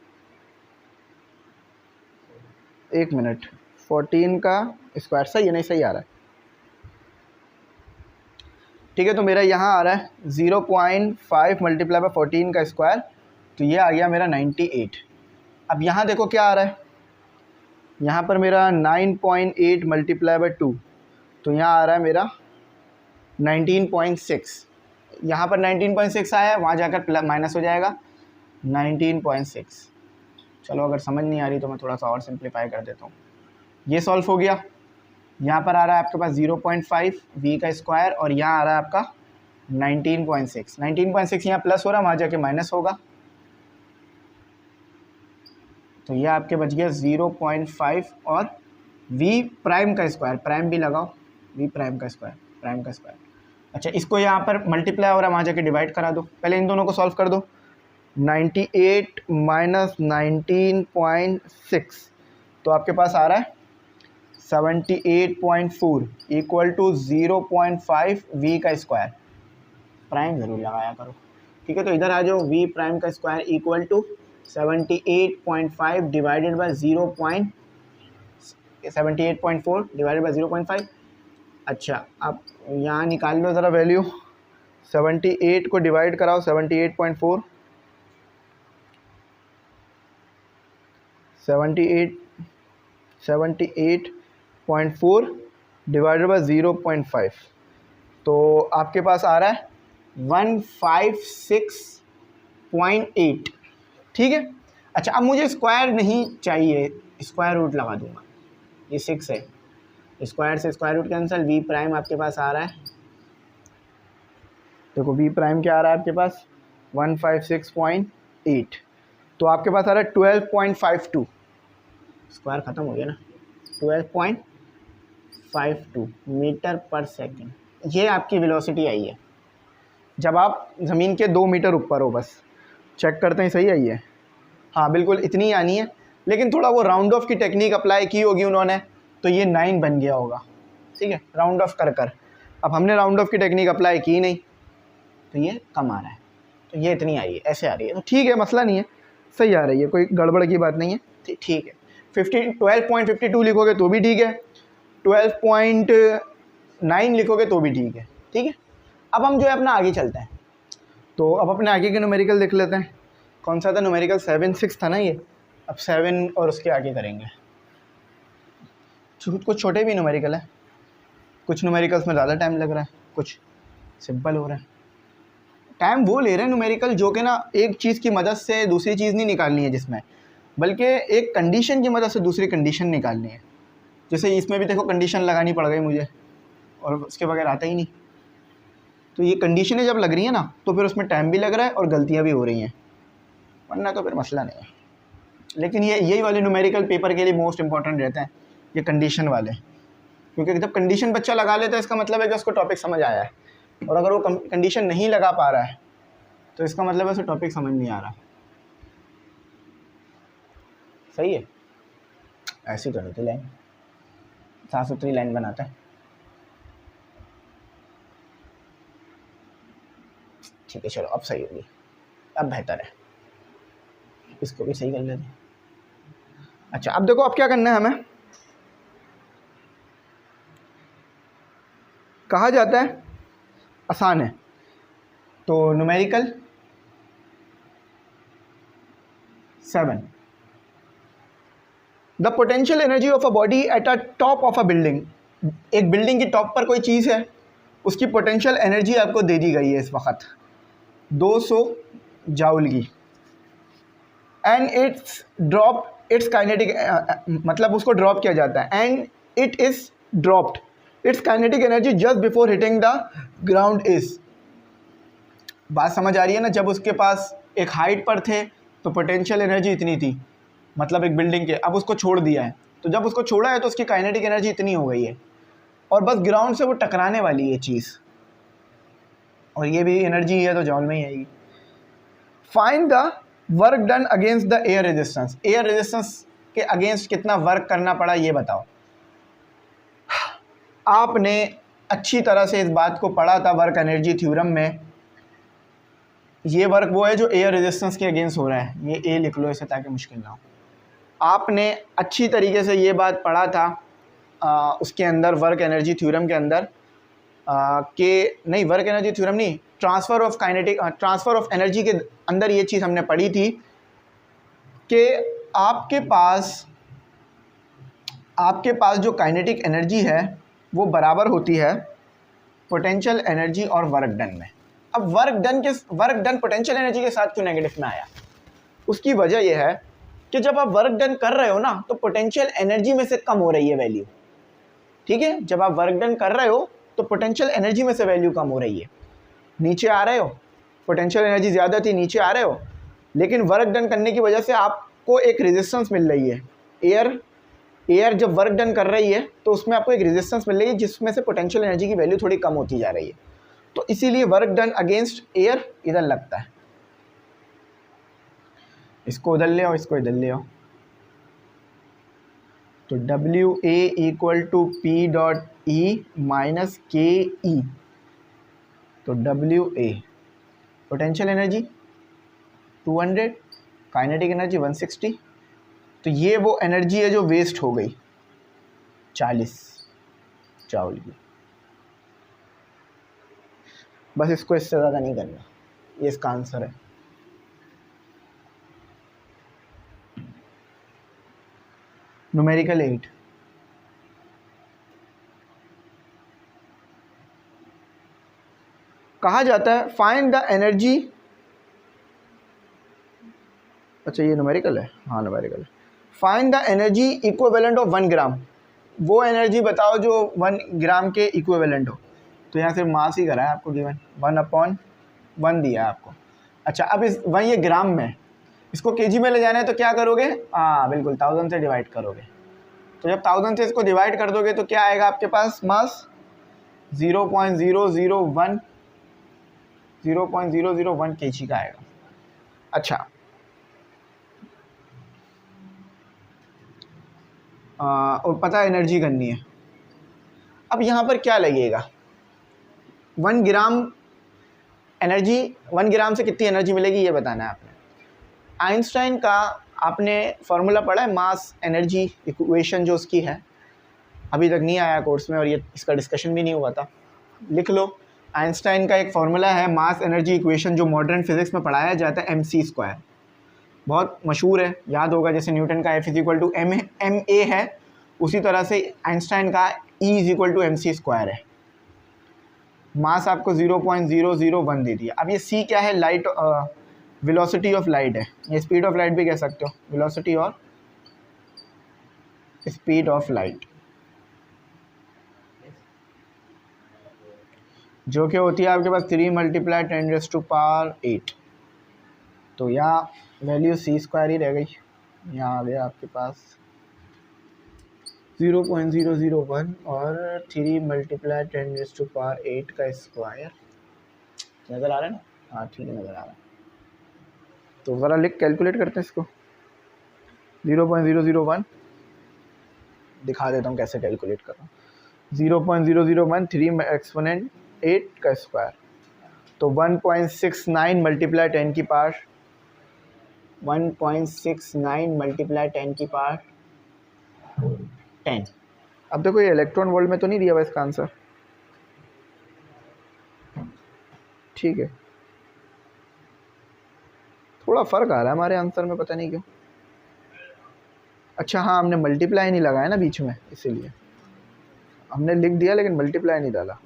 [SPEAKER 2] एक मिनट, 14 का स्क्वायर सही है, नहीं सही आ रहा है, ठीक है। तो मेरा यहाँ आ रहा है 0.5 मल्टीप्लाई बाय 14 का स्क्वायर, तो ये आ गया मेरा 98। अब यहाँ देखो क्या आ रहा है, यहाँ पर मेरा 9.8 मल्टीप्लाई बाय 2, तो यहाँ आ रहा है मेरा 19.6, यहाँ पर 19.6 आया है, वहाँ जाकर प्लस माइनस हो जाएगा 19.6। चलो अगर समझ नहीं आ रही तो मैं थोड़ा सा और सिंप्लीफाई कर देता हूँ। ये सॉल्व हो गया, यहाँ पर आ रहा है आपके पास 0.5 v का स्क्वायर, और यहाँ आ रहा है आपका 19.6 यहाँ प्लस हो रहा है, वहाँ जाके माइनस होगा,
[SPEAKER 1] तो ये आपके बच गया 0.5 और v प्राइम का स्क्वायर, प्राइम भी लगाओ, v प्राइम का स्क्वायर, प्राइम का स्क्वायर। अच्छा, इसको यहाँ पर मल्टीप्लाई हो रहा है, वहाँ जाके डिवाइड करा दो। पहले इन दोनों को सॉल्व कर दो। 98 माइनस 19.6 तो आपके पास आ रहा है 78.4 इक्वल टू 0.5 v का स्क्वायर, प्राइम ज़रूर लगाया करो, ठीक है। तो इधर आ जाओ, v प्राइम का square equal to 78.5 divided by 78.4 divided by 0.5। अच्छा, अब यहाँ निकाल लो ज़रा वैल्यू। 78 को डिवाइड कराओ 78.4, 78.4 डिवाइडेड बाय 0.5 तो आपके पास आ रहा है 156.8, ठीक है। अच्छा, अब मुझे स्क्वायर नहीं चाहिए, स्क्वायर रूट लगा दूंगा, ये 6 है, स्क्वायर से square root cancel, v prime आपके पास आ रहा है, देखो v प्राइम क्या आ रहा है आपके पास 156.8, तो आपके पास आ रहा है 12.52, स्क्वायर ख़त्म हो गया ना, 12.52 मीटर पर सेकंड। ये आपकी वेलोसिटी आई है जब आप ज़मीन के 2 मीटर ऊपर हो। बस चेक करते हैं सही आई है, हाँ बिल्कुल इतनी आनी है, लेकिन थोड़ा वो राउंड ऑफ की टेक्निक अप्लाई की होगी उन्होंने, तो ये 9 बन गया होगा, ठीक है, राउंड ऑफ कर कर। अब हमने राउंड ऑफ की टेक्निक अप्लाई की नहीं, तो ये कम आ रहा है, तो ये इतनी आई है, ऐसे आ रही है, तो ठीक है, मसला नहीं है, सही आ रही है, कोई गड़बड़ की बात नहीं है, ठीक है। 12.52 लिखोगे तो भी ठीक है, 12.9 लिखोगे तो भी ठीक है, ठीक है। अब हम जो है अपना आगे चलते हैं, तो अब अपने आगे के न्यूमेरिकल देख लेते हैं। कौन सा था न्यूमेरिकल? 7 6 था ना ये, अब 7 और उसके आगे करेंगे। कुछ छोटे भी न्यूमेरिकल है, कुछ न्यूमेरिकल्स में ज़्यादा टाइम लग रहा है, कुछ सिंपल हो रहा है। टाइम वो ले रहे हैं न्यूमेरिकल जो कि ना एक चीज़ की मदद से दूसरी चीज़ नहीं निकालनी है जिसमें, बल्कि एक कंडीशन की मदद से दूसरी कंडीशन निकालनी है। जैसे इसमें भी देखो कंडीशन लगानी पड़ गई मुझे, और उसके बगैर आता ही नहीं। तो ये कंडीशनें जब लग रही हैं ना, तो फिर उसमें टाइम भी लग रहा है और गलतियाँ भी हो रही हैं, वरना तो फिर मसला नहीं है। लेकिन यही वाले न्यूमेरिकल पेपर के लिए मोस्ट इंपॉर्टेंट रहते हैं, ये कंडीशन वाले, क्योंकि जब कंडीशन बच्चा लगा लेता है इसका मतलब है कि उसको टॉपिक समझ आया है, और अगर वो कंडीशन नहीं लगा पा रहा है तो इसका मतलब है उसे टॉपिक समझ नहीं आ रहा। सही है, ऐसी तो नहीं थी लाइन, साफ सुथरी लाइन बनाता है, ठीक है। चलो अब सही होगी, अब बेहतर है, इसको भी सही कर लेते हैं। अच्छा, अब देखो अब क्या करना है हमें। कहा जाता है आसान है, तो numerical 7, the potential energy of a body at a top of a building. एक बिल्डिंग की टॉप पर कोई चीज़ है, उसकी पोटेंशियल एनर्जी आपको दे दी गई है इस वक्त 200 जाउल की, and its drop its kinetic, मतलब उसको ड्रॉप किया जाता है, and it is dropped its kinetic energy just before hitting the ground is. बात समझ आ रही है ना? जब उसके पास एक हाइट पर थे तो पोटेंशियल एनर्जी इतनी थी, मतलब एक बिल्डिंग के, अब उसको छोड़ दिया है, तो जब उसको छोड़ा है तो उसकी काइनेटिक एनर्जी इतनी हो गई है, और बस ग्राउंड से वो टकराने वाली है चीज़, और ये भी एनर्जी है तो जॉल में ही आएगी। Find the work done against the air resistance. Air resistance के अगेंस्ट कितना वर्क करना पड़ा ये बताओ। आपने अच्छी तरह से इस बात को पढ़ा था वर्क एनर्जी थ्योरम में। ये वर्क वो है जो एयर रेजिस्टेंस के अगेंस्ट हो रहा है, ये ए लिख लो इसे ताकि मुश्किल ना हो। आपने अच्छी तरीके से ये बात पढ़ा था उसके अंदर वर्क एनर्जी थ्योरम के अंदर कि नहीं, वर्क एनर्जी थ्योरम नहीं, ट्रांसफ़र ऑफ एनर्जी के अंदर ये चीज़ हमने पढ़ी थी कि आपके पास जो काइनेटिक एनर्जी है वो बराबर होती है पोटेंशियल एनर्जी और वर्क डन में। अब वर्क डन पोटेंशियल एनर्जी के साथ क्यों नेगेटिव में आया? उसकी वजह यह है कि जब आप वर्क डन कर रहे हो ना तो पोटेंशियल एनर्जी में से कम हो रही है वैल्यू, ठीक है। जब आप वर्क डन कर रहे हो तो पोटेंशियल एनर्जी में से वैल्यू कम हो रही है, नीचे आ रहे हो, पोटेंशियल एनर्जी ज़्यादा थी नीचे आ रहे हो, लेकिन वर्क डन करने की वजह से आप
[SPEAKER 2] आपको एक रेजिस्टेंस मिल रही है। एयर जब वर्क डन कर रही है तो उसमें आपको एक रेजिस्टेंस मिल रही है जिसमें से पोटेंशियल एनर्जी की वैल्यू थोड़ी कम होती जा रही है, तो इसीलिए वर्क डन अगेंस्ट एयर इधर लगता है। इसको उधर ले आओ, इसको इधर ले आओ, तो W A equal to P dot E minus K E. तो W A potential energy 200, kinetic energy 160, तो ये वो एनर्जी है जो वेस्ट हो गई 40 जूल की। बस इसको इससे ज़्यादा नहीं करना, ये इसका आंसर है। न्यूमेरिकल 8, कहा जाता है फाइंड द एनर्जी। अच्छा ये न्यूमेरिकल है, हाँ न्यूमेरिकल है। Find the energy equivalent of 1 ग्राम, वो एनर्जी बताओ जो 1 ग्राम के इक्विवेलेंट हो। तो यहाँ सिर्फ मास ही करा है आपको, गिवन 1/1 दिया है आपको। अच्छा अब इस वही ये ग्राम में, इसको केजी में ले जाना है तो क्या करोगे, हाँ बिल्कुल 1000 से डिवाइड करोगे। तो जब 1000 से इसको डिवाइड कर दोगे तो क्या आएगा आपके पास मास 0.001 केजी का आएगा। अच्छा और पता है एनर्जी करनी है। अब यहाँ पर क्या लगेगा, 1 ग्राम एनर्जी, 1 ग्राम से कितनी एनर्जी मिलेगी ये बताना है आपने। आइंस्टाइन का आपने फार्मूला पढ़ा है, मास एनर्जी इक्वेशन जो उसकी है, अभी तक नहीं आया कोर्स में और ये इसका डिस्कशन भी नहीं हुआ था, लिख लो। आइंस्टाइन का एक फार्मूला है मास एनर्जी इक्वेशन जो मॉडर्न फिजिक्स में पढ़ाया जाता है, mc², बहुत मशहूर है, याद होगा। जैसे न्यूटन का F = ma है, उसी तरह से आइंस्टाइन का E = mc² है। मास आपको 0.001 दे दिया। अब ये c क्या है, लाइट वेलोसिटी ऑफ लाइट है, ये स्पीड ऑफ लाइट भी कह सकते हो, वेलोसिटी और स्पीड ऑफ लाइट, जो कि होती है आपके पास 3 × 10⁸ तो यहाँ वैल्यू c² ही रह गई। यहाँ आ गया आपके पास 0.001 और 3 × 10⁸ का स्क्वायर। नज़र आ रहा है ना, हाँ ठीक है नज़र आ रहा है। तो ज़रा लिख कैलकुलेट करते हैं इसको, 0.001 दिखा देता हूँ कैसे कैलकुलेट कर रहा हूँ। 0.001 3 एक्सपोनेंट 8 का स्क्वायर, तो 1.69 × 10⁻10। अब देखो ये इलेक्ट्रॉन वोल्ट में तो नहीं दिया हुआ इसका आंसर, ठीक है, थोड़ा फ़र्क आ रहा है हमारे आंसर में, पता नहीं क्यों। अच्छा हाँ, हमने मल्टीप्लाई नहीं लगाया ना बीच में, इसीलिए हमने लिख दिया लेकिन मल्टीप्लाई नहीं डाला।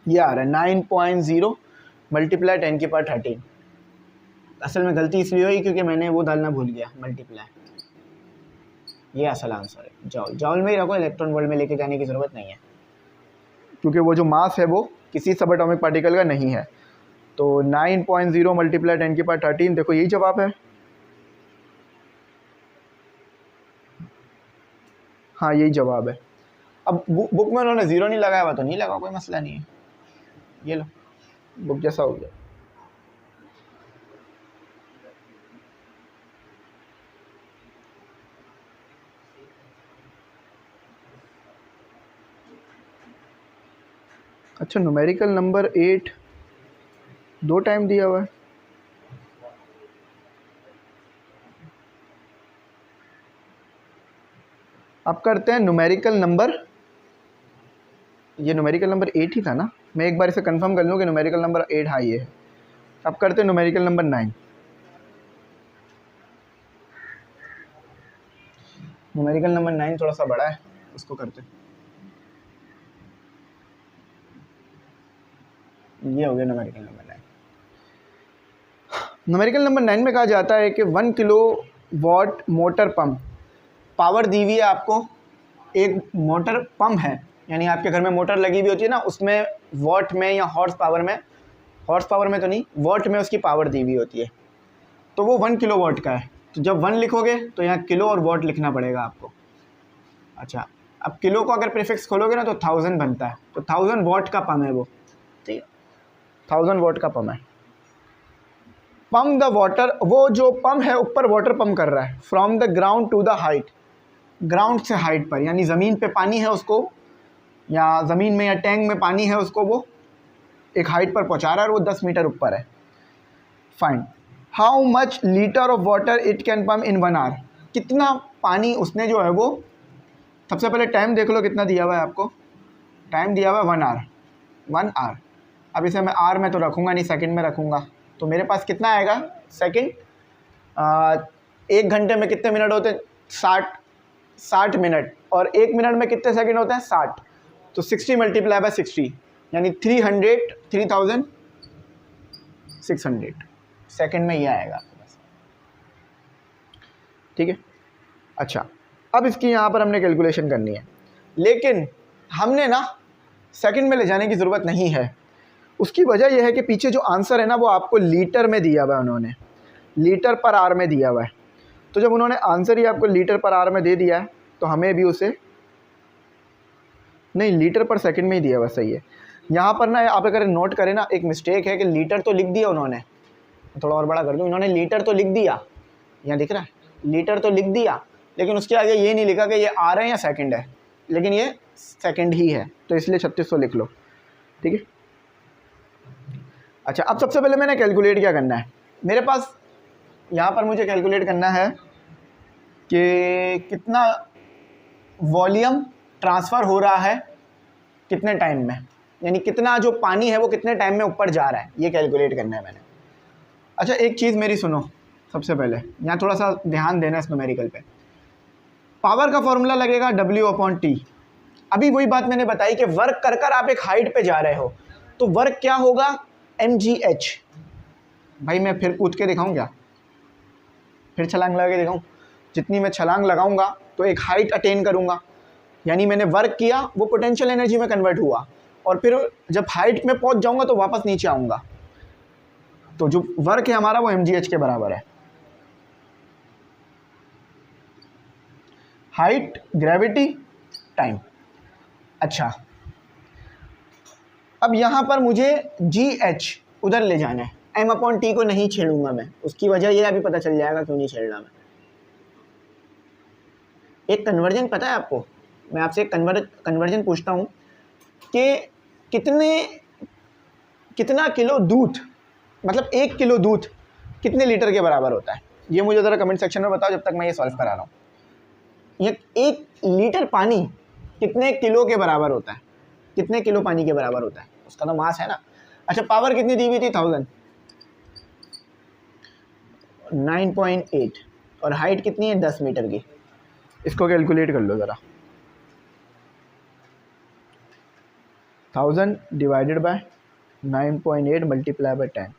[SPEAKER 2] ये आ रहा है 9.0 × 10⁻13। असल में गलती इसलिए हुई क्योंकि मैंने वो डालना भूल गया, मल्टीप्लाई। ये असल आंसर है, जॉल में ही रखो, इलेक्ट्रॉन वोल्ट में लेके जाने की ज़रूरत नहीं है, क्योंकि वो जो मास है वो किसी सब एटॉमिक पार्टिकल का नहीं है। तो 9.0 × 10⁻13, देखो यही जवाब है। हाँ यही जवाब है। अब बुक में उन्होंने 0 नहीं लगाया हुआ तो नहीं लगा, कोई मसला नहीं है, ये लो बुक जैसा हो गया। अच्छा न्यूमेरिकल नंबर 8 2 टाइम दिया हुआ है। अब करते हैं न्यूमेरिकल नंबर, ये न्यूमेरिकल नंबर 8 ही था ना, मैं एक बार इसे कंफर्म कर लूँ कि न्यूमेरिकल नंबर 8 हाँ ये है। अब करते हैं न्यूमेरिकल नंबर 9। न्यूमेरिकल नंबर 9 थोड़ा सा बड़ा है, उसको करते हैं। ये हो गया न्यूमेरिकल नंबर 9। न्यूमेरिकल नंबर 9 में कहा जाता है कि 1 किलोवाट मोटर पंप, पावर दी हुई है आपको, एक मोटर पंप है, यानी आपके घर में मोटर लगी हुई होती है ना, उसमें वॉट में या हॉर्स पावर में तो नहीं, वॉट में उसकी पावर दी हुई होती है, तो वो 1 किलोवाट का है। तो जब 1 लिखोगे तो यहाँ किलो और वॉट लिखना पड़ेगा आपको। अच्छा, अब किलो को अगर प्रीफिक्स खोलोगे ना तो 1000 बनता है, तो 1000 वॉट का पम्प है वो, ठीक है, 1000 वॉट का पम्प है। पम्प द वाटर, वो जो पम्प है ऊपर वाटर पम्प कर रहा है from the ground to the height, ground से हाइट पर, यानी ज़मीन पे पानी है उसको, या ज़मीन में या टैंक में पानी है उसको वो एक हाइट पर पहुंचा रहा है और वो 10 मीटर ऊपर है। Find how much litre of water it can pump in 1 hour, कितना पानी उसने जो है वो, सबसे पहले टाइम देख लो कितना दिया हुआ है आपको, टाइम दिया हुआ है 1 आवर, 1 आवर। अब इसे मैं आवर में तो रखूँगा नहीं, सेकंड में रखूँगा, तो मेरे पास कितना आएगा सेकंड, 1 घंटे में कितने मिनट होते हैं, 60 मिनट, और 1 मिनट में कितने सेकंड होते हैं, 60, तो 60 मल्टीप्लाई बाय 60 यानी 3600 सेकंड में ये आएगा आपके पास, ठीक है। अच्छा, अब इसकी यहाँ पर हमने कैलकुलेशन करनी है, लेकिन हमने ना सेकंड में ले जाने की ज़रूरत नहीं है। उसकी वजह यह है कि पीछे जो आंसर है ना वो आपको लीटर में दिया हुआ है, उन्होंने लीटर पर आवर में दिया हुआ है। तो जब उन्होंने आंसर ही आपको लीटर पर आवर में दे दिया है तो हमें भी उसे, नहीं, लीटर पर सेकंड में ही दिया हुआ, सही है। यहाँ पर ना आप अगर नोट करें ना, एक मिस्टेक है कि लीटर तो लिख दिया उन्होंने, थोड़ा और बड़ा कर दूँ, इन्होंने लीटर तो लिख दिया, यहाँ दिख रहा है, लीटर तो लिख दिया, लेकिन उसके आगे ये नहीं लिखा कि ये आवर है या सेकंड है, लेकिन ये सेकंड ही है, तो इसलिए 3600 लिख लो, ठीक है। अच्छा, अब सबसे पहले मैंने कैलकुलेट क्या करना है, मेरे पास यहाँ पर मुझे कैलकुलेट करना है कि कितना वॉल्यूम ट्रांसफ़र हो रहा है कितने टाइम में, यानी कितना जो पानी है वो कितने टाइम में ऊपर जा रहा है, ये कैलकुलेट करना है मैंने। अच्छा, एक चीज़ मेरी सुनो, सबसे पहले यहाँ थोड़ा सा ध्यान देना इस न्यूमेरिकल पे। पावर का फॉर्मूला लगेगा W/T। अभी वही बात मैंने बताई कि वर्क कर कर आप एक हाइट पे जा रहे हो, तो वर्क क्या होगा, mgh। भाई मैं फिर कूद के दिखाऊँ क्या, फिर छलांग लगा के दिखाऊँ, जितनी मैं छलांग लगाऊंगा तो एक हाइट अटेन करूंगा, यानी मैंने वर्क किया वो पोटेंशियल एनर्जी में कन्वर्ट हुआ, और फिर जब हाइट में पहुंच जाऊंगा तो वापस नीचे आऊंगा, तो जो वर्क है हमारा वो mgh के बराबर है। Height, gravity, time. अच्छा, अब यहाँ पर मुझे gh उधर ले जाना है, m/t को नहीं छेड़ूंगा मैं, उसकी वजह यह अभी पता चल जाएगा क्यों नहीं छेड़ना मैं। एक कन्वर्जन पता है आपको, मैं आपसे एक कन्वर्जन पूछता हूँ कि कितना किलो दूध, मतलब 1 किलो दूध कितने लीटर के बराबर होता है, ये मुझे ज़रा कमेंट सेक्शन में बताओ जब तक मैं ये सॉल्व करा रहा हूँ। ये 1 लीटर पानी कितने किलो के बराबर होता है, कितने किलो पानी के बराबर होता है, उसका तो मास है ना। अच्छा, पावर कितनी दी हुई थी, 1000, 9.8, और हाइट कितनी है, 10 मीटर की। इसको कैलकुलेट कर लो ज़रा, 1000 डिवाइडेड बाय 9.8 मल्टीप्लाई बाय 10,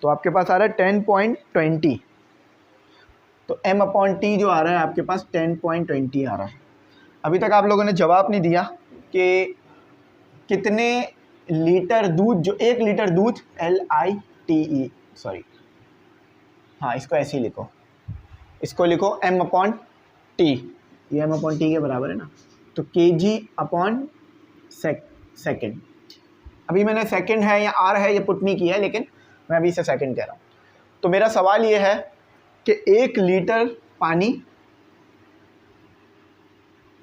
[SPEAKER 2] तो आपके पास आ रहा है 10.20। तो m/t जो आ रहा है आपके पास 10.20 आ रहा है। अभी तक आप लोगों ने जवाब नहीं दिया कि कितने लीटर दूध, जो 1 लीटर दूध LITE, सॉरी, हाँ इसको ऐसे ही लिखो, इसको लिखो m/t, ये m/t के बराबर है ना, तो kg/सेकेंड। अभी मैंने सेकंड है या आर है ये पुट नहीं किया है, लेकिन मैं अभी इसे सेकंड कह रहा हूँ। तो मेरा सवाल ये है कि 1 लीटर पानी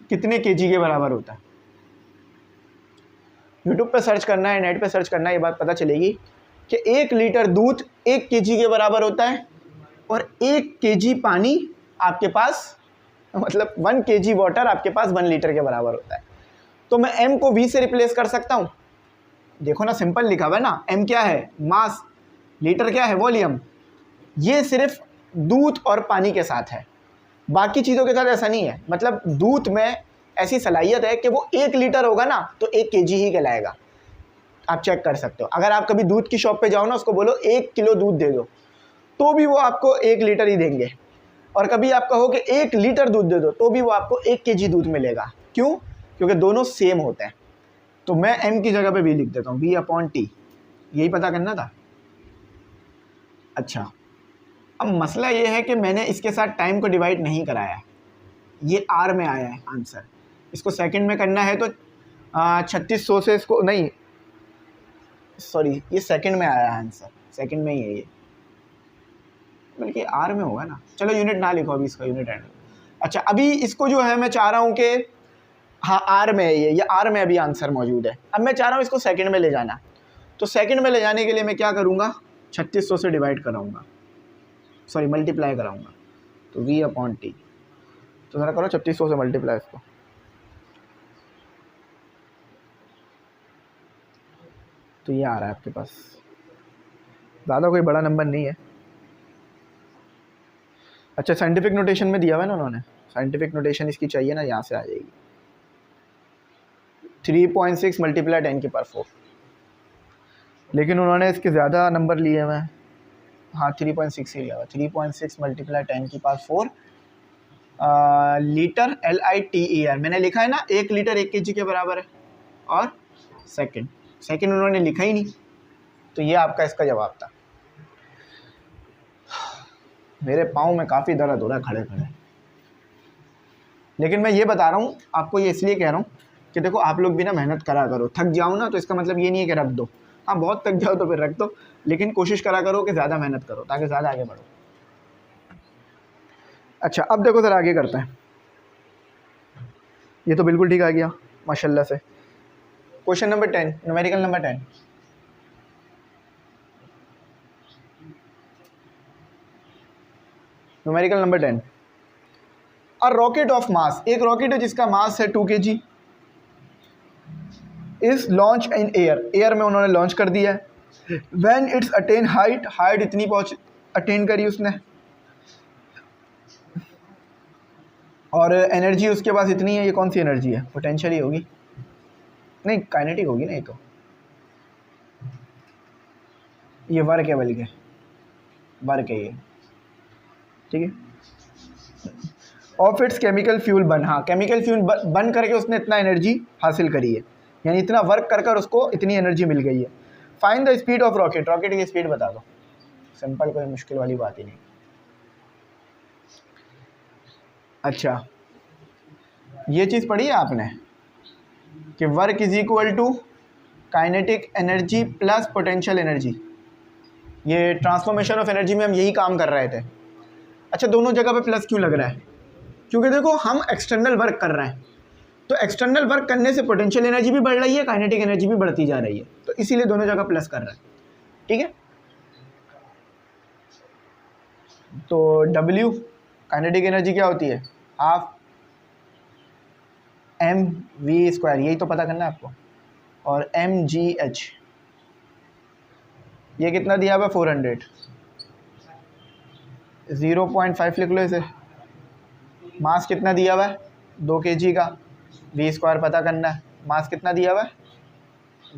[SPEAKER 2] कितने केजी के बराबर होता है। यूट्यूब पे सर्च करना है, नेट पे सर्च करना है, ये बात पता चलेगी कि 1 लीटर दूध 1 केजी के बराबर होता है, और 1 केजी पानी आपके पास, मतलब 1 केजी वाटर आपके पास 1 लीटर के बराबर होता है। तो मैं m को v से रिप्लेस कर सकता हूँ, देखो ना सिंपल लिखा हुआ है ना, m क्या है, मास, लीटर क्या है, वॉल्यूम। ये सिर्फ दूध और पानी के साथ है, बाकी चीज़ों के साथ ऐसा नहीं है। मतलब दूध में ऐसी सलाहियत है कि वो 1 लीटर होगा ना तो 1 केजी ही कहलाएगा, आप चेक कर सकते हो। अगर आप कभी दूध की शॉप पे जाओ ना, उसको बोलो 1 किलो दूध दे दो, तो भी वो आपको 1 लीटर ही देंगे, और कभी आप कहो कि 1 लीटर दूध दे दो तो भी वो आपको 1 केजी दूध मिलेगा। क्यों? क्योंकि दोनों सेम होते हैं। तो मैं m की जगह पे v लिख देता हूँ, v/t, यही पता करना था। अच्छा, अब मसला ये है कि मैंने इसके साथ टाइम को डिवाइड नहीं कराया है, ये आर में आया है आंसर। इसको सेकंड में करना है तो 3600 से इसको नहीं, सॉरी ये सेकंड में आया है आंसर, सेकंड में ही है ये, बल्कि आर में होगा ना। चलो यूनिट ना लिखो अभी, इसका यूनिट एंड। अच्छा अभी इसको जो है मैं चाह रहा हूँ कि हाँ आर में है ये आर में अभी आंसर मौजूद है। अब मैं चाह रहा हूँ इसको सेकंड में ले जाना, तो सेकंड में ले जाने के लिए मैं क्या करूँगा, 3600 से डिवाइड कराऊँगा, सॉरी मल्टीप्लाई कराऊँगा, तो v/t। तो ज़रा करो 3600 से मल्टीप्लाई इसको, तो ये आ रहा है आपके पास, ज़्यादा कोई बड़ा नंबर नहीं है। अच्छा साइंटिफिक नोटेशन में दिया हुआ है ना उन्होंने, साइंटिफिक नोटेशन इसकी चाहिए ना, यहाँ से आ जाएगी 3.6 मल्टीप्लाई 10⁴, लेकिन उन्होंने इसके ज़्यादा नंबर लिए हुए हैं। हाँ 3.6 ही लिया हुआ, 3.6 मल्टीप्लाई 10⁴ लीटर LITER मैंने लिखा है ना, 1 लीटर 1 kg के बराबर है। और सेकंड उन्होंने लिखा ही नहीं, तो ये आपका इसका जवाब था। मेरे पाँव में काफ़ी दर्द हो रहा है खड़े खड़े, लेकिन मैं ये बता रहा हूँ आपको, ये इसलिए कह रहा हूँ कि देखो आप लोग भी ना मेहनत करा करो। थक जाओ ना तो इसका मतलब ये नहीं है कि रख दो, हाँ बहुत थक जाओ तो फिर रख दो, लेकिन कोशिश करा करो कि ज़्यादा मेहनत करो ताकि ज़्यादा आगे बढ़ो। अच्छा अब देखो ज़रा आगे करते हैं, ये तो बिल्कुल ठीक आ गया माशाल्लाह से। Question number 10, numerical number 10। Numerical number 10, a rocket of mass, एक रॉकेट है जिसका मास है 2 kg, is launch in air में उन्होंने लॉन्च कर दिया है। व्हेन इट्स अटेन हाइट इतनी अटेन करी उसने, और एनर्जी उसके पास इतनी है। ये कौन सी एनर्जी है, पोटेंशियल ही होगी, नहीं काइनेटिक होगी ना, ये तो ये वर्क है, बल्कि वर्क है ये, ठीक है। ऑफ इट्स केमिकल फ्यूल बन, हाँ केमिकल फ्यूल बन करके उसने इतना एनर्जी हासिल करी है, यानी इतना वर्क कर उसको इतनी एनर्जी मिल गई है। Find the speed of rocket, rocket की स्पीड बता दो, सिंपल, कोई मुश्किल वाली बात ही नहीं। अच्छा ये चीज़ पढ़ी है आपने कि work is equal to kinetic energy plus potential energy, ये ट्रांसफॉर्मेशन ऑफ एनर्जी में हम यही काम कर रहे थे। अच्छा दोनों जगह पे प्लस क्यों लग रहा है, क्योंकि देखो हम एक्सटर्नल वर्क कर रहे हैं, तो एक्सटर्नल वर्क करने से पोटेंशियल एनर्जी भी बढ़ रही है, काइनेटिक एनर्जी भी बढ़ती जा रही है, तो इसीलिए दोनों जगह प्लस कर रहा है, ठीक है। तो W काइनेटिक एनर्जी क्या होती है, हाफ mv², यही तो पता करना है आपको, और mgh ये कितना दिया हुआ है 400, 0.5 लिख लो इसे। मास कितना दिया हुआ है 2 kg का, v² पता करना है, मास कितना दिया हुआ है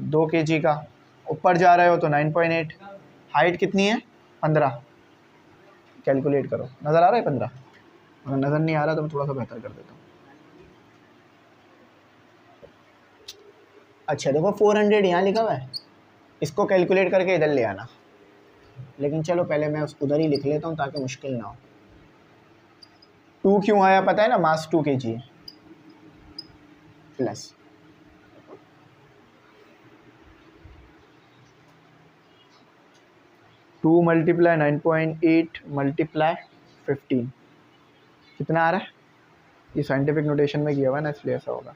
[SPEAKER 2] 2 kg का, ऊपर जा रहे हो तो 9.8, हाइट कितनी है 15, कैलकुलेट करो। नज़र आ रहा है 15, अगर नज़र नहीं आ रहा तो मैं थोड़ा सा बेहतर कर देता हूँ। अच्छा देखो 400 यहाँ लिखा हुआ है, इसको कैलकुलेट करके इधर ले आना, लेकिन चलो पहले मैं उधर ही लिख लेता हूँ ताकि मुश्किल ना हो। 2 क्यों आया पता है ना, मास 2 kg है, प्लस 2 मल्टीप्लाई 9.8 मल्टीप्लाई 15 कितना आ रहा है, ये साइंटिफिक नोटेशन में किया हुआ है ना इसलिए ऐसा होगा।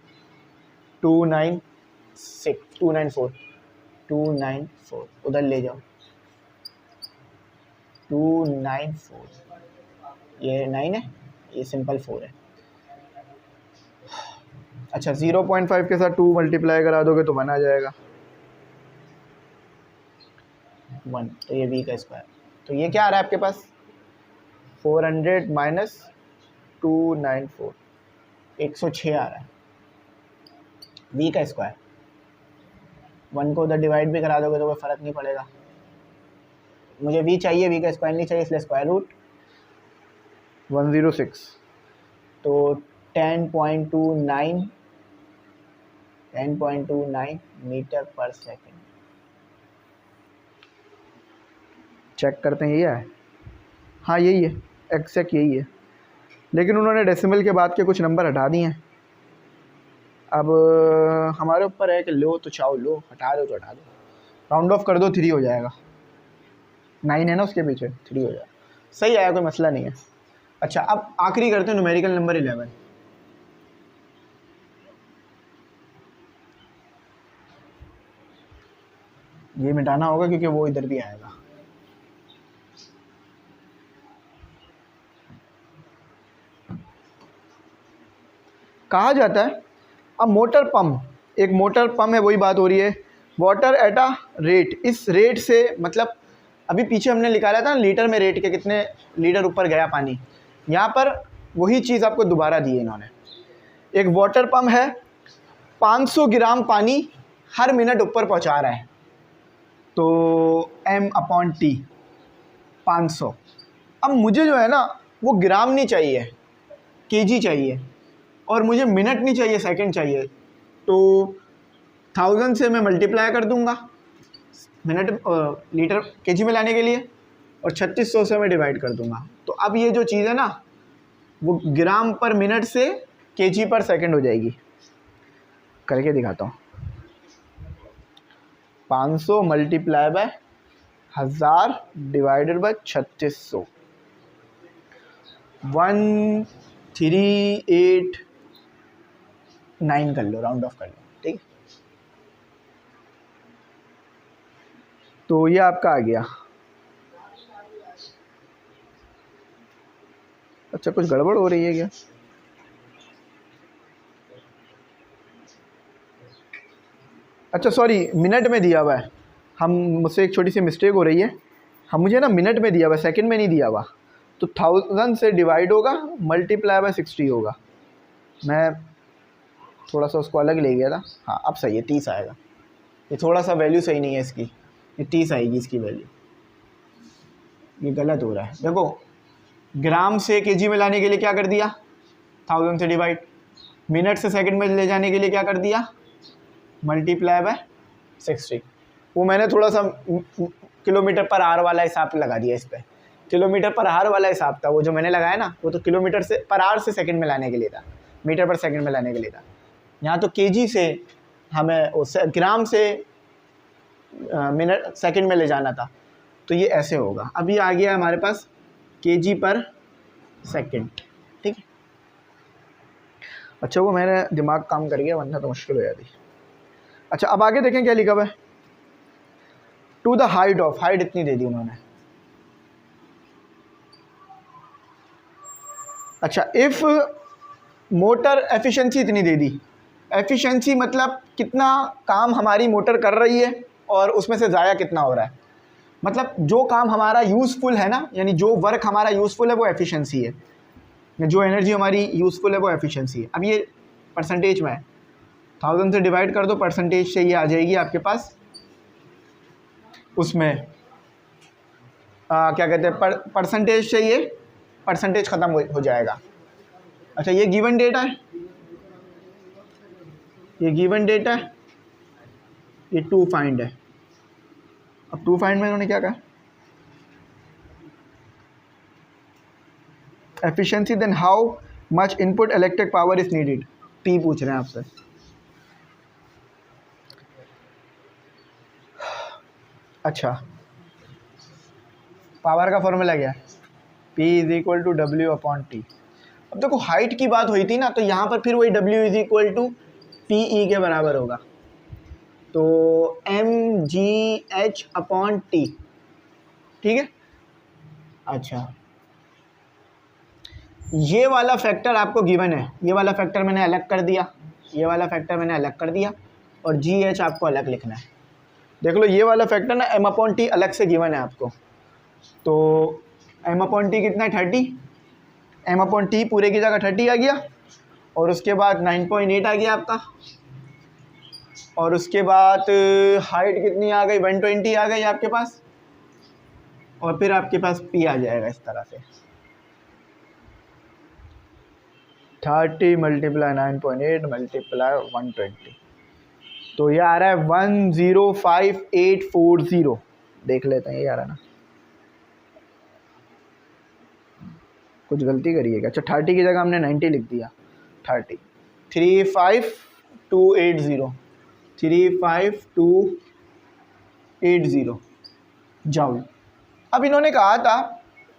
[SPEAKER 2] 294 उधर ले जाओ, 294, ये 9 है, ये सिंपल 4 है। अच्छा 0.5 के साथ 2 मल्टीप्लाई करा दोगे तो 1 आ जाएगा, 1, तो ये v², तो ये क्या आ रहा है आपके पास 400 माइनस 294, 106 आ रहा है v²। 1 को उधर डिवाइड भी करा दोगे तो कोई फ़र्क नहीं पड़ेगा, मुझे v चाहिए, v² नहीं चाहिए, इसलिए स्क्वायर रूट 106, तो 10.29 मीटर पर सेकंड। चेक करते हैं ये है, हाँ यही है, एग्जैक्ट यही है, लेकिन उन्होंने डेसिमल के बाद के कुछ नंबर हटा दिए हैं। अब हमारे ऊपर है कि लो तो चाहो लो, हटा दो तो हटा दो, राउंड ऑफ कर दो, 3 हो जाएगा। 9 है ना उसके पीछे, 3 हो जाएगा, सही आया, कोई मसला नहीं है। अच्छा, अब आखिरी करते हैं न्यूमेरिकल नंबर 11। ये मिटाना होगा क्योंकि वो इधर भी आएगा। कहा जाता है अब मोटर पंप, एक मोटर पंप है, वही बात हो रही है, वाटर एट अ रेट, इस रेट से मतलब अभी पीछे हमने निकाला था ना लीटर में रेट के, कितने लीटर ऊपर गया पानी, यहाँ पर वही चीज़ आपको दोबारा दी है इन्होंने। एक वाटर पंप है, 500 ग्राम पानी हर मिनट ऊपर पहुँचा रहा है, तो m/t 500। अब मुझे जो है ना वो ग्राम नहीं चाहिए, केजी चाहिए, और मुझे मिनट नहीं चाहिए, सेकंड चाहिए, तो 1000 से मैं मल्टीप्लाई कर दूंगा मिनट लीटर केजी में लाने के लिए, और 3600 से मैं डिवाइड कर दूंगा। तो अब ये जो चीज़ है ना वो ग्राम पर मिनट से केजी पर सेकंड हो जाएगी। करके दिखाता हूँ, 500 मल्टीप्लाई बाय 1000 डिवाइडेड बाय 3600, 1389 कर लो, राउंड ऑफ कर लो, ठीक है। तो ये आपका आ गया। अच्छा, कुछ गड़बड़ हो रही है क्या? अच्छा सॉरी, मिनट में दिया हुआ है, हम मुझसे एक छोटी सी मिस्टेक हो रही है, हम मुझे ना मिनट में दिया हुआ है, सेकंड में नहीं दिया हुआ। तो 1000 से डिवाइड होगा, मल्टीप्लाई बाय 60 होगा, मैं थोड़ा सा उसको अलग ले गया था। हाँ अब सही है, 30 आएगा। ये थोड़ा सा वैल्यू सही नहीं है इसकी, ये 30 आएगी इसकी वैल्यू, ये गलत हो रहा है। देखो, ग्राम से केजी में लाने के लिए क्या कर दिया, 1000 से डिवाइड, मिनट से सेकंड में ले जाने के लिए क्या कर दिया, मल्टीप्लाई बाय 60। वो मैंने थोड़ा सा किलोमीटर पर आवर वाला हिसाब लगा दिया इस पर, किलोमीटर पर आवर वाला हिसाब था वो जो मैंने लगाया ना, वो तो किलोमीटर से पर आवर से सेकंड में लाने के लिए था, मीटर पर सेकंड में लाने के लिए था। यहाँ तो केजी से हमें उससे ग्राम से मिनट सेकंड में ले जाना था, तो ये ऐसे होगा। अभी आ गया हमारे पास केजी पर सेकंड, ठीक है। अच्छा, वो मेरा दिमाग काम कर गया, वरना तो मुश्किल हो जाती। अच्छा, अब आगे देखें क्या लिखा हुआ है, to the height of, height इतनी दे दी उन्होंने। अच्छा, इफ़ मोटर एफिशिएंसी इतनी दे दी, एफिशिएंसी मतलब कितना काम हमारी मोटर कर रही है और उसमें से ज़ाया कितना हो रहा है, मतलब जो काम हमारा यूज़फुल है ना, यानी जो वर्क हमारा यूज़फुल है वो एफिशिएंसी है, जो एनर्जी हमारी यूज़फुल है वो एफिशिएंसी है। अब ये परसेंटेज में है, 1000 से डिवाइड कर दो, परसेंटेज से ये आ जाएगी आपके पास, उसमें क्या कहते हैं, परसेंटेज से ये परसेंटेज ख़त्म हो जाएगा। अच्छा, ये गिवन डेटा है, ये गिवन डेटा है, ये टू फाइंड है। अब टू फाइंड में उन्होंने क्या कहा, efficiency then how much input electric power is needed, P पूछ रहे हैं आपसे। अच्छा, पावर का फॉर्मूला क्या है, P is equal to W/T। अब देखो हाइट की बात हुई थी ना, तो यहाँ पर फिर वही W is equal to PE के बराबर होगा, तो mgh/T, ठीक है। अच्छा, ये वाला फैक्टर आपको गिवन है, ये वाला फैक्टर मैंने अलग कर दिया, ये वाला फैक्टर मैंने अलग कर दिया, और GH आपको अलग लिखना है। देख लो, ये वाला फैक्टर ना m/T अलग से गिवन है आपको, तो m/T कितना है, 30, m/T पूरे की जगह 30 आ गया, और उसके बाद 9.8 आ गया आपका, और उसके बाद हाइट कितनी आ गई, 120 आ गई आपके पास, और फिर आपके पास P आ जाएगा इस तरह से, 30 मल्टीप्लाई 9.8 मल्टीप्लाई 120, तो ये आ रहा है 105840। देख लेते हैं, ये आ रहा है ना, कुछ गलती करी है क्या? अच्छा 30 की जगह हमने 90 लिख दिया। 30 35280 35280 जाउल। अब इन्होंने कहा था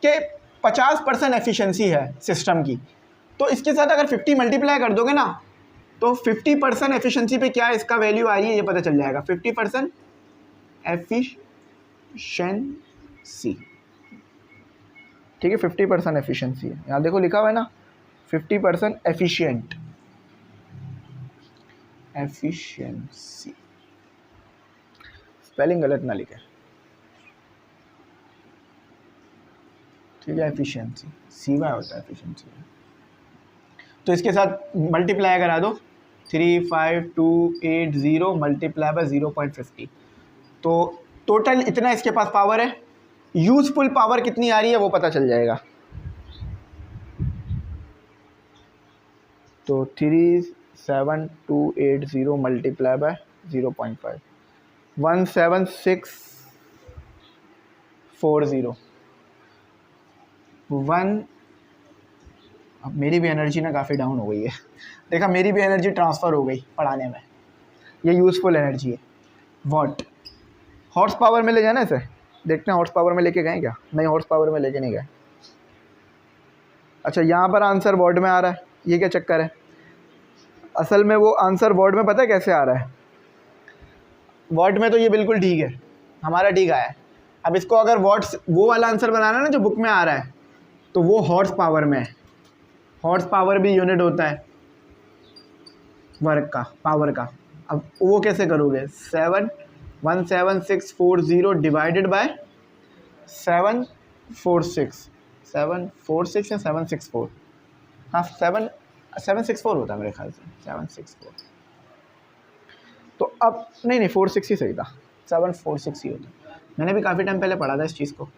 [SPEAKER 2] कि 50% एफिशिएंसी है सिस्टम की, तो इसके साथ अगर 50 मल्टीप्लाई कर दोगे ना तो 50% एफिशिएंसी पे क्या इसका वैल्यू आ रही है ये पता चल जाएगा। 50% एफिशिएंसी, ठीक है, 50% एफिशिएंसी है। यहाँ देखो लिखा हुआ है ना 50% एफिशिएंट, एफिशिएंसी, स्पेलिंग गलत ना लिखे, ठीक है। एफिशिएंसी सीवा होता है एफिशिएंसी। तो इसके साथ मल्टीप्लाई करा दो 35280 मल्टीप्लाई बाय 0.50, तो टोटल इतना इसके पास पावर है। यूजफुल पावर कितनी आ रही है वो पता चल जाएगा। तो 37280 मल्टीप्लाई बाय 0.5 17640 1। अब मेरी भी एनर्जी ना काफ़ी डाउन हो गई है, देखा मेरी भी एनर्जी ट्रांसफ़र हो गई पढ़ाने में। ये यूज़फुल एनर्जी है। वॉट हॉर्स पावर में ले जाना इसे, देखते हैं हॉर्स पावर में लेके गए क्या? नहीं, हॉर्स पावर में लेके नहीं गए। अच्छा यहाँ पर आंसर वॉट में आ रहा है, ये क्या चक्कर है? असल में वो आंसर वॉट में पता है कैसे आ रहा है? वॉट में तो ये बिल्कुल ठीक है, हमारा ठीक आया है। अब इसको अगर वॉट्स वो वाला आंसर बनाना ना जो बुक में आ रहा है, तो वो हॉर्स पावर में है। हॉर्स पावर भी यूनिट होता है वर्क का, पावर का। अब वो कैसे करोगे? 17640 डिवाइडेड बाय 746 या 764, हाँ 764 होता है मेरे ख्याल से, 764। तो अब नहीं 46 ही सही था, 746 ही होता। मैंने भी काफ़ी टाइम पहले पढ़ा था इस चीज़ को।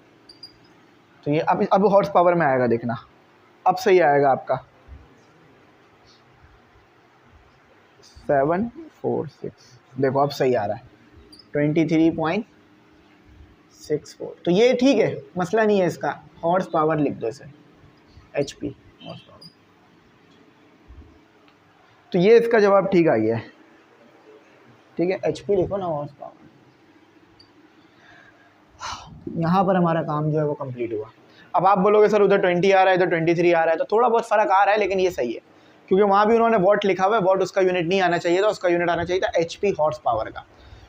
[SPEAKER 2] तो ये अब हॉर्स पावर में आएगा, देखना अब सही आएगा आपका। 746 देखो अब सही आ रहा है 23.64। तो ये ठीक है, मसला नहीं है इसका। हॉर्स पावर लिख दो इसे, HP हॉर्स पावर। तो ये इसका जवाब ठीक आ गया है, ठीक है। HP लिखो ना, हॉर्स पावर। यहाँ पर हमारा काम जो है वो कंप्लीट हुआ। अब आप बोलोगे सर उधर 20 आ रहा है, इधर 23 आ रहा है, तो थोड़ा बहुत फ़र्क आ रहा है, लेकिन ये सही है क्योंकि वहाँ भी उन्होंने वॉट लिखा हुआ है। वॉट उसका यूनिट नहीं आना चाहिए था, उसका यूनिट आना चाहिए था HP हॉर्स पावर का,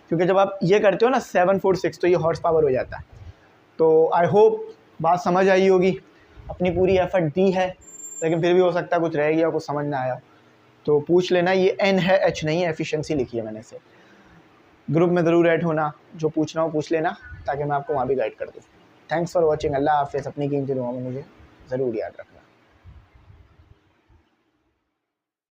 [SPEAKER 2] क्योंकि जब आप ये करते हो ना 746 तो ये हॉर्स पावर हो जाता है। तो आई होप बात समझ आई होगी। अपनी पूरी एफर्ट दी है, लेकिन फिर भी हो सकता है कुछ रह गया, कुछ समझ ना आया तो पूछ लेना। ये N है, H नहीं है, एफिशिएंसी लिखी है मैंने इसे। ग्रुप में ज़रूर ऐड होना, जो पूछना हो पूछ लेना ताकि मैं आपको वहाँ भी गाइड कर दूँ। Thanks for watching. अल्लाह हाफ़िज़। अपनी कीमती दुआओं में मुझे ज़रूर याद रखना।